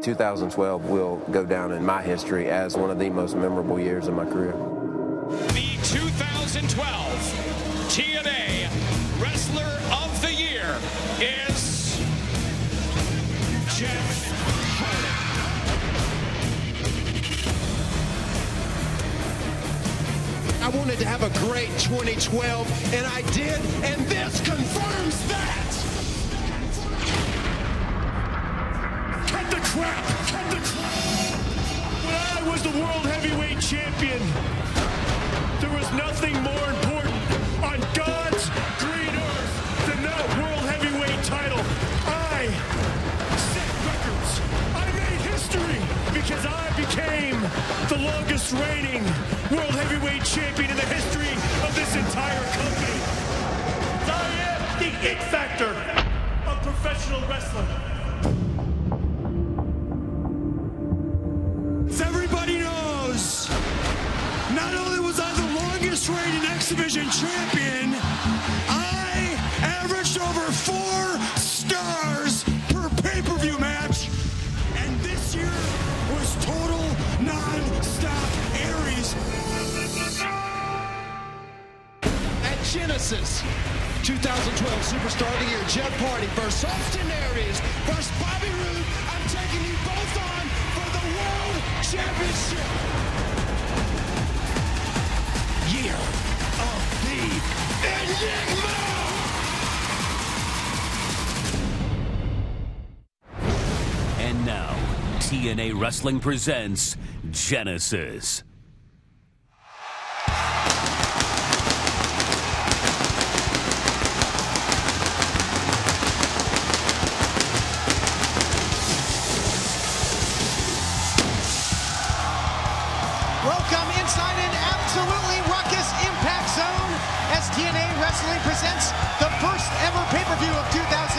2012 will go down in my history as one of the most memorable years of my career. The 2012 TNA Wrestler of the Year is Jeff Hardy. I wanted to have a great 2012, and I did, and this confirms that. Cut the crap! Cut the crap! When I was the World Heavyweight Champion, there was nothing more important on God's green earth than that World Heavyweight title. I set records. I made history because I became the longest reigning World Heavyweight Champion in the history of this entire company. I am the it factor of professional wrestling. Everybody knows, not only was I the longest reigning X Division champion, I averaged over 4 stars per pay-per-view match, and this year was total non-stop Aries. At Genesis, 2012 Superstar of the Year, Jeff Hardy versus Austin Aries versus Bobby Roode. I'm taking you both on for the World Championship. Year of the Enigma. And now, TNA Wrestling presents Genesis. Welcome inside an absolutely ruckus Impact Zone as TNA Wrestling presents the first ever pay-per-view of 2013.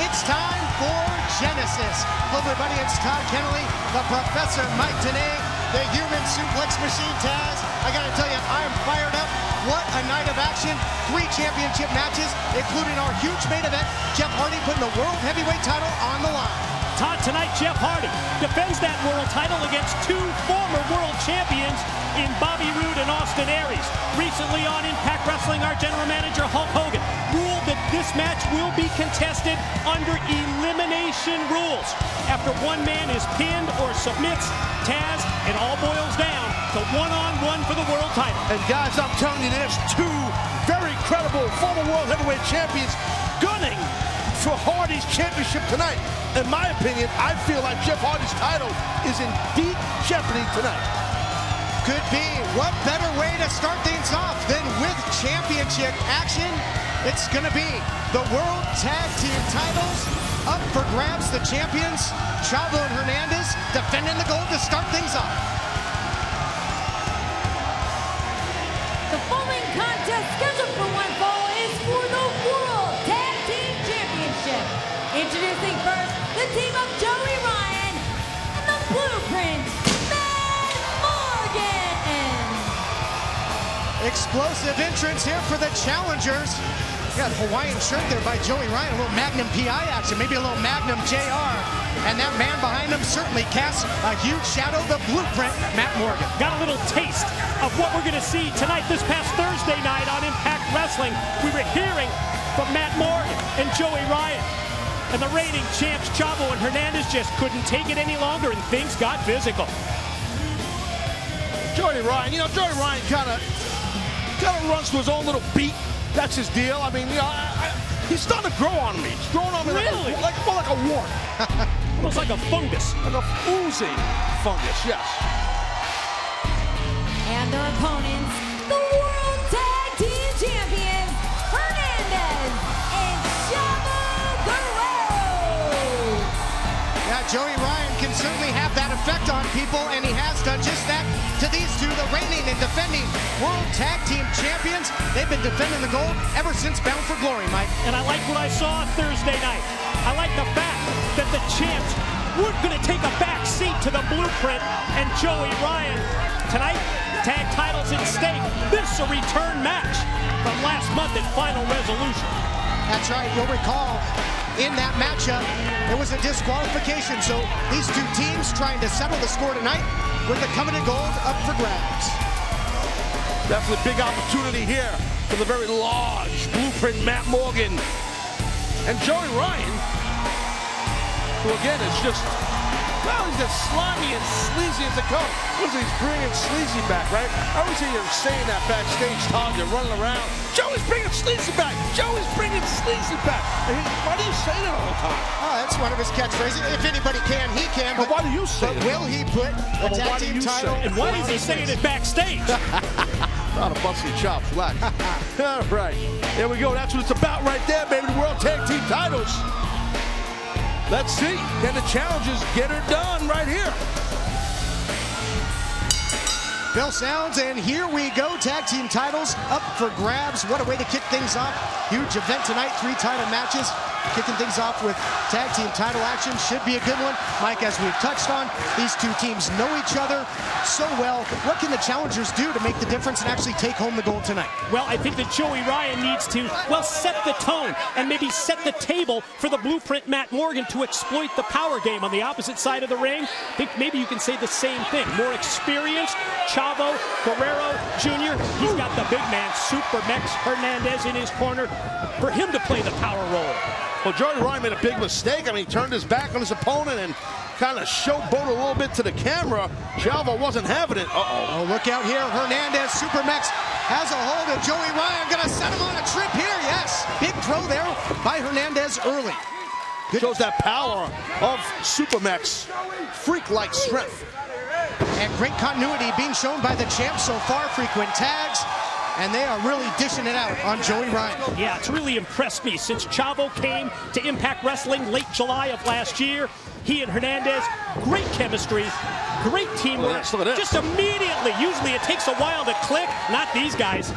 It's time for Genesis. Hello everybody, it's Todd Keneley, the Professor Mike Tenay, the Human Suplex Machine Taz. I gotta tell you, I am fired up. What a night of action. 3 championship matches, including our huge main event, Jeff Hardy putting the World Heavyweight title on the line. Todd, tonight Jeff Hardy defends that world title against 2 former world champions in Bobby Roode and Austin Aries. Recently on Impact Wrestling, our general manager Hulk Hogan ruled that this match will be contested under elimination rules. After one man is pinned or submits Taz, it all boils down to one-on-one for the world title. And guys, I'm telling you, there's 2 very credible former World Heavyweight Champions gunning for Hardy's championship tonight. In my opinion, I feel like Jeff Hardy's title is in deep jeopardy tonight. Could be. What better way to start things off than with championship action? It's going to be the World Tag Team titles up for grabs. The champions, Chavo and Hernandez, defending the gold to start things off. The following contest scheduled for one fall is for the World Tag Team Championship. Introducing first the team of Joey Ryan and the Blueprint, Matt Morgan. Explosive entrance here for the challengers. Got a Hawaiian shirt there by Joey Ryan, a little Magnum PI action, maybe a little Magnum JR. And that man behind him certainly casts a huge shadow, the Blueprint, Matt Morgan. Got a little taste of what we're going to see tonight, this past Thursday night on Impact Wrestling. We were hearing from Matt Morgan and Joey Ryan. And the reigning champs, Chavo and Hernandez, just couldn't take it any longer, and things got physical. Joey Ryan, Joey Ryan kind of runs to his own little beat. That's his deal. I mean, he's starting to grow on me. He's growing on me Really? more like a wart. Almost like a fungus. Like a oozing fungus, yes. And their opponents, the World Tag Team Champions, Hernandez and Chavo Guerrero. Yeah, Joey Ryan can certainly have that effect on people, and he has done just that to these 2, the reigning and defending World Tag Team Champions. They've been defending the gold ever since Bound for Glory, Mike. And I like what I saw Thursday night. I like the fact that the champs weren't going to take a back seat to the Blueprint and Joey Ryan. Tonight, tag titles at stake. This is a return match from last month at Final Resolution. That's right. You'll recall in that matchup. It was a disqualification, so these two teams trying to settle the score tonight with the coveted gold up for grabs. Definitely big opportunity here for the very large Blueprint Matt Morgan and Joey Ryan, who again is just, well, he's as slimy and sleazy as it comes. He's bringing Sleazy back, right? I always hear you saying that backstage, Todd. You're running around. Joey's bringing Sleazy back. Joey's bringing Sleazy back. Why do you say that all the time? Oh, that's one of his catchphrases. If anybody can, he can. But why do you say it? Will he put a tag team title? And why is he saying it backstage? Not a busting chops, relax. All right, there we go. That's what it's about right there, baby. The World Tag Team titles. Let's see. Can the challengers get her done right here? Bell sounds, and here we go. Tag team titles up for grabs. What a way to kick things off. Huge event tonight, 3 title matches. Kicking things off with tag team title action. Should be a good one. Mike, as we've touched on, these two teams know each other so well. What can the challengers do to make the difference and actually take home the gold tonight? Well, I think that Joey Ryan needs to, well, set the tone and maybe set the table for the Blueprint Matt Morgan to exploit the power game on the opposite side of the ring. I think maybe you can say the same thing. More experienced, Chavo, Guerrero Jr. He's got the big man, Super Mex Hernandez in his corner for him to play the power role. Well, Joey Ryan made a big mistake. I mean, he turned his back on his opponent and kind of showboated a little bit to the camera. Chavo wasn't having it. Oh, look out here. Hernandez, Super Mex has a hold of Joey Ryan. Going to set him on a trip here. Yes. Big throw there by Hernandez early. Good. Shows that power of Super Mex. Freak-like strength. And great continuity being shown by the champ so far. Frequent tags. And they are really dishing it out on Joey Ryan. Yeah, it's really impressed me since Chavo came to Impact Wrestling late July of last year. He and Hernandez, great chemistry, great teamwork. Look at this. Just immediately, usually it takes a while to click, not these guys.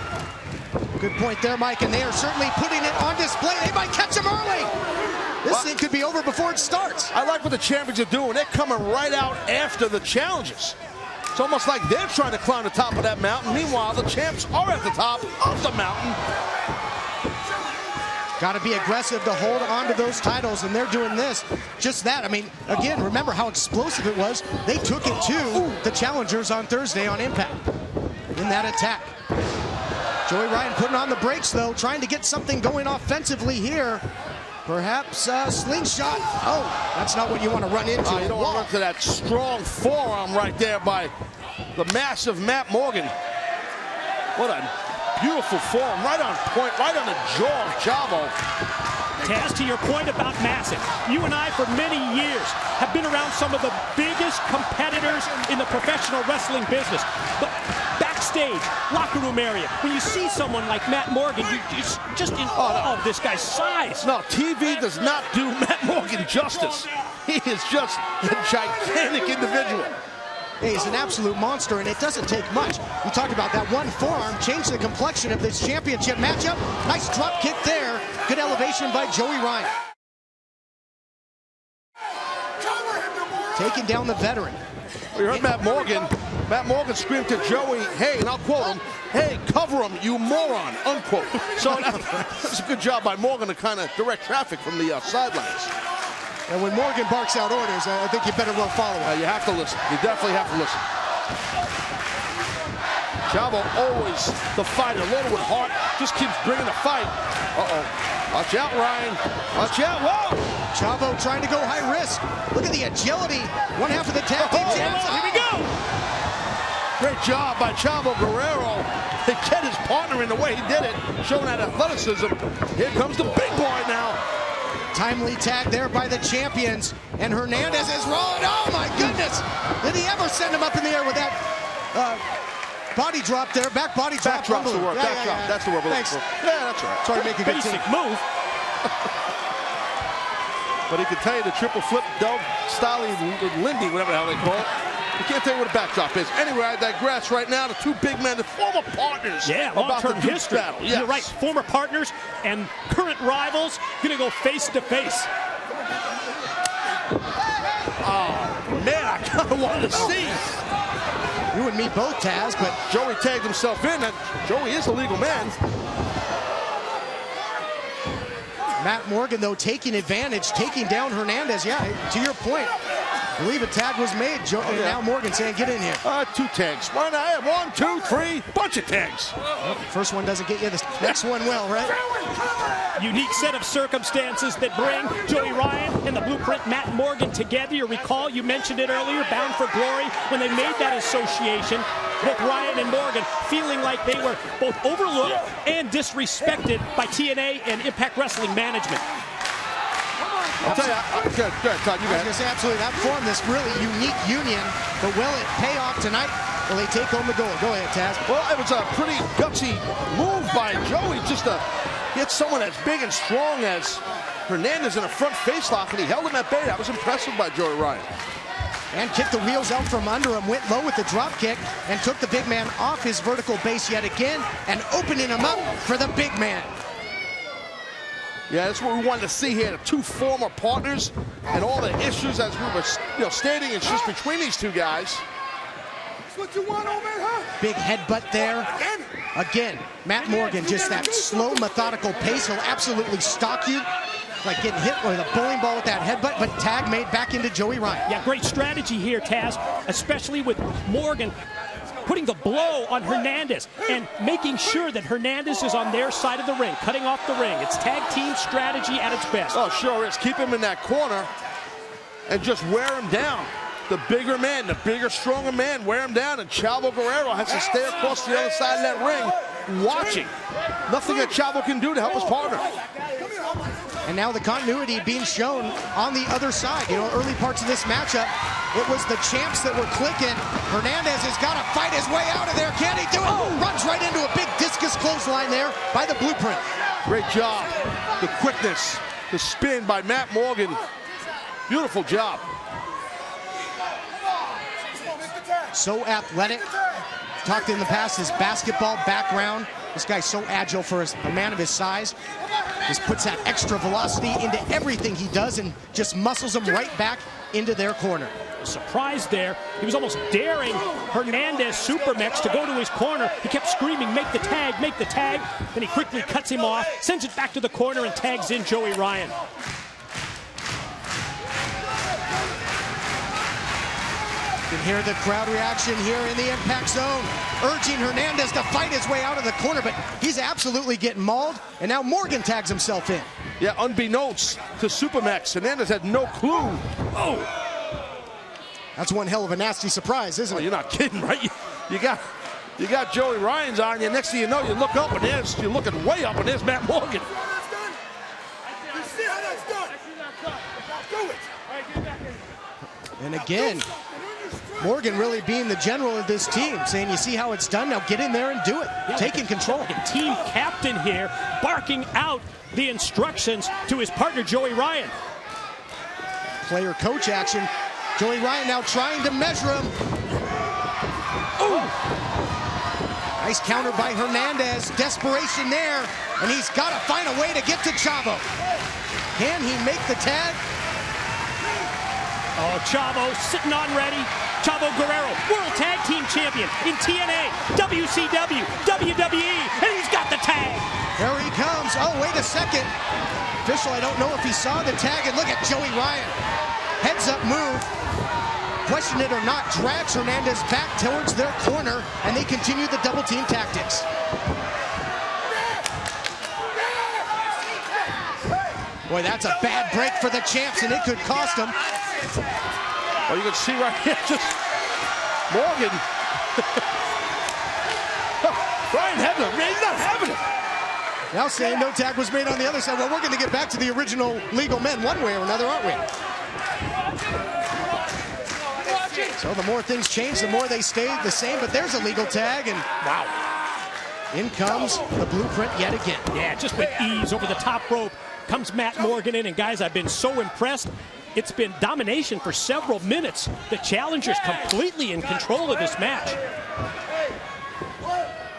Good point there, Mike, and they are certainly putting it on display. They might catch him early. This thing could be over before it starts. I like what the champions are doing. They're coming right out after the challenges. It's almost like they're trying to climb the top of that mountain. Meanwhile, the champs are at the top of the mountain. Got to be aggressive to hold on to those titles, and they're doing this. Just that. I mean, again, remember how explosive it was. They took it to the challengers on Thursday on Impact in that attack. Joey Ryan putting on the brakes, though, trying to get something going offensively here. Perhaps a slingshot. Oh, that's not what you want to run into. You don't want to run to that strong forearm right there by the massive Matt Morgan. What a beautiful forearm, right on point, right on the jaw of Chavo. Taz, to your point about massive, you and I for many years have been around some of the biggest competitors in the professional wrestling business. But backstage, locker room area, when you see someone like Matt Morgan, you're just in awe of this guy's size. No, TV does not do Matt Morgan justice. He is just a gigantic individual. Hey, he's an absolute monster, and it doesn't take much. We talked about that one forearm, changed the complexion of this championship matchup. Nice drop kick there. Good elevation by Joey Ryan. Taking down the veteran. We heard Matt Morgan. Matt Morgan screamed to Joey, hey, and I'll quote him, hey, cover him, you moron, unquote. So that's a good job by Morgan to kind of direct traffic from the sidelines. And when Morgan barks out orders, I think you better well follow him. You have to listen. You definitely have to listen. Chavo, always the fighter, loaded with heart, just keeps bringing the fight. Uh-oh. Watch out, Ryan. Watch out. Whoa! Chavo trying to go high risk. Look at the agility. One half of the tag team champs. Here we go. Great job by Chavo Guerrero to get his partner in the way he did it, showing that athleticism. Here comes the big boy now. Timely tag there by the champions. And Hernandez is rolling. Oh, my goodness. Did he ever send him up in the air with that body drop there? Back body drop. Back drop's the word. Back drop. That's the word we're looking for. Yeah, that's right. Sorry to make a good basic move. But he can tell you the triple flip, Del Stolly, Lindy, whatever the hell they call it. He can't tell you what a backdrop is. Anyway, I digress right now. The two big men, the former partners. Yeah, long-term history. Battle. Yes. You're right. Former partners and current rivals going to go face to face. Oh, man, I kind of wanted to see. You and me both, Taz, but Joey tagged himself in. And Joey is a legal man. Matt Morgan, though, taking advantage, taking down Hernandez. Yeah, to your point, I believe a tag was made. And now Morgan saying, get in here. 2 tags. Why not? I have 1, 2, 3, bunch of tags. Well, first one doesn't get you, the next one will, right? Unique set of circumstances that bring Joey Ryan and the Blueprint Matt Morgan together. You recall, you mentioned it earlier, Bound for Glory, when they made that association, both Ryan and Morgan feeling like they were both overlooked and disrespected by TNA and Impact Wrestling management. I'll tell you, good, Todd, you got it. Absolutely, that formed this really unique union, but will it pay off tonight? Will they take home the gold? Go ahead, Taz. Well, it was a pretty gutsy move by Joey, just to hit someone as big and strong as Hernandez in a front face lock, and he held him at bay. That was impressive by Joey Ryan. And kicked the wheels out from under him, went low with the drop kick, and took the big man off his vertical base yet again, and opening him up for the big man. Yeah, that's what we wanted to see here, the 2 former partners and all the issues as we were stating it's just between these 2 guys. That's what you want over here, huh? Big headbutt there. Again, Matt Morgan, just that slow, methodical pace. He'll absolutely stalk you, like getting hit with a bowling ball with that headbutt, but tag made back into Joey Ryan. Yeah, great strategy here, Taz, especially with Morgan putting the blow on Hernandez and making sure that Hernandez is on their side of the ring, cutting off the ring. It's tag team strategy at its best. Oh, sure is. Keep him in that corner and just wear him down. The bigger man, the bigger, stronger man, wear him down, and Chavo Guerrero has to stay across the other side of that ring watching. Nothing that Chavo can do to help his partner. And now the continuity being shown on the other side. You know, early parts of this matchup, it was the champs that were clicking. Hernandez has got to fight his way out of there. Can he do it? Runs right into a big discus clothesline there by the Blueprint. Great job. The quickness, the spin by Matt Morgan. Beautiful job. So athletic. Talked in the past, his basketball background. This guy's so agile for a man of his size. Just puts that extra velocity into everything he does and just muscles them right back into their corner. Surprise there. He was almost daring Hernandez Supermex to go to his corner. He kept screaming, make the tag, make the tag. Then he quickly cuts him off, sends it back to the corner, and tags in Joey Ryan. You can hear the crowd reaction here in the impact zone, urging Hernandez to fight his way out of the corner, but he's absolutely getting mauled, and now Morgan tags himself in. Yeah, unbeknownst to Supermex, Hernandez had no clue. Oh! That's one hell of a nasty surprise, isn't it? You're not kidding, right? You got Joey Ryan's on you. Next thing you know, you look up, and you're looking way up, and there's Matt Morgan. And again, Morgan really being the general of this team, saying, you see how it's done, now get in there and do it. Yeah, taking control. The team captain here barking out the instructions to his partner, Joey Ryan. Player coach action. Joey Ryan now trying to measure him. Ooh! Nice counter by Hernandez. Desperation there. And he's got to find a way to get to Chavo. Can he make the tag? Oh, Chavo sitting on ready. Chavo Guerrero, World Tag Team Champion in TNA, WCW, WWE, and he's got the tag. There he comes. Oh, wait a second. Official, I don't know if he saw the tag, and look at Joey Ryan. Heads up move. Question it or not, drags Hernandez back towards their corner, and they continue the double team tactics. Boy, that's a bad break for the champs, and it could cost them. Well, you can see right here, just Morgan. Ryan had him. He's not having it. Now saying no tag was made on the other side. Well, we're going to get back to the original legal men one way or another, aren't we? So the more things change, the more they stay the same. But there's a legal tag, and wow. In comes the Blueprint yet again. Yeah, just with ease over the top rope comes Matt Morgan in. And guys, I've been so impressed. It's been domination for several minutes. The challenger's completely in control of this match.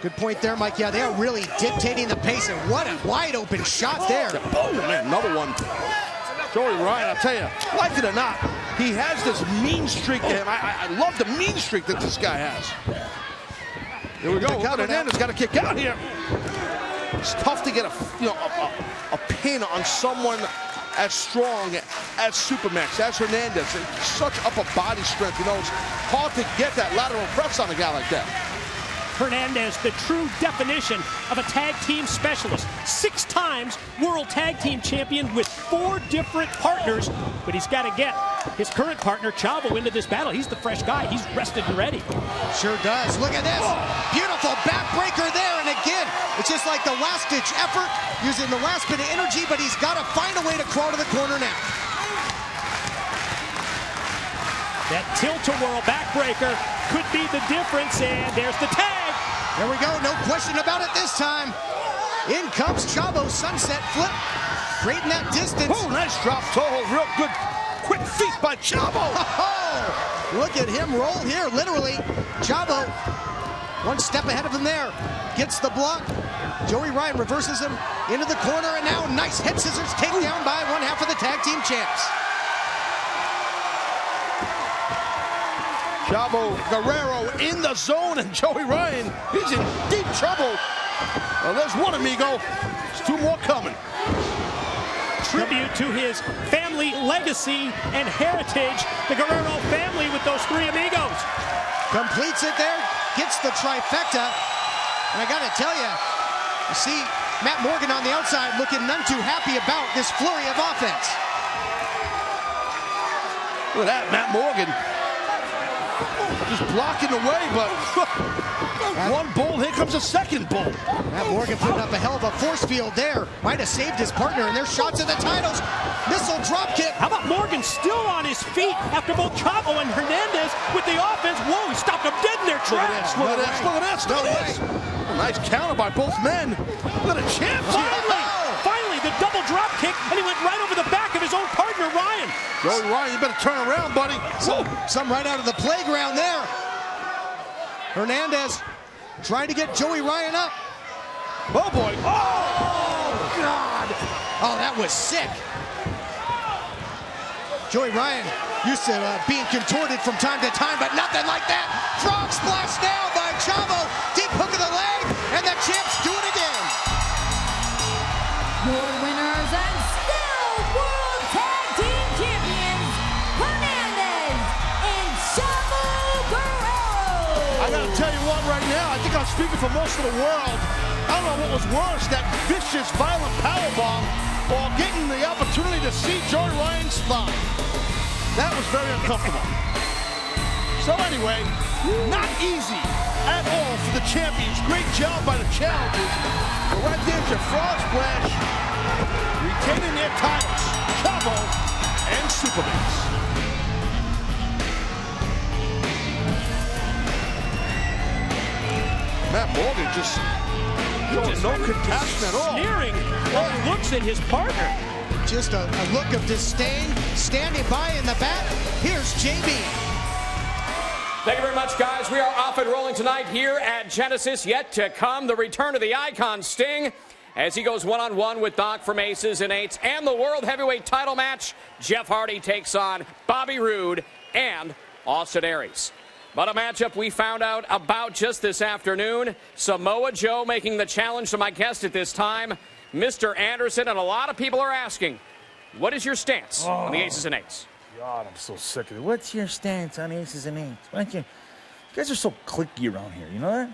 Good point there, Mike. Yeah, they are really dictating the pace, and what a wide open shot there. Oh, man, another one. Joey Ryan, I'll tell you, like it or not, he has this mean streak to him. I love the mean streak that this guy has. Here we go. Hernandez got to kick out here. It's tough to get a pin on someone as strong as Supermax, as Hernandez. Such upper body strength, you know, it's hard to get that lateral press on a guy like that. Hernandez, the true definition of a tag team specialist. 6 times world tag team champion with 4 different partners, but he's got to get his current partner, Chavo, into this battle. He's the fresh guy. He's rested and ready. Sure does. Look at this. Beautiful backbreaker there. And again, it's just like the last-ditch effort, using the last bit of energy, but he's got to find a way to crawl to the corner now. That tilt-a-whirl backbreaker could be the difference, and there's the tag. There we go, no question about it this time. In comes Chavo's sunset flip, creating that distance. Oh, nice drop toe hold, real good, quick feet by Chavo. Oh, look at him roll here, literally. Chavo, one step ahead of him there, gets the block. Joey Ryan reverses him into the corner, and now nice head scissors takedown by one half of the tag team champs. Chavo, Guerrero in the zone, and Joey Ryan, he's in deep trouble. Well, there's one amigo. There's 2 more coming. Tribute to his family legacy and heritage, the Guerrero family with those 3 amigos. Completes it there, gets the trifecta. And I gotta tell you see Matt Morgan on the outside looking none too happy about this flurry of offense. Look at that, Matt Morgan. Just blocking the way, but one bull, here comes a second bull. Matt Morgan putting up a hell of a force field there. Might have saved his partner, and there's shots at the titles. Missile drop kick. How about Morgan still on his feet after both Chavo and Hernandez with the offense? Whoa, he stopped him dead in their tracks. Look at this, look at this, look at this. A nice counter by both men. Look at a champ. Finally, the double drop kick, and he went right over the back of his own partner, Ryan. Joey Ryan, you better turn around, buddy. Some right out of the playground there. Hernandez trying to get Joey Ryan up. Oh, boy. Oh, God. Oh, that was sick. Joey Ryan used to being contorted from time to time, but nothing like that. Frog splash now by Chavo. Deep hook of the leg, and the champs do it again. Your winners and still World Tag Team Champions, Hernandez and Chavo Guerrero. I gotta tell you what right now, I think I'm speaking for most of the world. I don't know what was worse, that vicious, violent powerbomb or getting the opportunity to see Joey Ryan's thigh. That was very uncomfortable. So anyway, not easy at all for the champions. Great job by the challengers. But right there's your frog splash, retaining their titles, Chavo and Supermax. Matt Morgan just no compassion at all. Sneering while he looks at his partner. Just a look of disdain, standing by in the back. Here's JB. Thank you very much, guys. We are off and rolling tonight here at Genesis. Yet to come, the return of the Icon Sting as he goes one-on-one with Doc from Aces and Eights. And the World Heavyweight title match, Jeff Hardy takes on Bobby Roode and Austin Aries. But a matchup we found out about just this afternoon. Samoa Joe making the challenge to my guest at this time, Mr. Anderson. And a lot of people are asking, what is your stance on the Aces and Eights? God, I'm so sick of it. What's your stance on Aces and Eights? Why don't you guys are so cliquey around here, you know that?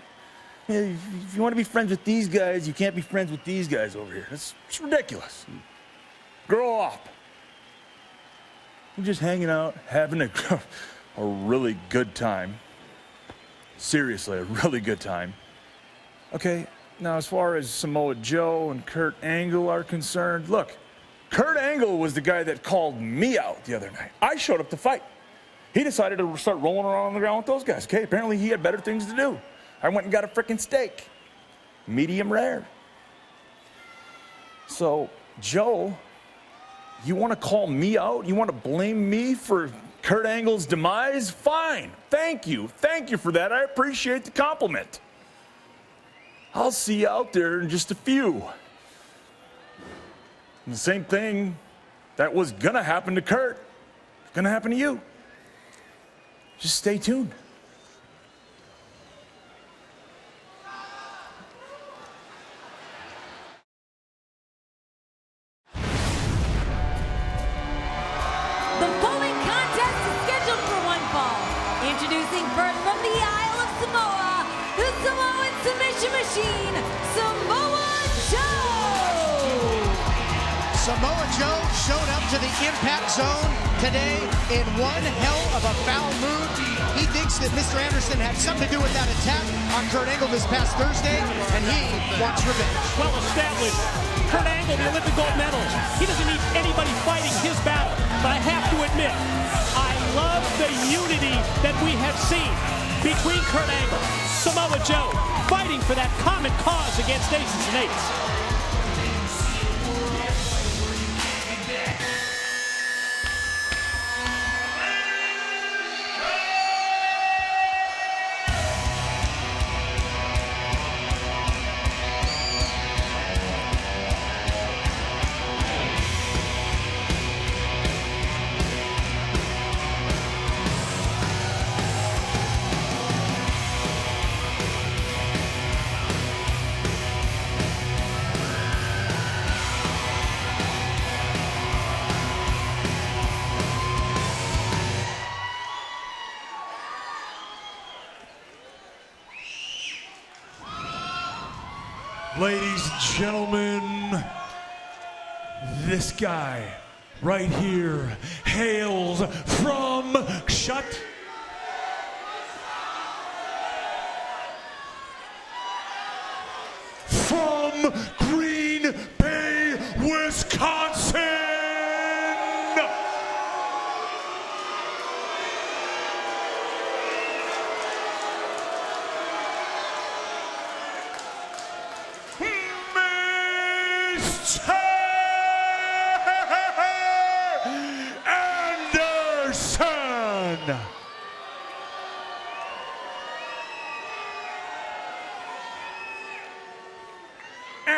If you want to be friends with these guys, you can't be friends with these guys over here. It's ridiculous. Grow up. We're just hanging out, having a really good time. Seriously, a really good time. Okay, now as far as Samoa Joe and Kurt Angle are concerned, look, Kurt Angle was the guy that called me out the other night. I showed up to fight. He decided to start rolling around on the ground with those guys. Okay, apparently he had better things to do. I went and got a frickin' steak. Medium rare. So, Joe, you want to call me out? You want to blame me for Kurt Angle's demise? Fine. Thank you. Thank you for that. I appreciate the compliment. I'll see you out there in just a few. And the same thing that was going to happen to Kurt, going to happen to you. Just stay tuned. submission machine, Samoa Joe. Samoa Joe showed up to the Impact Zone today in one hell of a foul mood. He thinks that Mr. Anderson had something to do with that attack on Kurt Angle this past Thursday, and he wants revenge. Well established. Kurt Angle, the Olympic gold medalist. He doesn't need anybody fighting his battle, but I have to admit, I love the unity that we have seen between Kurt Angle, Samoa Joe, fighting for that common cause against Aces and Eights. Ladies and gentlemen, this guy right here hails from from Green Bay, Wisconsin.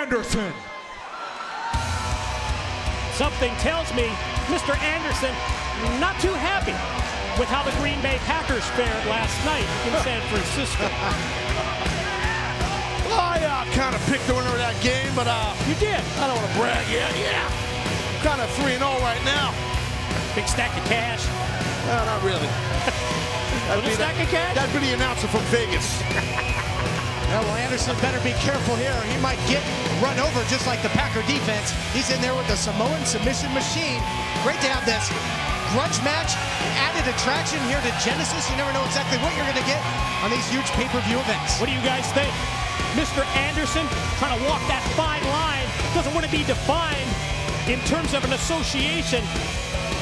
Anderson. Something tells me Mr. Anderson not too happy with how the Green Bay Packers fared last night in San Francisco. Well, I kind of picked the winner of that game, but you did. I don't want to brag. Yeah. Kind of 3-0 right now. Big stack of cash. No, not really. Little stack of cash? That'd be the announcer from Vegas. Well, Anderson better be careful here. He might get run over just like the Packer defense. He's in there with the Samoan submission machine. Great to have this grudge match, added attraction here to Genesis. You never know exactly what you're going to get on these huge pay-per-view events. What do you guys think? Mr. Anderson trying to walk that fine line. Doesn't want to be defined in terms of an association.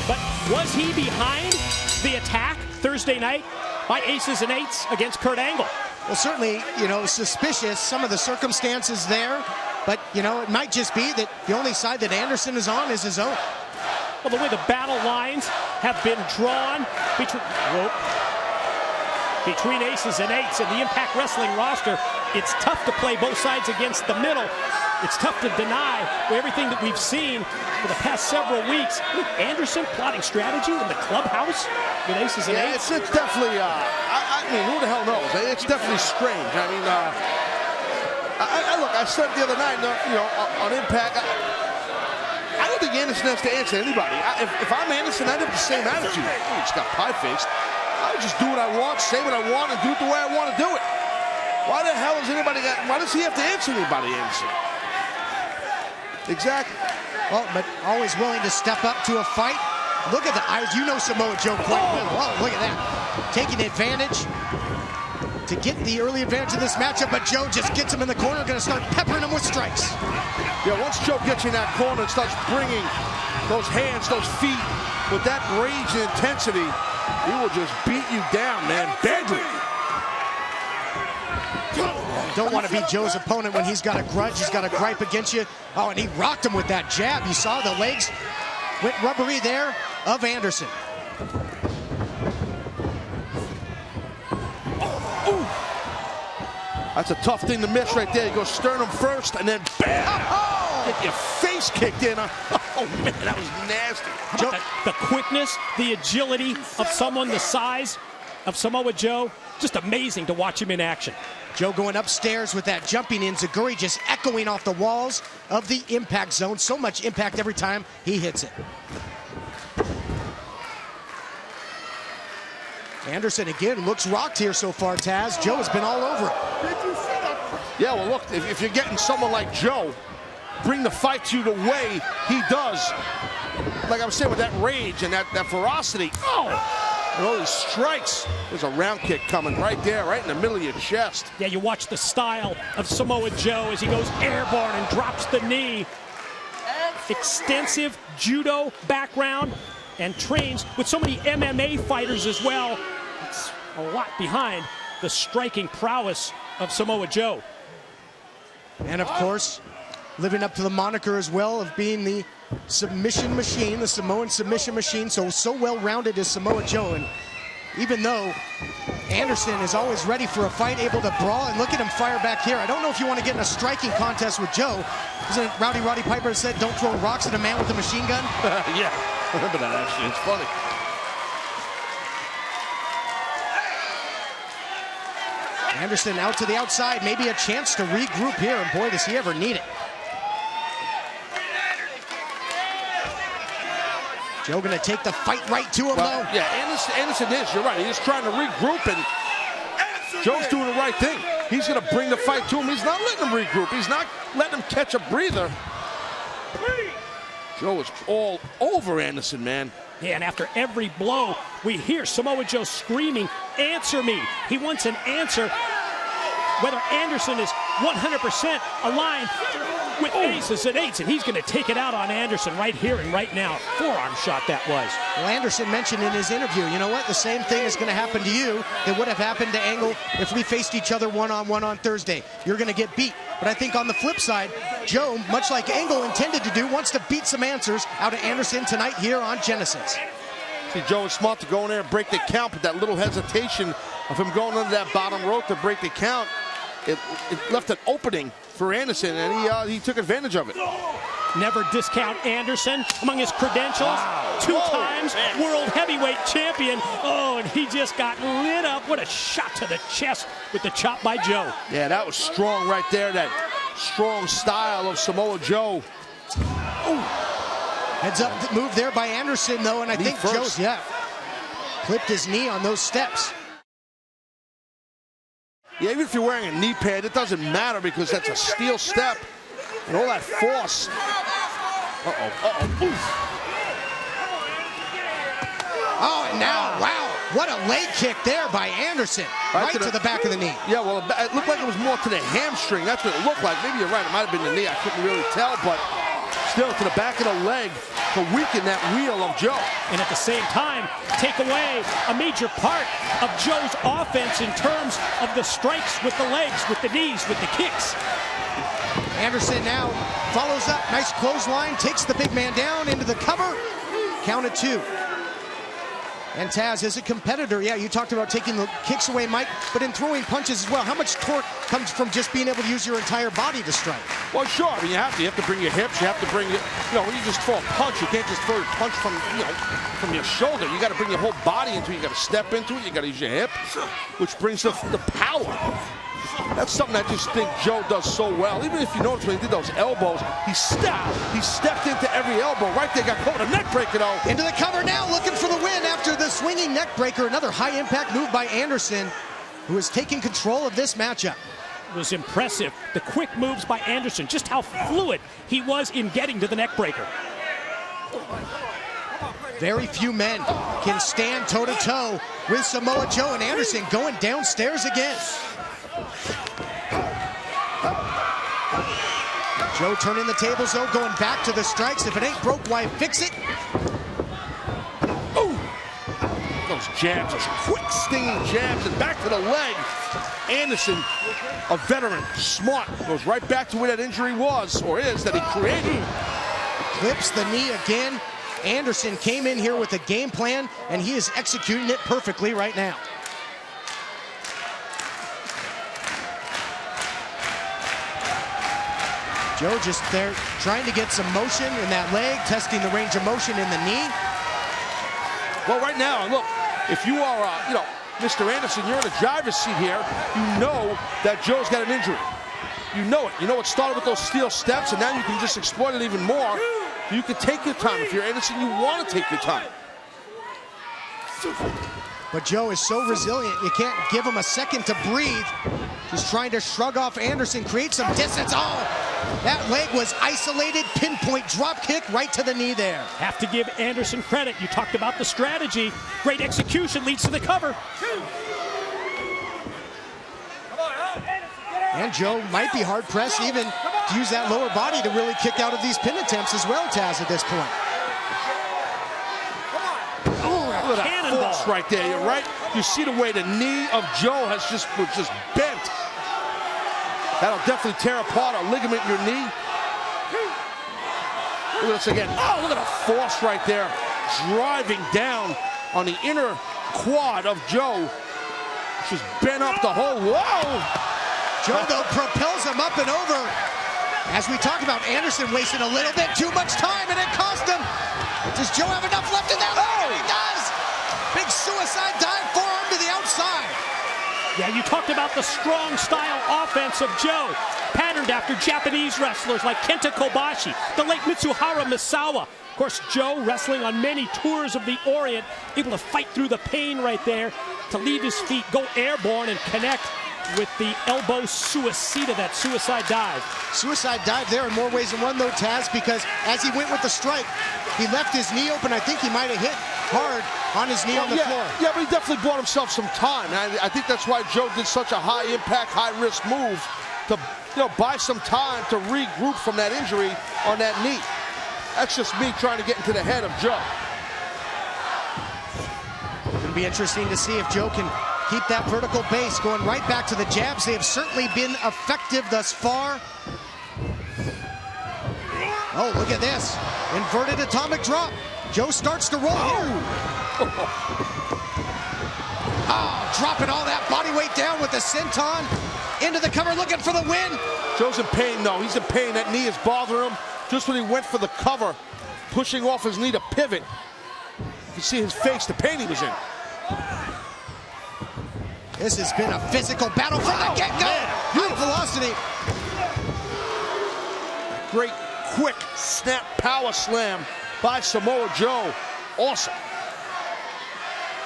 But was he behind the attack Thursday night by Aces and Eights against Kurt Angle? Well, certainly, suspicious, some of the circumstances there. But, it might just be that the only side that Anderson is on is his own. Well, the way the battle lines have been drawn between Aces and Eights and the Impact Wrestling roster, it's tough to play both sides against the middle. It's tough to deny everything that we've seen for the past several weeks. Anderson plotting strategy in the clubhouse with Aces and Eights. It's definitely, I mean, who the hell knows? It's definitely strange. I mean, look, I said the other night, on Impact, I don't think Anderson has to answer anybody. If I'm Anderson, I'd have the same attitude. He just got pie-faced. I would just do what I want, say what I want, and do it the way I want to do it. Why the hell is why does he have to answer anybody, Anderson? Exactly. Well, but always willing to step up to a fight. Look at the eyes. You know Samoa Joe quite well. Oh, look at that. Taking advantage to get the early advantage of this matchup, but Joe just gets him in the corner, going to start peppering him with strikes. Yeah, once Joe gets you in that corner and starts bringing those hands, those feet, with that rage and intensity, he will just beat you down, man, badly. Don't want to be Joe's opponent when he's got a grudge, he's got a gripe against you. Oh, and he rocked him with that jab. You saw the legs went rubbery there of Anderson. That's a tough thing to miss right there. You go sternum first, and then bam! Get your face kicked in. Oh, man, that was nasty. Joe, the quickness, the agility of someone the size of Samoa Joe, just amazing to watch him in action. Joe going upstairs with that jumping enziguri, just echoing off the walls of the Impact Zone. So much impact every time he hits it. Anderson again looks rocked here so far, Taz. Joe has been all over it. Did you see that? Yeah, well, look, if you're getting someone like Joe, bring the fight to you the way he does, like I was saying, with that rage and that ferocity. Oh! And all these strikes. There's a round kick coming right there, right in the middle of your chest. Yeah, you watch the style of Samoa Joe as he goes airborne and drops the knee. Extensive judo background and trains with so many MMA fighters as well. It's a lot behind the striking prowess of Samoa Joe. And of course, living up to the moniker as well of being the submission machine, the Samoan submission machine. So well-rounded is Samoa Joe. And even though Anderson is always ready for a fight, able to brawl, and look at him fire back here. I don't know if you want to get in a striking contest with Joe. Isn't it Roddy Piper said, don't throw rocks at a man with a machine gun? Yeah, I remember that actually. It's funny. Anderson out to the outside, maybe a chance to regroup here, and boy, does he ever need it. Joe gonna take the fight right to him, though. Yeah, Anderson is, you're right. He's trying to regroup, and Joe's doing the right thing. He's gonna bring the fight to him. He's not letting him regroup. He's not letting him catch a breather. Joe is all over Anderson, man. Yeah, and after every blow, we hear Samoa Joe screaming, "Answer me." He wants an answer. Whether Anderson is 100% aligned with aces and eights, and he's going to take it out on Anderson right here and right now. Forearm shot that was. Well, Anderson mentioned in his interview, you know what, the same thing is going to happen to you that would have happened to Angle if we faced each other one-on-one on Thursday. You're going to get beat. But I think on the flip side, Joe, much like Angle intended to do, wants to beat some answers out of Anderson tonight here on Genesis. See, Joe is smart to go in there and break the count, but that little hesitation of him going under that bottom rope to break the count, it left an opening for Anderson, and he took advantage of it. Never discount Anderson among his credentials. Wow. Two times world heavyweight champion. Oh, and he just got lit up. What a shot to the chest with the chop by Joe. Yeah, that was strong right there. That strong style of Samoa Joe. Ooh. Heads up move there by Anderson, though, and I think Joe's, clipped his knee on those steps. Yeah, even if you're wearing a knee pad, it doesn't matter because that's a steel step and all that force. Oh, and now, wow, what a leg kick there by Anderson, right to the back of the knee. Yeah, well, it looked like it was more to the hamstring. That's what it looked like. Maybe you're right, it might have been the knee. I couldn't really tell, but still to the back of the leg to weaken that wheel of Joe. And at the same time, take away a major part of Joe's offense in terms of the strikes with the legs, with the knees, with the kicks. Anderson now follows up, nice clothesline, takes the big man down into the cover, count of 2. And Taz is a competitor. Yeah, you talked about taking the kicks away, Mike, but in throwing punches as well. How much torque comes from just being able to use your entire body to strike? Well, sure. I mean, you have to bring your hips. You have to bring, when you just throw a punch, you can't just throw a punch from your shoulder. You got to bring your whole body into it. You got to step into it. You got to use your hip, which brings the power. That's something I just think Joe does so well. Even if you notice when he did those elbows, he stepped into every elbow. Right there, got caught with a neck breaker, though. Into the cover now, looking for the win after the swinging neck breaker. Another high-impact move by Anderson, who is taking control of this matchup. It was impressive. The quick moves by Anderson, just how fluid he was in getting to the neck breaker. Very few men can stand toe-to-toe with Samoa Joe, and Anderson going downstairs again. Joe turning the tables, though, going back to the strikes. If it ain't broke, why fix it? Ooh! Those jabs, those quick stinging jabs, and back to the leg. Anderson, a veteran, smart, goes right back to where that injury was, or is, that he created. Clips the knee again. Anderson came in here with a game plan, and he is executing it perfectly right now. Joe just there trying to get some motion in that leg, testing the range of motion in the knee. Well, right now, look, if you are, Mr. Anderson, you're in the driver's seat here, you know that Joe's got an injury. You know it. You know it started with those steel steps, and now you can just exploit it even more. You can take your time. If you're Anderson, you want to take your time. But Joe is so resilient, you can't give him a second to breathe. He's trying to shrug off Anderson, create some distance. Oh, that leg was isolated, pinpoint drop kick right to the knee there. Have to give Anderson credit. You talked about the strategy. Great execution leads to the cover. And Joe might be hard-pressed even to use that lower body to really kick out of these pin attempts as well, Taz, at this point. Look at that force right there, you're right. You see the way the knee of Joe was just bent. That'll definitely tear apart a ligament in your knee. Look at this again. Oh, look at the force right there. Driving down on the inner quad of Joe. Just bent up the whole, whoa! Joe, though, propels him up and over. As we talked about, Anderson wasting a little bit too much time, and it cost him. Does Joe have enough left in that leg? He does! Big suicide dive forearm to the outside. Yeah, you talked about the strong style offense of Joe, patterned after Japanese wrestlers like Kenta Kobashi, the late Mitsuhara Misawa. Of course, Joe wrestling on many tours of the Orient, able to fight through the pain right there, to leave his feet, go airborne, and connect with the elbow suicida, that suicide dive. Suicide dive there in more ways than one, though, Taz, because as he went with the strike, he left his knee open. I think he might have hit hard on his knee on the floor. Yeah, but he definitely bought himself some time. And I think that's why Joe did such a high-impact, high-risk move to, buy some time to regroup from that injury on that knee. That's just me trying to get into the head of Joe. It's going to be interesting to see if Joe can keep that vertical base, going right back to the jabs. They have certainly been effective thus far. Oh, look at this. Inverted atomic drop. Joe starts to roll here. Oh, dropping all that body weight down with the senton. Into the cover, looking for the win. Joe's in pain, though. He's in pain. That knee is bothering him. Just when he went for the cover, pushing off his knee to pivot. You see his face, the pain he was in. This has been a physical battle from the get-go. High velocity. Great, quick snap power slam by Samoa Joe. Awesome.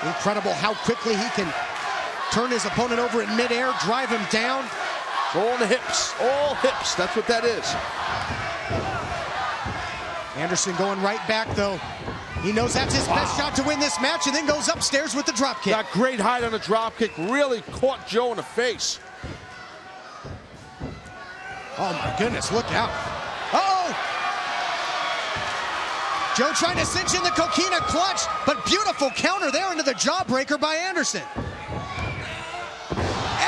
Incredible how quickly he can turn his opponent over in midair, drive him down. All the hips, all hips. That's what that is. Anderson going right back, though. He knows that's his best shot to win this match, and then goes upstairs with the drop kick. Got great height on the drop kick. Really caught Joe in the face. Oh, my goodness, look out. Uh-oh! Joe trying to cinch in the coquina clutch, but beautiful counter there into the jawbreaker by Anderson.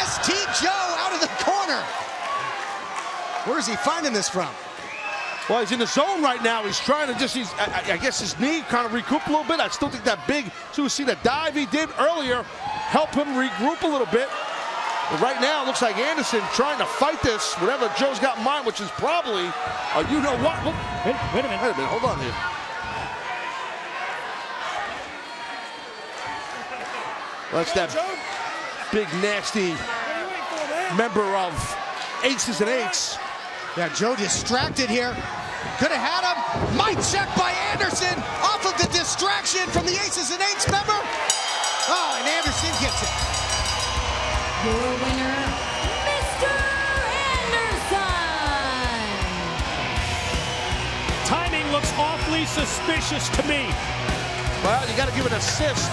ST Joe out of the corner. Where is he finding this from? Well, he's in the zone right now. He's trying to I guess his knee kind of recoup a little bit. I still think that big suicida dive he did earlier helped him regroup a little bit. But right now, it looks like Anderson trying to fight this, whatever Joe's got in mind, which is probably, you know what? Look, wait a minute. Wait a minute, hold on here. Well, that's that big, nasty member of Aces and Eights. Yeah, Joe distracted here. Could have had him. Mic check by Anderson off of the distraction from the Aces and Eights member. Oh, and Anderson gets it. Your winner, Mr. Anderson. Timing looks awfully suspicious to me. Well, you got to give an assist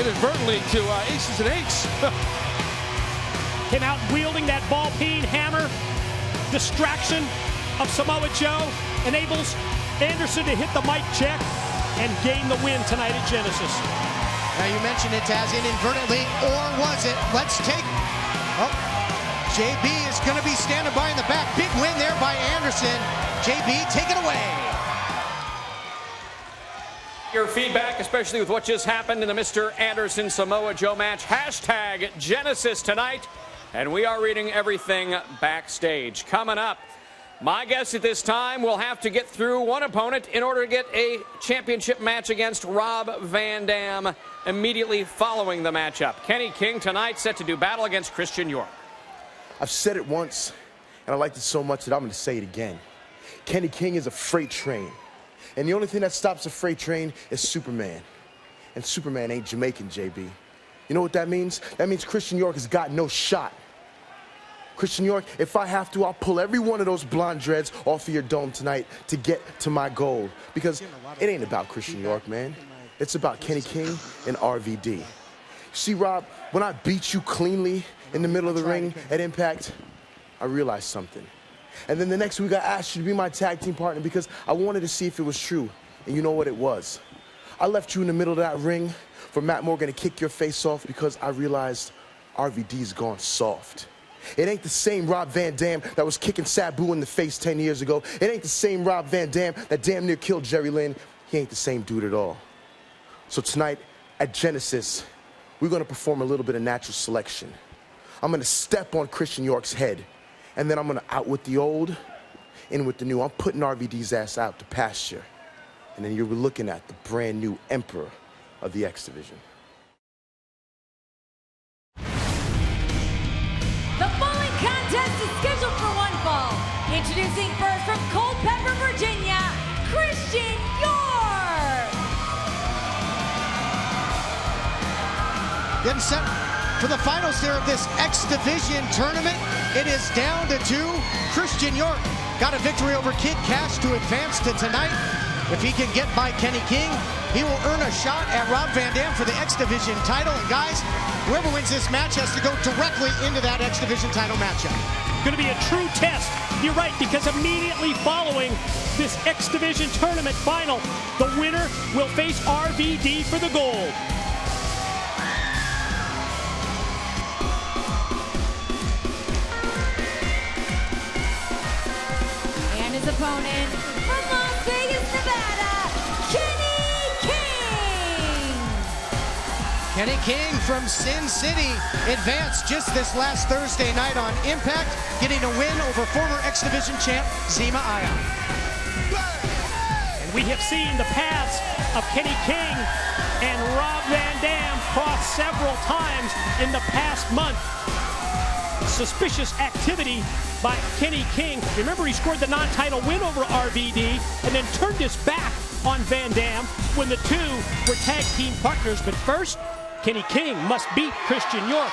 inadvertently to Aces and Eights. Came out wielding that ball-peen hammer. Distraction of Samoa Joe enables Anderson to hit the mic check and gain the win tonight at Genesis. Now you mentioned it, Taz, inadvertently, or was it? Let's take... Oh, JB is going to be standing by in the back. Big win there by Anderson. JB, take it away. Your feedback, especially with what just happened in the Mr. Anderson Samoa Joe match. Hashtag Genesis tonight. And we are reading everything backstage. Coming up, my guess at this time will have to get through one opponent in order to get a championship match against Rob Van Dam immediately following the matchup. Kenny King tonight set to do battle against Christian York. I've said it once, and I liked it so much that I'm going to say it again. Kenny King is a freight train. And the only thing that stops a freight train is Superman. And Superman ain't Jamaican, JB. You know what that means? That means Christian York has got no shot. Christian York, if I have to, I'll pull every one of those blonde dreads off of your dome tonight to get to my goal. Because it ain't about Christian York, man. It's about Kenny King and RVD. See, Rob, when I beat you cleanly in the middle of the ring at Impact, I realized something. And then the next week I asked you to be my tag team partner because I wanted to see if it was true. And you know what it was. I left you in the middle of that ring for Matt Morgan to kick your face off because I realized RVD's gone soft. It ain't the same Rob Van Dam that was kicking Sabu in the face 10 years ago. It ain't the same Rob Van Dam that damn near killed Jerry Lynn. He ain't the same dude at all. So tonight at Genesis, we're going to perform a little bit of natural selection. I'm going to step on Christian York's head, and then I'm going to out with the old, in with the new. I'm putting RVD's ass out to pasture. And then you're looking at the brand new emperor of the X Division. The following contest is scheduled for one fall. Introducing first from Culpeper, Virginia, Christian York. Getting set for the finals here of this X Division tournament. It is down to 2. Christian York got a victory over Kid Cash to advance to tonight. If he can get by Kenny King, he will earn a shot at Rob Van Dam for the X Division title. And guys, whoever wins this match has to go directly into that X Division title matchup. Going to be a true test. You're right, because immediately following this X Division tournament final, the winner will face RVD for the gold. And his opponent from Las Vegas, Nevada, Kenny King. Kenny King from Sin City advanced just this last Thursday night on Impact, getting a win over former X Division champ Zema Ion. And we have seen the paths of Kenny King and Rob Van Dam cross several times in the past month. Suspicious activity by Kenny King. Remember, he scored the non-title win over RVD and then turned his back on Van Dam when the two were tag team partners. But first, Kenny King must beat Christian York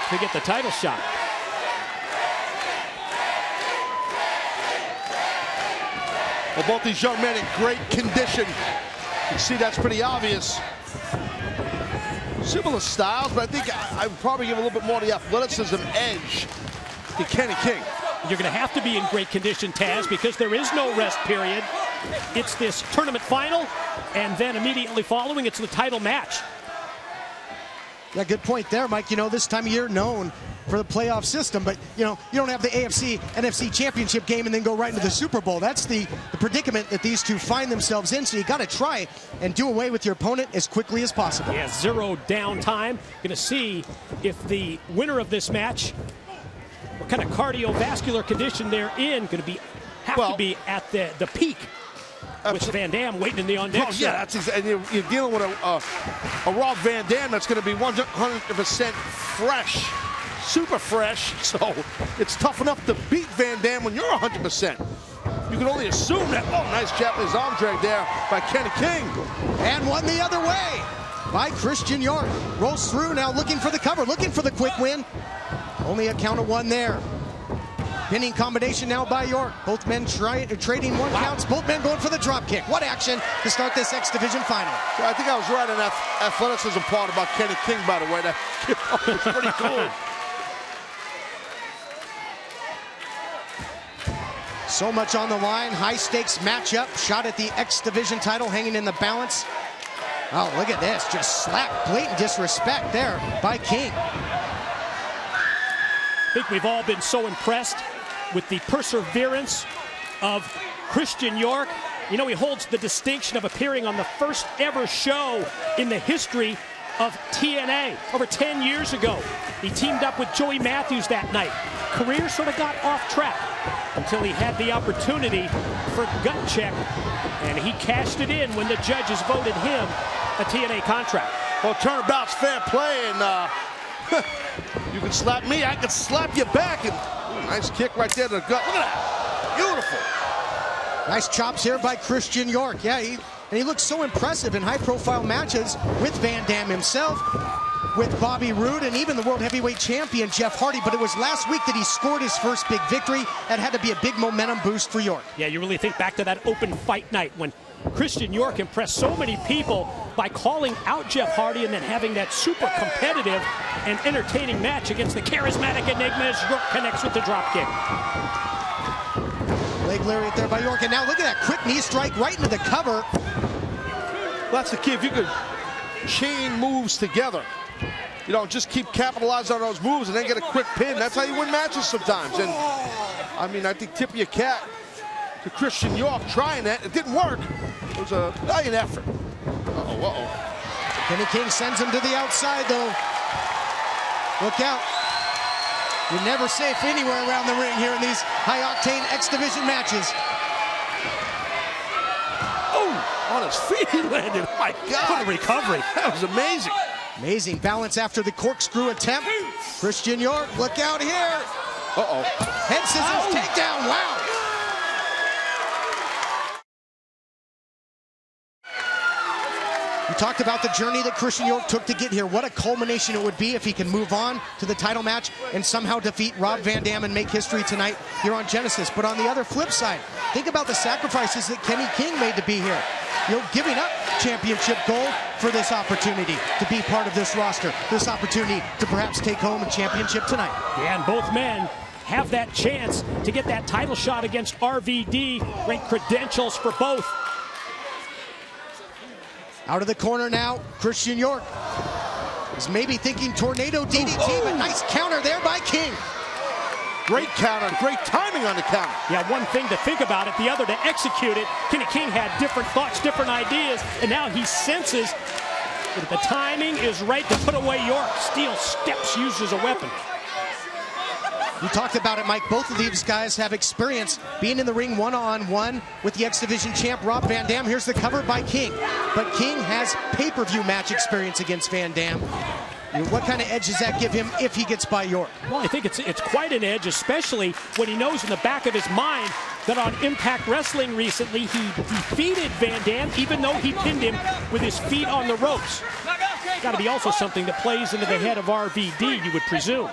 to get the title shot. Well, both these young men in great condition. You can see that's pretty obvious. Similar styles, but I think I would probably give a little bit more of the athleticism edge to Kenny King. You're going to have to be in great condition, Taz, because there is no rest period. It's this tournament final, and then immediately following, it's the title match. Yeah, good point there, Mike. You know, this time of year known for the playoff system, but you know, you don't have the AFC, NFC championship game and then go right into the Super Bowl. That's the predicament that these two find themselves in, so you got to try and do away with your opponent as quickly as possible. Yeah, 0 downtime. Going to see if the winner of this match, what kind of cardiovascular condition they're in, going to have to be at the peak. With Van Dam waiting in the on-deck. Oh, yeah, that's exactly. You're dealing with a Rob Van Dam that's going to be 100% fresh, super fresh. So it's tough enough to beat Van Dam when you're 100%. You can only assume that. Oh, nice Japanese arm drag there by Kenny King. And one the other way by Christian York. Rolls through now, looking for the cover, looking for the quick win. Only a count of 1 there. Pinning combination now by York. Both men trading 1 counts. Both men going for the drop kick. What action to start this X Division final. So I think I was right on that athleticism part about Kenny King, by the way. That was pretty cool. So much on the line. High stakes matchup. Shot at the X Division title hanging in the balance. Oh, look at this. Just slap. Blatant disrespect there by King. I think we've all been so impressed with the perseverance of Christian York. You know, he holds the distinction of appearing on the first ever show in the history of TNA over 10 years ago. He teamed up with Joey Matthews that night. Career sort of got off track until he had the opportunity for gut check, and he cashed it in when the judges voted him a TNA contract. Well, turnabout's fair play, and you can slap me, I can slap you back. And nice kick right there to the gut. Look at that. Beautiful. Nice chops here by Christian York. Yeah, he looks so impressive in high-profile matches with Van Dam himself. with Bobby Roode and even the World Heavyweight Champion Jeff Hardy, but it was last week that he scored his first big victory. That had to be a big momentum boost for York. Yeah, you really think back to that open fight night when Christian York impressed so many people by calling out Jeff Hardy and then having that super competitive and entertaining match against the charismatic Enigma as York connects with the dropkick. Leg lariat there by York, and now look at that quick knee strike right into the cover. That's the key. If you could chain moves together, you know, just keep capitalizing on those moves and then get a quick pin. That's how you win matches sometimes. And I mean, I think tip of your cap to Christian York trying that. It didn't work. It was a valiant effort. Kenny King sends him to the outside, though. Look out. You're never safe anywhere around the ring here in these high-octane X Division matches. Oh, on his feet he landed. Oh my God. What a recovery. That was amazing. Amazing balance after the corkscrew attempt. Christian York, look out here. Uh-oh. Head scissors takedown. Wow. We talked about the journey that Christian York took to get here. What a culmination it would be if he can move on to the title match and somehow defeat Rob Van Dam and make history tonight here on Genesis. But on the other flip side, think about the sacrifices that Kenny King made to be here. You know, giving up championship gold for this opportunity to be part of this roster, this opportunity to perhaps take home a championship tonight. Yeah, and both men have that chance to get that title shot against RVD. Great credentials for both. Out of the corner now, Christian York is maybe thinking tornado DDT, but nice counter there by King. Great counter, great timing on the counter. Yeah, one thing to think about it, the other to execute it. Kenny King had different thoughts, different ideas, and now he senses that the timing is right to put away York. Steel steps used as a weapon. We talked about it, Mike. Both of these guys have experience being in the ring one-on-one with the X Division champ Rob Van Dam. Here's the cover by King. But King has pay-per-view match experience against Van Dam. What kind of edge does that give him if he gets by York? Well, I think it's quite an edge, especially when he knows in the back of his mind that on Impact Wrestling recently he defeated Van Dam, even though he pinned him with his feet on the ropes. Got to be also something that plays into the head of RVD, you would presume.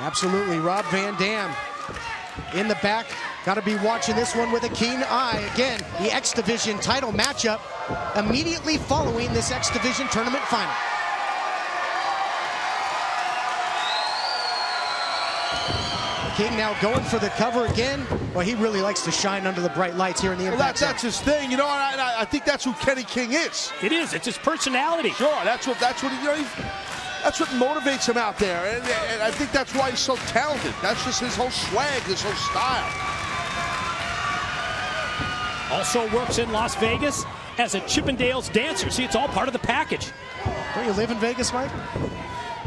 Absolutely, Rob Van Dam in the back. Got to be watching this one with a keen eye. Again, the X Division title matchup immediately following this X Division tournament final. King now going for the cover again. Well, he really likes to shine under the bright lights here in the Impact Zone. That's his thing, you know. And I think that's who Kenny King is. It is. It's his personality. Sure, that's what you know. That's what motivates him out there, and I think that's why he's so talented. That's just his whole swag, his whole style. Also works in Las Vegas as a Chippendales dancer. See, it's all part of the package. Don't you live in Vegas, Mike?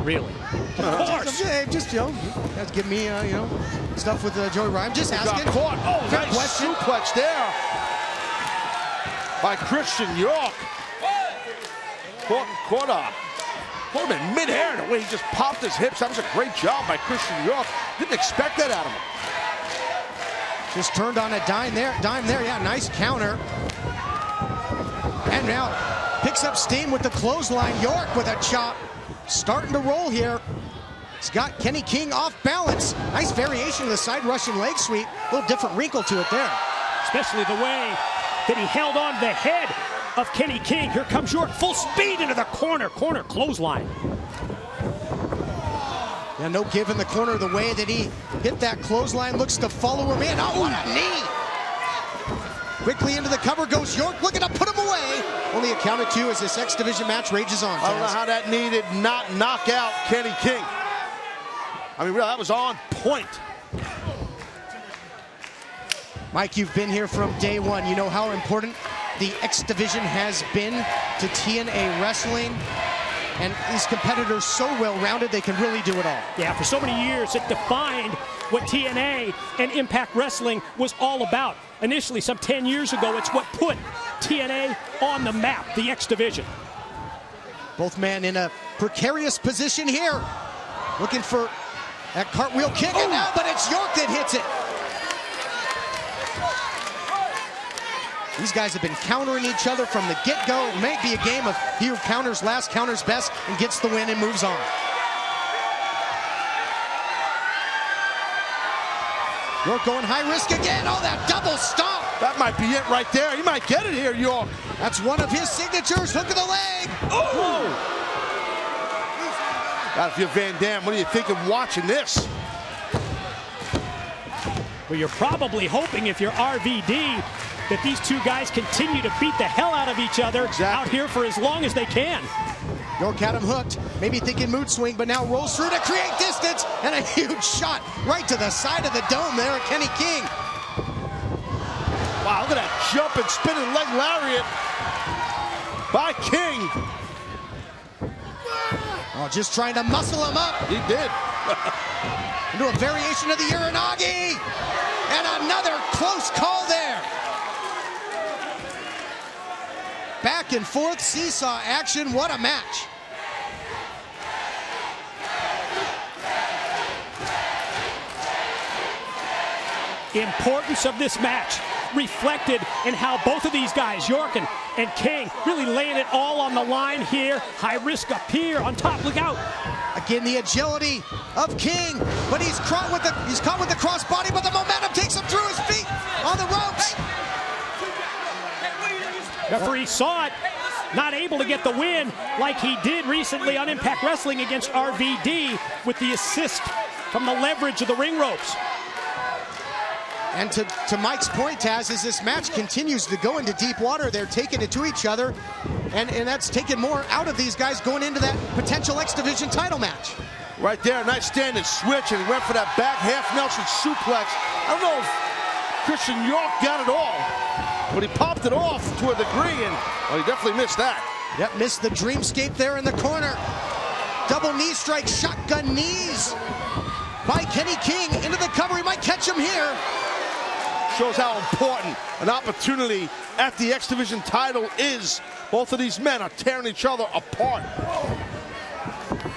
Really? Of course. Just, you know, guys give me, you know, stuff with Joey Ryan. Just asking. Got caught. Oh, fair nice question. suplex there by Christian York. Caught him in midair, the way he just popped his hips. That was a great job by Christian York. Didn't expect that out of him. Just turned on a dime there. Yeah, nice counter. And now picks up steam with the clothesline. York with a chop. Starting to roll here. He's got Kenny King off balance. Nice variation of the side Russian leg sweep. A little different wrinkle to it there. Especially the way that he held on the head of Kenny King. Here comes York, full speed into the corner clothesline. Yeah, no give in the corner. The way that he hit that clothesline looks to follow him in. Oh, what a knee! Quickly into the cover goes York, looking to put him away. Only a count of two as this X Division match rages on. I don't know how that knee did not knock out Kenny King. I mean, really, that was on point. Mike, you've been here from day one. You know how important the X Division has been to TNA Wrestling. And these competitors so well-rounded, they can really do it all. Yeah, for so many years, it defined what TNA and Impact Wrestling was all about. Initially, some 10 years ago, it's what put TNA on the map, the X Division. Both men in a precarious position here. Looking for that cartwheel kick, and now, but it's York that hits it. These guys have been countering each other from the get-go. It may be a game of he who counters last, counters best, and gets the win and moves on. York going high risk again. Oh, that double stomp. That might be it right there. He might get it here, York. That's one of his signatures. Hook of the leg. Oh! God, if you're Van Dam, what are you thinking watching this? Well, you're probably hoping, if you're RVD, that these two guys continue to beat the hell out of each other out here for as long as they can. York had him hooked, maybe thinking mood swing, but now rolls through to create distance, and a huge shot right to the side of the dome there at Kenny King. Wow, look at that jumping, spinning leg lariat by King. Oh, just trying to muscle him up. He did. Into a variation of the Uranagi, and another close call there. Back and forth seesaw action. What a match. Importance of this match reflected in how both of these guys, York and King, really laying it all on the line here. High risk up here on top. Look out. Again, the agility of King, but he's caught with the crossbody, but the momentum takes him through his feet on the ropes. Referee saw it, not able to get the win like he did recently on Impact Wrestling against RVD with the assist from the leverage of the ring ropes. And to Mike's point, Taz, as this match continues to go into deep water, they're taking it to each other, and that's taking more out of these guys going into that potential X Division title match. Right there, nice standing switch, and he went for that back half Nelson suplex. I don't know if Christian York got it all, but he popped it off to a degree, and well, he definitely missed that. Yep, missed the dreamscape there in the corner. Double knee strike, shotgun knees by Kenny King into the cover. He might catch him here. Shows how important an opportunity at the X Division title is. Both of these men are tearing each other apart.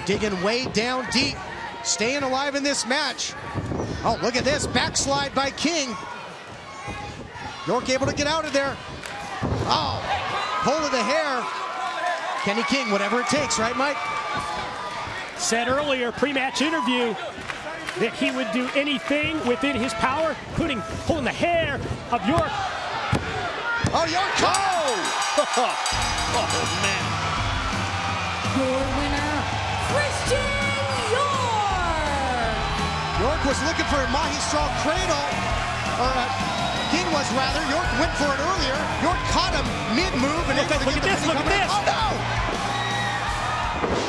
Digging way down deep, staying alive in this match. Oh, look at this, backslide by King. York able to get out of there. Oh, pull of the hair. Kenny King, whatever it takes, right, Mike? Said earlier, pre-match interview, that he would do anything within his power, including pulling the hair of York. Oh, York! Oh! Oh, man. Your winner, Christian York! York was looking for a Mahistral cradle, or King was rather. York went for it earlier. York caught him mid-move and able to look get the at this, look at this. Oh, no!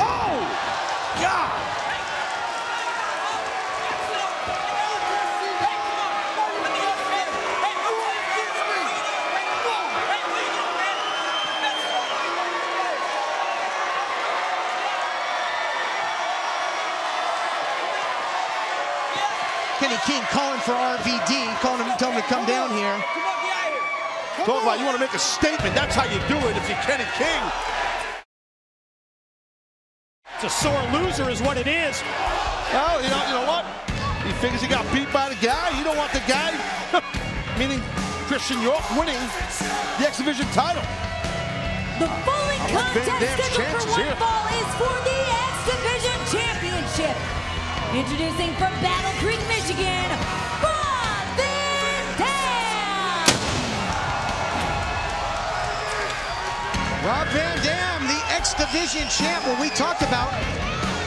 Oh! God! Kenny King calling for RVD, telling him to come down here. Talk about you want to make a statement. That's how you do it if you're Kenny King. It's a sore loser is what it is. Well, you know what? He figures he got beat by the guy. You don't want the guy, meaning Christian York, winning the X Division title. The following contest scheduled for one fall is for the X Division Championship. Introducing from Battle Creek, Michigan, Bobby Roode. Rob Van Dam, the X Division champ. When we talked about,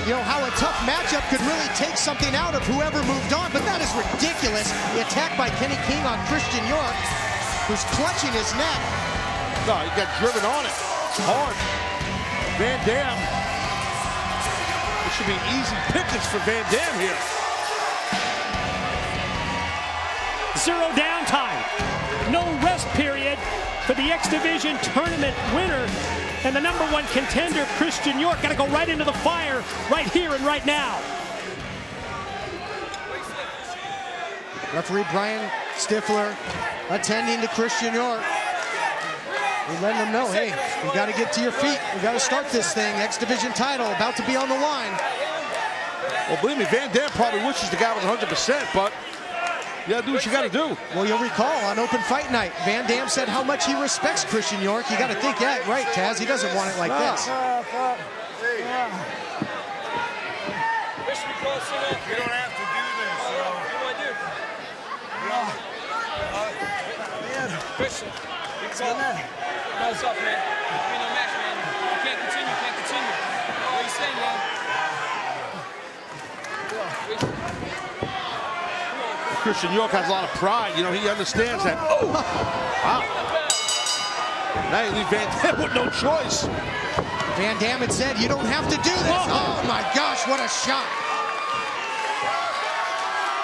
you know, how a tough matchup could really take something out of whoever moved on, but that is ridiculous. The attack by Kenny King on Christian York, who's clutching his neck. No, he got driven on it hard. Van Dam. It should be easy pickings for Van Dam here. Zero downtime. No rest period for the X Division tournament winner and the #1 contender, Christian York. Got to go right into the fire right here and right now. Referee Brian Stifler attending to Christian York. He's letting them know, hey, you got to get to your feet. You got to start this thing. X Division title about to be on the line. Well, believe me, Van Dam probably wishes the guy was 100%, but You gotta do what you gotta do. Well, you'll recall on Open Fight Night, Van Dam said how much he respects Christian York. You gotta think that, right, Taz? He doesn't want it like this. You don't have to do this. What do I do? Christian, what's up, man? What's up, man? Ain't no match, man. You can't continue, can't continue. What are you saying, man? Christian York has a lot of pride. You know, he understands that. Oh! Wow. Now you leave Van Dam with no choice. Van Dam had said, you don't have to do this. Oh my gosh, what a shot.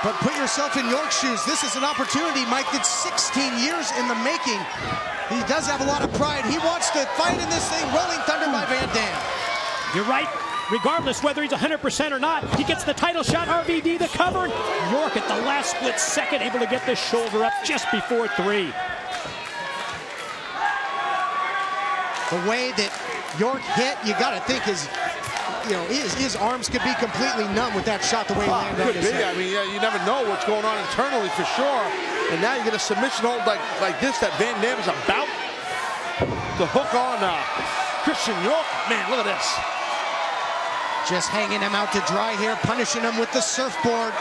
But put yourself in York's shoes. This is an opportunity, Mike, that's 16 years in the making. He does have a lot of pride. He wants to fight in this thing. Rolling Thunder by Van Dam. You're right. Regardless whether he's 100% or not, he gets the title shot. RVD the cover. York at the last split second able to get the shoulder up just before 3. The way that York hit, you got to think his arms could be completely numb with that shot, the way he landed on his head. I mean, you never know what's going on internally for sure. And now you get a submission hold like this that Van Dam is about to hook on Christian York. Man, look at this. Just hanging him out to dry here, punishing him with the surfboard.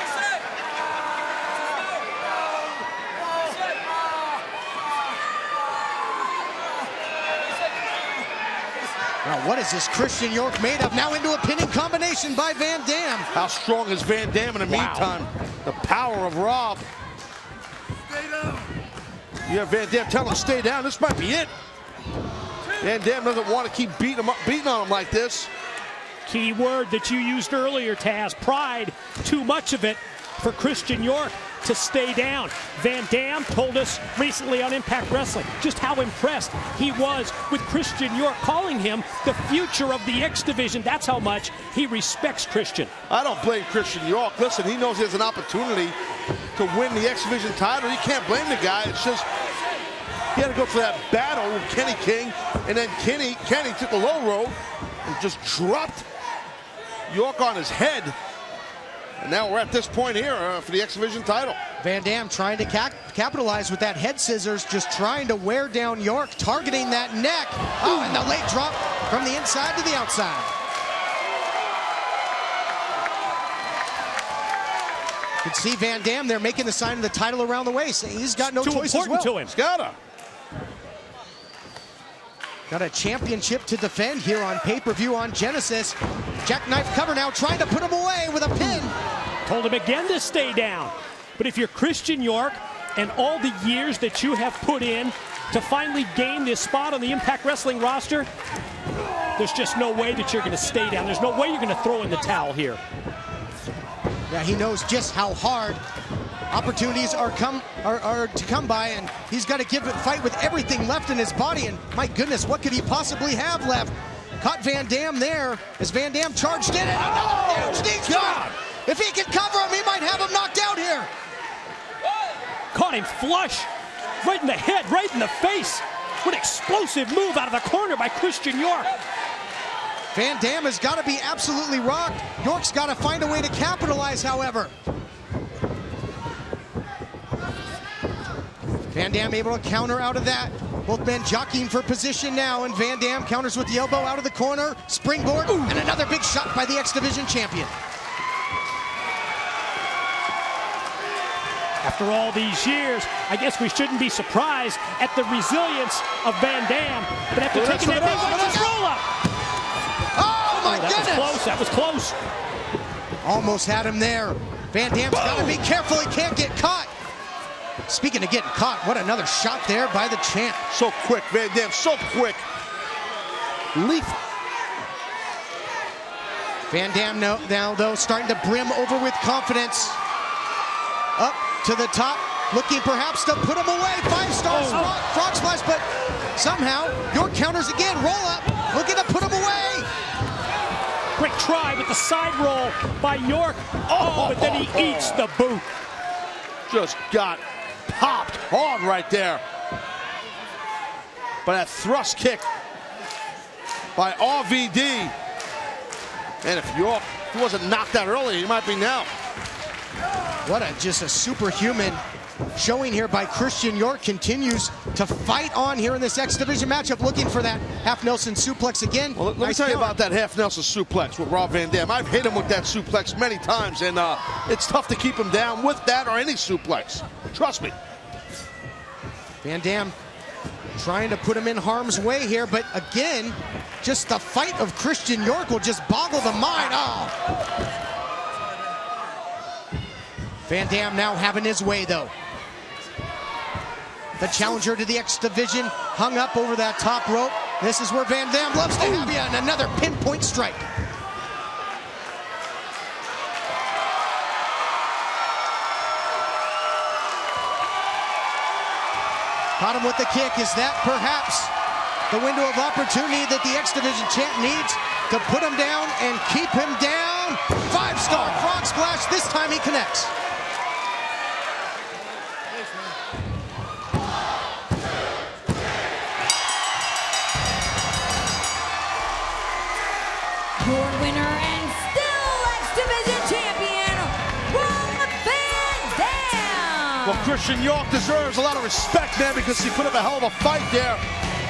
Now, what is this Christian York made of? Now into a pinning combination by Van Dam. How strong is Van Dam in the meantime? The power of Rob. Stay down. Yeah, Van Dam telling him stay down. This might be it. Van Dam doesn't want to keep beating on him like this. Key word that you used earlier, Taz, pride. Too much of it for Christian York to stay down. Van Dam told us recently on Impact Wrestling just how impressed he was with Christian York, calling him the future of the X Division. That's how much he respects Christian. I don't blame Christian York. Listen, he knows he has an opportunity to win the X Division title. You can't blame the guy. It's just he had to go for that battle with Kenny King, and then Kenny took the low road and just dropped York on his head. And now we're at this point here for the X Division title. Van Dam trying to capitalize with that head scissors, just trying to wear down York, targeting that neck. Oh, and the late drop from the inside to the outside. You can see Van Dam there making the sign of the title around the waist. He's got no choice as well. To him. He's gotta. Got a championship to defend here on pay-per-view on Genesis. Jackknife cover now, trying to put him away with a pin. Told him again to stay down. But if you're Christian York and all the years that you have put in to finally gain this spot on the Impact Wrestling roster, there's just no way that you're going to stay down. There's no way you're going to throw in the towel here. Yeah, he knows just how hard opportunities are to come by, and he's got to fight with everything left in his body. And my goodness, what could he possibly have left? Caught Van Dam there as Van Dam charged in, and another huge knee strike. If he can cover him, he might have him knocked out here. Caught him flush, right in the head, right in the face. What an explosive move out of the corner by Christian York. Van Dam has got to be absolutely rocked. York's got to find a way to capitalize, however. Van Dam able to counter out of that. Both men jockeying for position now, and Van Dam counters with the elbow out of the corner. Springboard, and another big shot by the X Division champion. After all these years, I guess we shouldn't be surprised at the resilience of Van Dam. But after taking that big roll up. Oh my goodness! That was close. Almost had him there. Van Dam's got to be careful, he can't get caught. Speaking of getting caught, what another shot there by the champ. So quick, Van Dam, so quick. Lethal. Van Dam now, though, starting to brim over with confidence. Up to the top, looking perhaps to put him away. 5-star frog splash, but somehow York counters again. Roll up, looking to put him away. Quick try with the side roll by York. But then he eats the boot. Just got popped hard right there. But that thrust kick by RVD. And if York wasn't knocked out earlier, he might be now. What just a superhuman showing here by Christian York continues to fight on here in this X Division matchup, looking for that half Nelson suplex again. Well, let me tell you about that half Nelson suplex with Rob Van Dam. I've hit him with that suplex many times, and it's tough to keep him down with that or any suplex. Trust me. Van Dam trying to put him in harm's way here, but again, just the fight of Christian York will just boggle the mind. Oh. Van Dam now having his way, though. The challenger to the X Division hung up over that top rope. This is where Van Dam loves to have you, and another pinpoint strike. Caught him with the kick. Is that perhaps the window of opportunity that the X Division champ needs to put him down and keep him down? 5-star frog splash. This time he connects. Your winner and still X Division champion, Roode and Aries. Well, Christian York deserves a lot of respect, man, because he put up a hell of a fight there,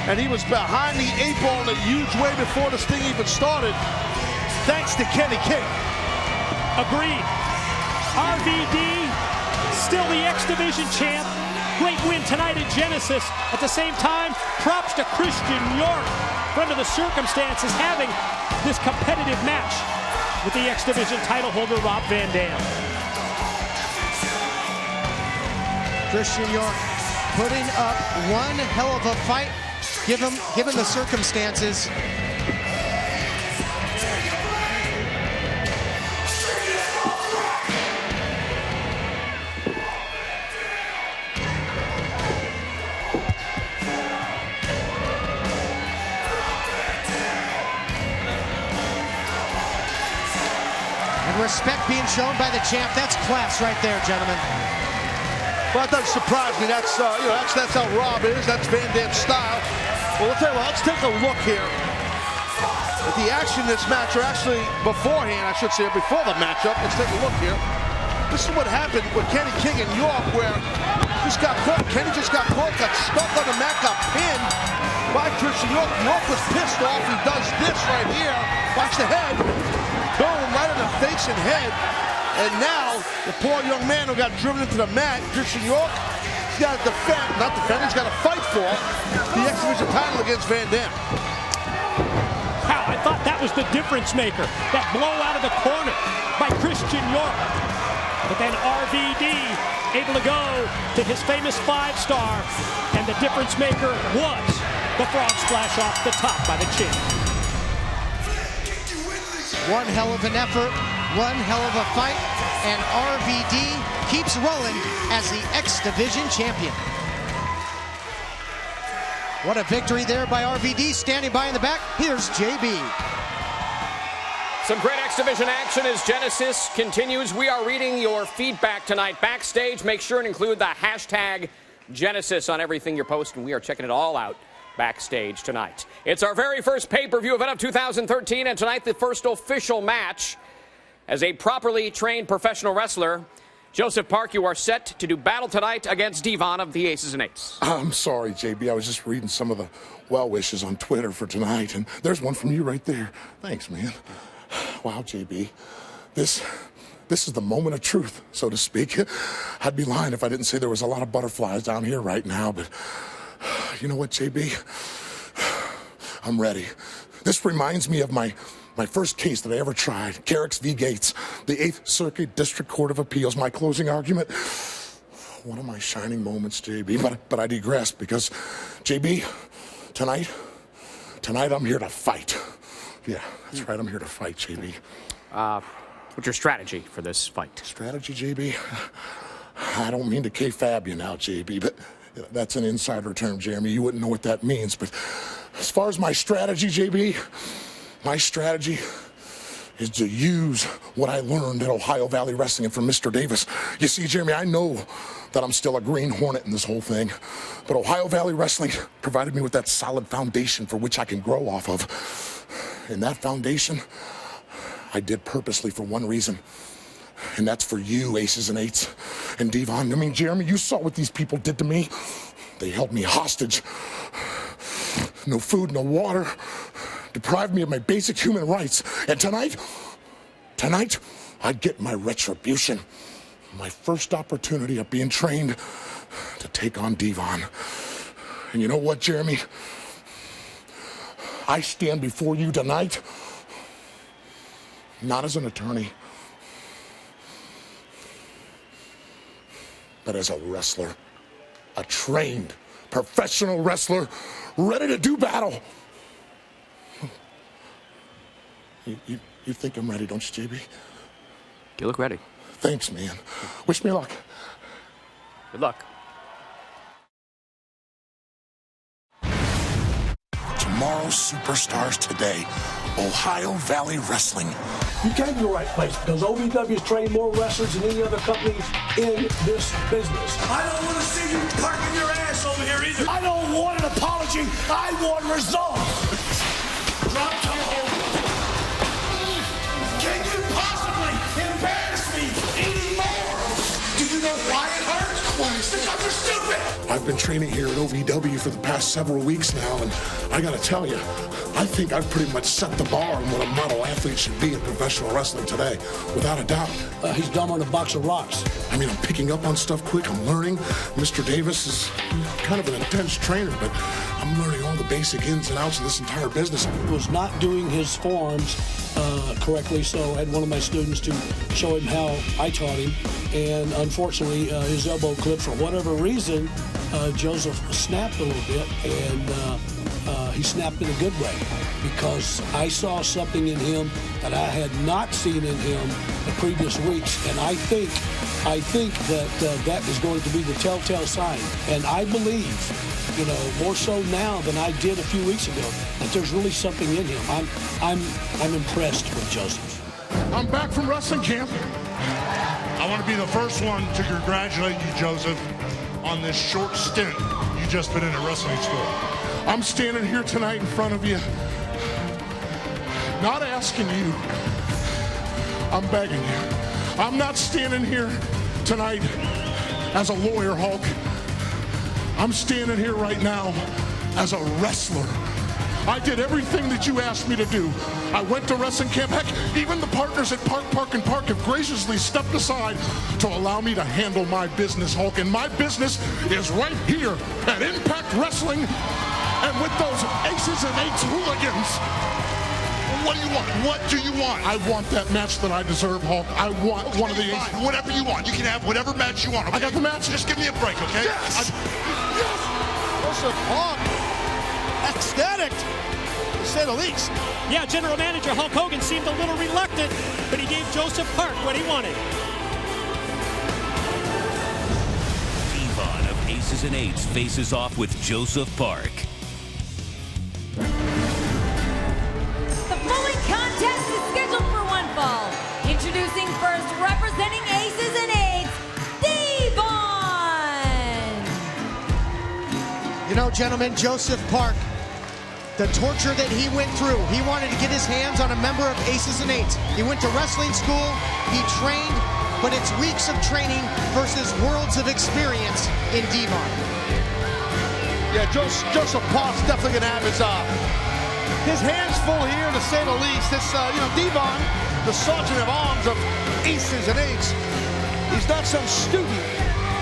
and he was behind the 8 ball in a huge way before this thing even started, thanks to Kenny King. Agreed. RVD, still the X Division champ. Great win tonight at Genesis. At the same time, props to Christian York for, under the circumstances, having this competitive match with the X Division title holder, Rob Van Dam. Christian York putting up one hell of a fight, given the circumstances. And respect being shown by the champ. That's class right there, gentlemen. Well, that doesn't surprise me. That's that's how Rob is. That's Van Dam's style. Well, I'll tell you what, let's take a look here at the action in this match, or actually beforehand, I should say, before the matchup. Let's take a look here. This is what happened with Kenny King and York, where just got caught. Kenny just got caught, got stuck on the mat, got pinned by Christian York. York was pissed off. He does this right here. Watch the head. Boom, right in the face and head. And now, the poor young man who got driven into the mat, Christian York, he's got to he's got to fight for the X Division title against Van Dam. Wow, I thought that was the difference maker. That blow out of the corner by Christian York. But then RVD able to go to his famous 5-star, and the difference maker was the frog splash off the top by the chin. One hell of an effort, one hell of a fight, and RVD keeps rolling as the X Division champion. What a victory there by RVD. Standing by in the back, here's JB. Some great X Division action as Genesis continues. We are reading your feedback tonight. Backstage, make sure and include the hashtag Genesis on everything you're posting. We are checking it all out backstage tonight. It's our very first pay-per-view event of 2013, and tonight the first official match. As a properly trained professional wrestler, Joseph Park, you are set to do battle tonight against Devon of the Aces and Eights. I'm sorry, JB. I was just reading some of the well wishes on Twitter for tonight, and there's one from you right there. Thanks, man. Wow, JB. This is the moment of truth, so to speak. I'd be lying if I didn't say there was a lot of butterflies down here right now, but you know what, JB? I'm ready. This reminds me of my first case that I ever tried, Carrick's v. Gates, the 8th Circuit District Court of Appeals, my closing argument. One of my shining moments, JB, but I digress because, JB, tonight I'm here to fight. Yeah, that's right, I'm here to fight, JB. What's your strategy for this fight? Strategy, JB? I don't mean to K-fab you now, JB, but that's an insider term, Jeremy. You wouldn't know what that means, but as far as my strategy, JB, my strategy is to use what I learned at Ohio Valley Wrestling and from Mr. Davis. You see, Jeremy, I know that I'm still a green hornet in this whole thing, but Ohio Valley Wrestling provided me with that solid foundation for which I can grow off of. And that foundation, I did purposely for one reason, And that's for you, Aces and Eights. And Devon, I mean, Jeremy, you saw what these people did to me. They held me hostage. No food, no water. Deprived me of my basic human rights. And tonight, I get my retribution. My first opportunity of being trained to take on Devon. And you know what, Jeremy? I stand before you tonight, not as an attorney, but as a wrestler, a trained professional wrestler, ready to do battle. You think I'm ready, don't you, JB? You look ready. Thanks, man. Wish me luck. Good luck. Tomorrow's superstars today, Ohio Valley Wrestling. You came to the right place because OVW has trained more wrestlers than any other company in this business. I don't want to see you parking your ass over here either. I don't want an apology. I want results. Drop to home. Can you possibly embarrass me anymore? Do you know why it hurts? Why? Because you're stupid. I've been training here at OVW for the past several weeks now, and I gotta tell you, I think I've pretty much set the bar on what a model athlete should be in professional wrestling today, without a doubt. He's dumber than a box of rocks. I mean, I'm picking up on stuff quick, I'm learning. Mr. Davis is kind of an intense trainer, but I'm learning all the basic ins and outs of this entire business. He was not doing his forms correctly, so I had one of my students to show him how I taught him, and unfortunately, his elbow clipped for whatever reason. Joseph snapped a little bit, and he snapped in a good way because I saw something in him that I had not seen in him the previous weeks, and I think that that is going to be the telltale sign. And I believe, you know, more so now than I did a few weeks ago, that there's really something in him. I'm impressed with Joseph. I'm back from wrestling camp. I want to be the first one to congratulate you, Joseph, on this short stint you just been in a wrestling school. I'm standing here tonight in front of you, not asking you, I'm begging you. I'm not standing here tonight as a lawyer, Hulk. I'm standing here right now as a wrestler. I did everything that you asked me to do. I went to wrestling camp. Heck, even the partners at Park have graciously stepped aside to allow me to handle my business, Hulk. And my business is right here at Impact Wrestling. And with those Aces and Eights hooligans. What do you want? What do you want? I want that match that I deserve, Hulk. I want one of the Aces. Whatever you want. You can have whatever match you want. Okay? I got the match. Just give me a break, okay? Yes! Yes! Joseph Park, ecstatic, to say the least. Yeah, General Manager Hulk Hogan seemed a little reluctant, but he gave Joseph Park what he wanted. Devon of Aces and Eights faces off with Joseph Park. The following contest is scheduled for one fall. Introducing first, representing Aces and Eights, Devon! You know, gentlemen, Joseph Park, the torture that he went through, he wanted to get his hands on a member of Aces and Eights. He went to wrestling school, he trained, but it's weeks of training versus worlds of experience in Devon. Yeah, Joseph Park's definitely gonna have his hands full here, to say the least. This, you know, Devon, the sergeant of arms of Aces and Eights, he's not some student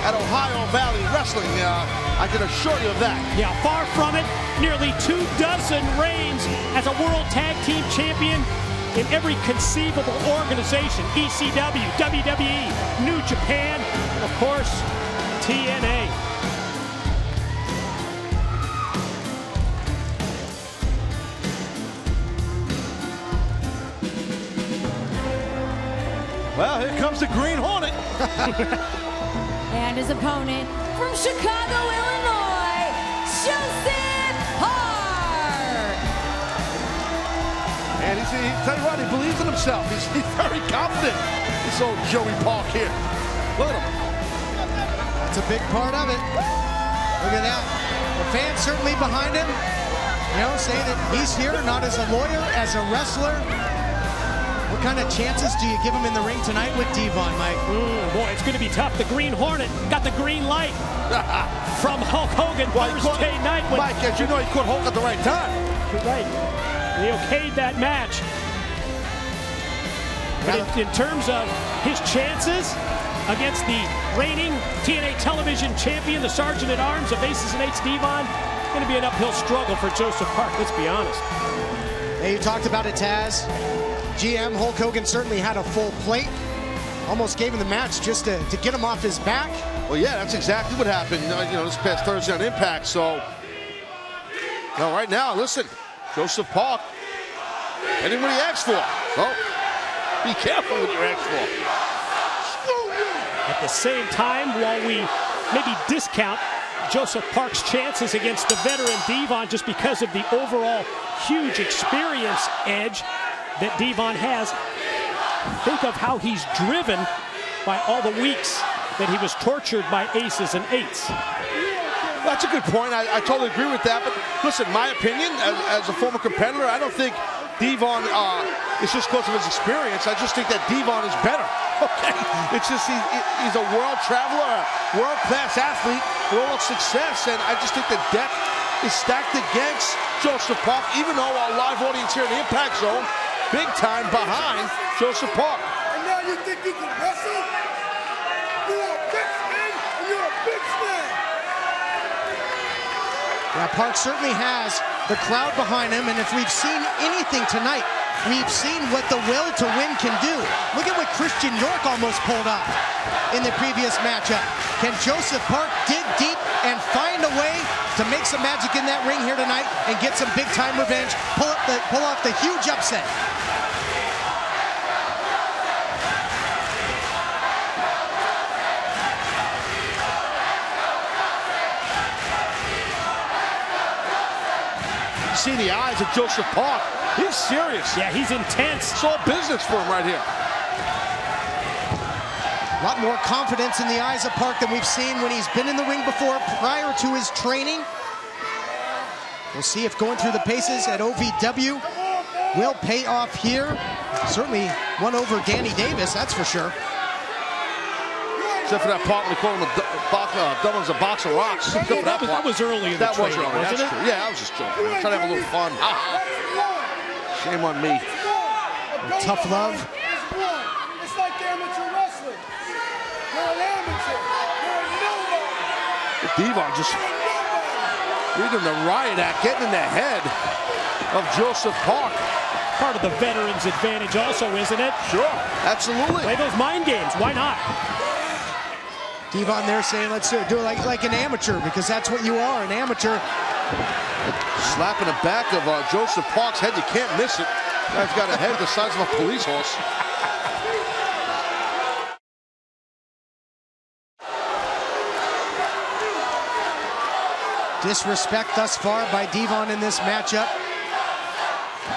at Ohio Valley Wrestling. I can assure you of that. Yeah, far from it. Nearly 24 reigns as a World Tag Team Champion in every conceivable organization. ECW, WWE, New Japan, of course, TNA. Well, here comes the Green Hornet. And his opponent from Chicago, Illinois, Joseph Park. And tell you what, he believes in himself. He's very confident. This old Joey Park here. Look at him. That's a big part of it. Look at that. The fans certainly behind him, you know, saying that he's here not as a lawyer, as a wrestler. Look kind of chances do you give him in the ring tonight with Devon, Mike? Boy, it's going to be tough. The Green Hornet got the green light from Hulk Hogan Thursday night. Mike, as you know, he caught Hulk at the right time. Right. They okayed that match. But in terms of his chances against the reigning TNA television champion, the Sergeant at Arms of Aces and Eights, Devon, going to be an uphill struggle for Joseph Park, let's be honest. Hey, you talked about it, Taz. GM Hulk Hogan certainly had a full plate. Almost gave him the match just to get him off his back. Well, yeah, that's exactly what happened, this past Thursday on Impact. So, right now, listen, Joseph Park, getting what he asked for. So, be careful what you ask for. At the same time, while we maybe discount Joseph Park's chances against the veteran Devon just because of the overall huge experience edge that Devon has, think of how he's driven by all the weeks that he was tortured by Aces and Eights. That's a good point. I totally agree with that. But listen, my opinion, as a former competitor, I don't think Devon is just because of his experience. I just think that Devon is better. Okay, it's just he's a world traveler, a world-class athlete, world of success, and I just think the deck is stacked against Joseph Park, even though our live audience here in the Impact Zone, big time behind Joseph Park. And now you think you can wrestle? You're a big man, and you're a big man. Yeah, Park certainly has the crowd behind him, and if we've seen anything tonight, we've seen what the will to win can do. Look at what Christian York almost pulled off in the previous matchup. Can Joseph Park dig deep and find a way to make some magic in that ring here tonight and get some big-time revenge, pull off the huge upset? See the eyes of Joseph Park. He's serious. Yeah, he's intense. It's all business for him right here. A lot more confidence in the eyes of Park than we've seen when he's been in the ring before prior to his training. We'll see if going through the paces at OVW will pay off here. Certainly won over Danny Davis, that's for sure. Except for that part when they call him Devon's a box of rocks. That was early in the training, wasn't it? Yeah, I was just joking. I'm trying to have a little fun. Shame on me. Tough love. It's like amateur wrestling. You're an amateur. You're a nobody. Devon just reading the riot act, getting in the head of Joseph Park. Part of the veteran's advantage also, isn't it? Sure, absolutely. Play those mind games, why not? Devon there saying, let's do it like an amateur, because that's what you are, an amateur. Slapping the back of Joseph Park's head. You can't miss it. Guy's got a head the size of a police horse. Disrespect thus far by Devon in this matchup.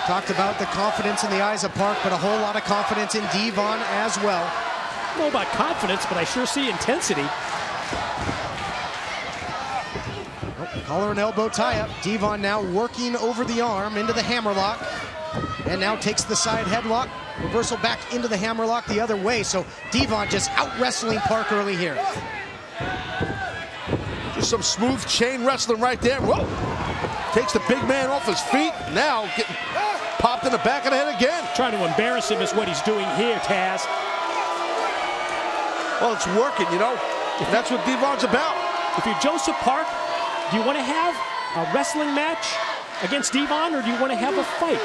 Talked about the confidence in the eyes of Park, but a whole lot of confidence in Devon as well. I don't know about confidence, but I sure see intensity. Collar and elbow tie-up. Devon now working over the arm into the hammerlock. And now takes the side headlock. Reversal back into the hammerlock the other way. So Devon just out-wrestling Park early here. Just some smooth chain wrestling right there. Whoa! Takes the big man off his feet. Now getting popped in the back of the head again. Trying to embarrass him is what he's doing here, Taz. Well, it's working, you know. That's what Devon's about. If you're Joseph Park, do you want to have a wrestling match against Devon, or do you want to have a fight?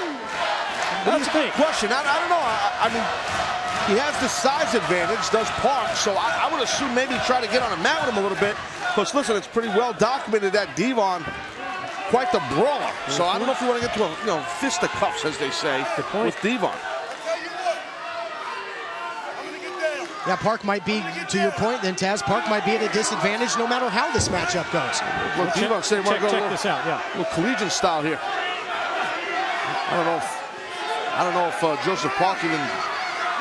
That's a good question. I don't know. I mean, he has the size advantage, does Park, so I would assume maybe try to get on a mat with him a little bit. Because, listen, it's pretty well documented that Devon, quite the brawler. So I don't know if you want to get to a fisticuffs, as they say, with Devon. Yeah, Park might be, to your point then, Taz, Park might be at a disadvantage no matter how this matchup goes. Well, Devon said, check this out, yeah. A little collegiate style here. I don't know if Joseph Park even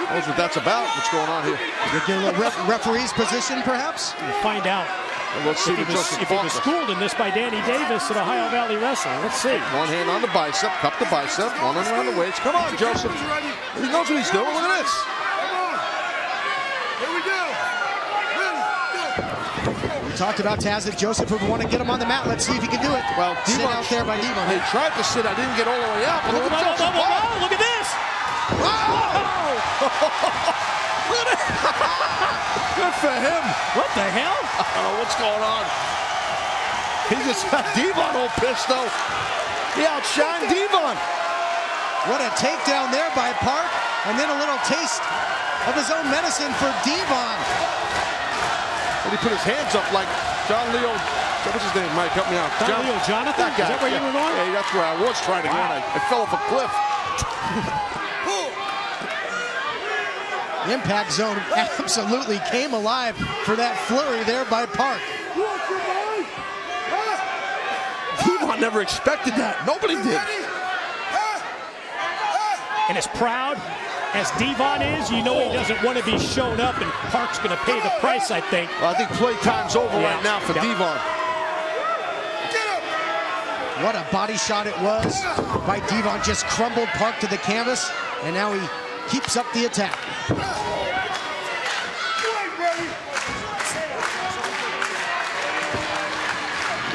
knows what that's about, what's going on here. You get a little referee's position, perhaps? We'll find out. And let's see if he was schooled in this by Danny Davis at Ohio Valley Wrestling. Let's see. One hand on the bicep, cup the bicep, one hand around the waist. Come on, Joseph. He knows what he's doing. Look at this. Here we go. We talked about Taz that Joseph would want to get him on the mat. Let's see if he can do it. Well, sit out there by Devon. They tried to sit. I didn't get all the way out. But look at Joseph. Look at this. Look at it. Good for him. What the hell? I don't know what's going on. He just got Devon all pissed though. He outshined Devon. What a takedown there by Park. And then a little taste of his own medicine for Devon. And he put his hands up like John Leo. What's his name, Mike? Help me out. John Leo Jonathan? That guy. Is that where you were going? Yeah, that's where I was trying to go. I fell off a cliff. Impact Zone absolutely came alive for that flurry there by Park. Devon never expected that. Nobody did. And as proud as Devon is, you know he doesn't want to be shown up, and Park's going to pay the price, I think. Well, I think playtime's over right now for Devon. What a body shot it was by Devon. Just crumbled Park to the canvas, and now he keeps up the attack.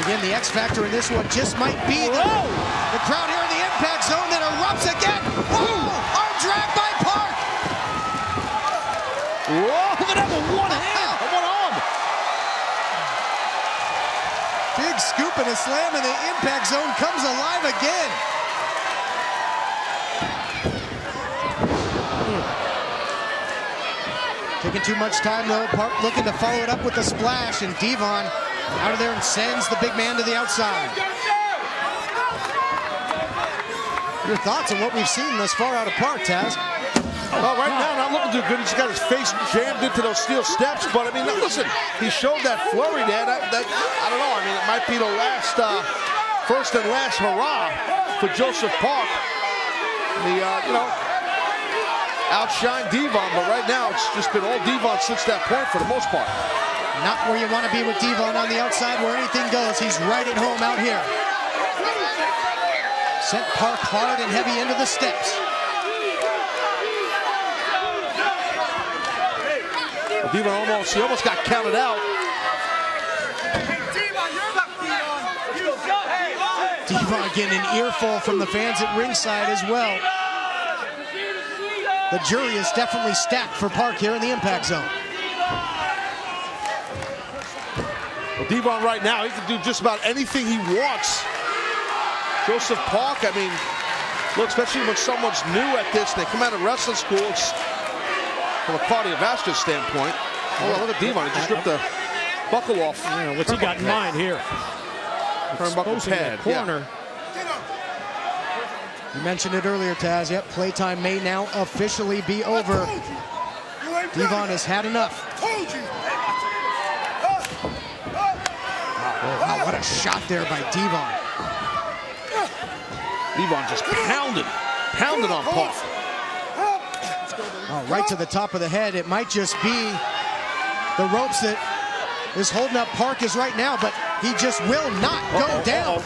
Again, the X factor in this one just might be the crowd here in the Impact Zone that erupts again. Whoa! Arm drag by Park. Whoa! Look at that with one hand, one arm. Big scoop and a slam, and the Impact Zone comes alive again. Taking too much time though. Park looking to follow it up with a splash, and Devon out of there and sends the big man to the outside. Your thoughts on what we've seen thus far out of Park, Taz? Well, right now, not looking too good. He's got his face jammed into those steel steps. But, I mean, listen, he showed that flurry there. That I don't know. I mean, it might be the last, first and last hurrah for Joseph Park. The, outshine Devon. But right now, it's just been all Devon since that point for the most part. Not where you want to be with Devon on the outside where anything goes. He's right at home out here. Sent Park hard and heavy into the steps. Devon almost got counted out. Devon getting an earful from the fans at ringside as well. The jury is definitely stacked for Park here in the Impact Zone. Well, Devon right now, he can do just about anything he wants. Joseph Park, I mean, look, especially when someone's new at this, they come out of wrestling school, it's from a cardiovascular standpoint. Oh, look at Devon, he just ripped the buckle off. Yeah, what's he got in mind here? Turnbuckle pad. Corner. You mentioned it earlier, Taz. Yep, playtime may now officially be over. Devon has had enough. Wow, what a shot there by Devon. Devon just pounded on Park. Oh, right to the top of the head. It might just be the ropes that is holding up Park is right now, but he just will not go down.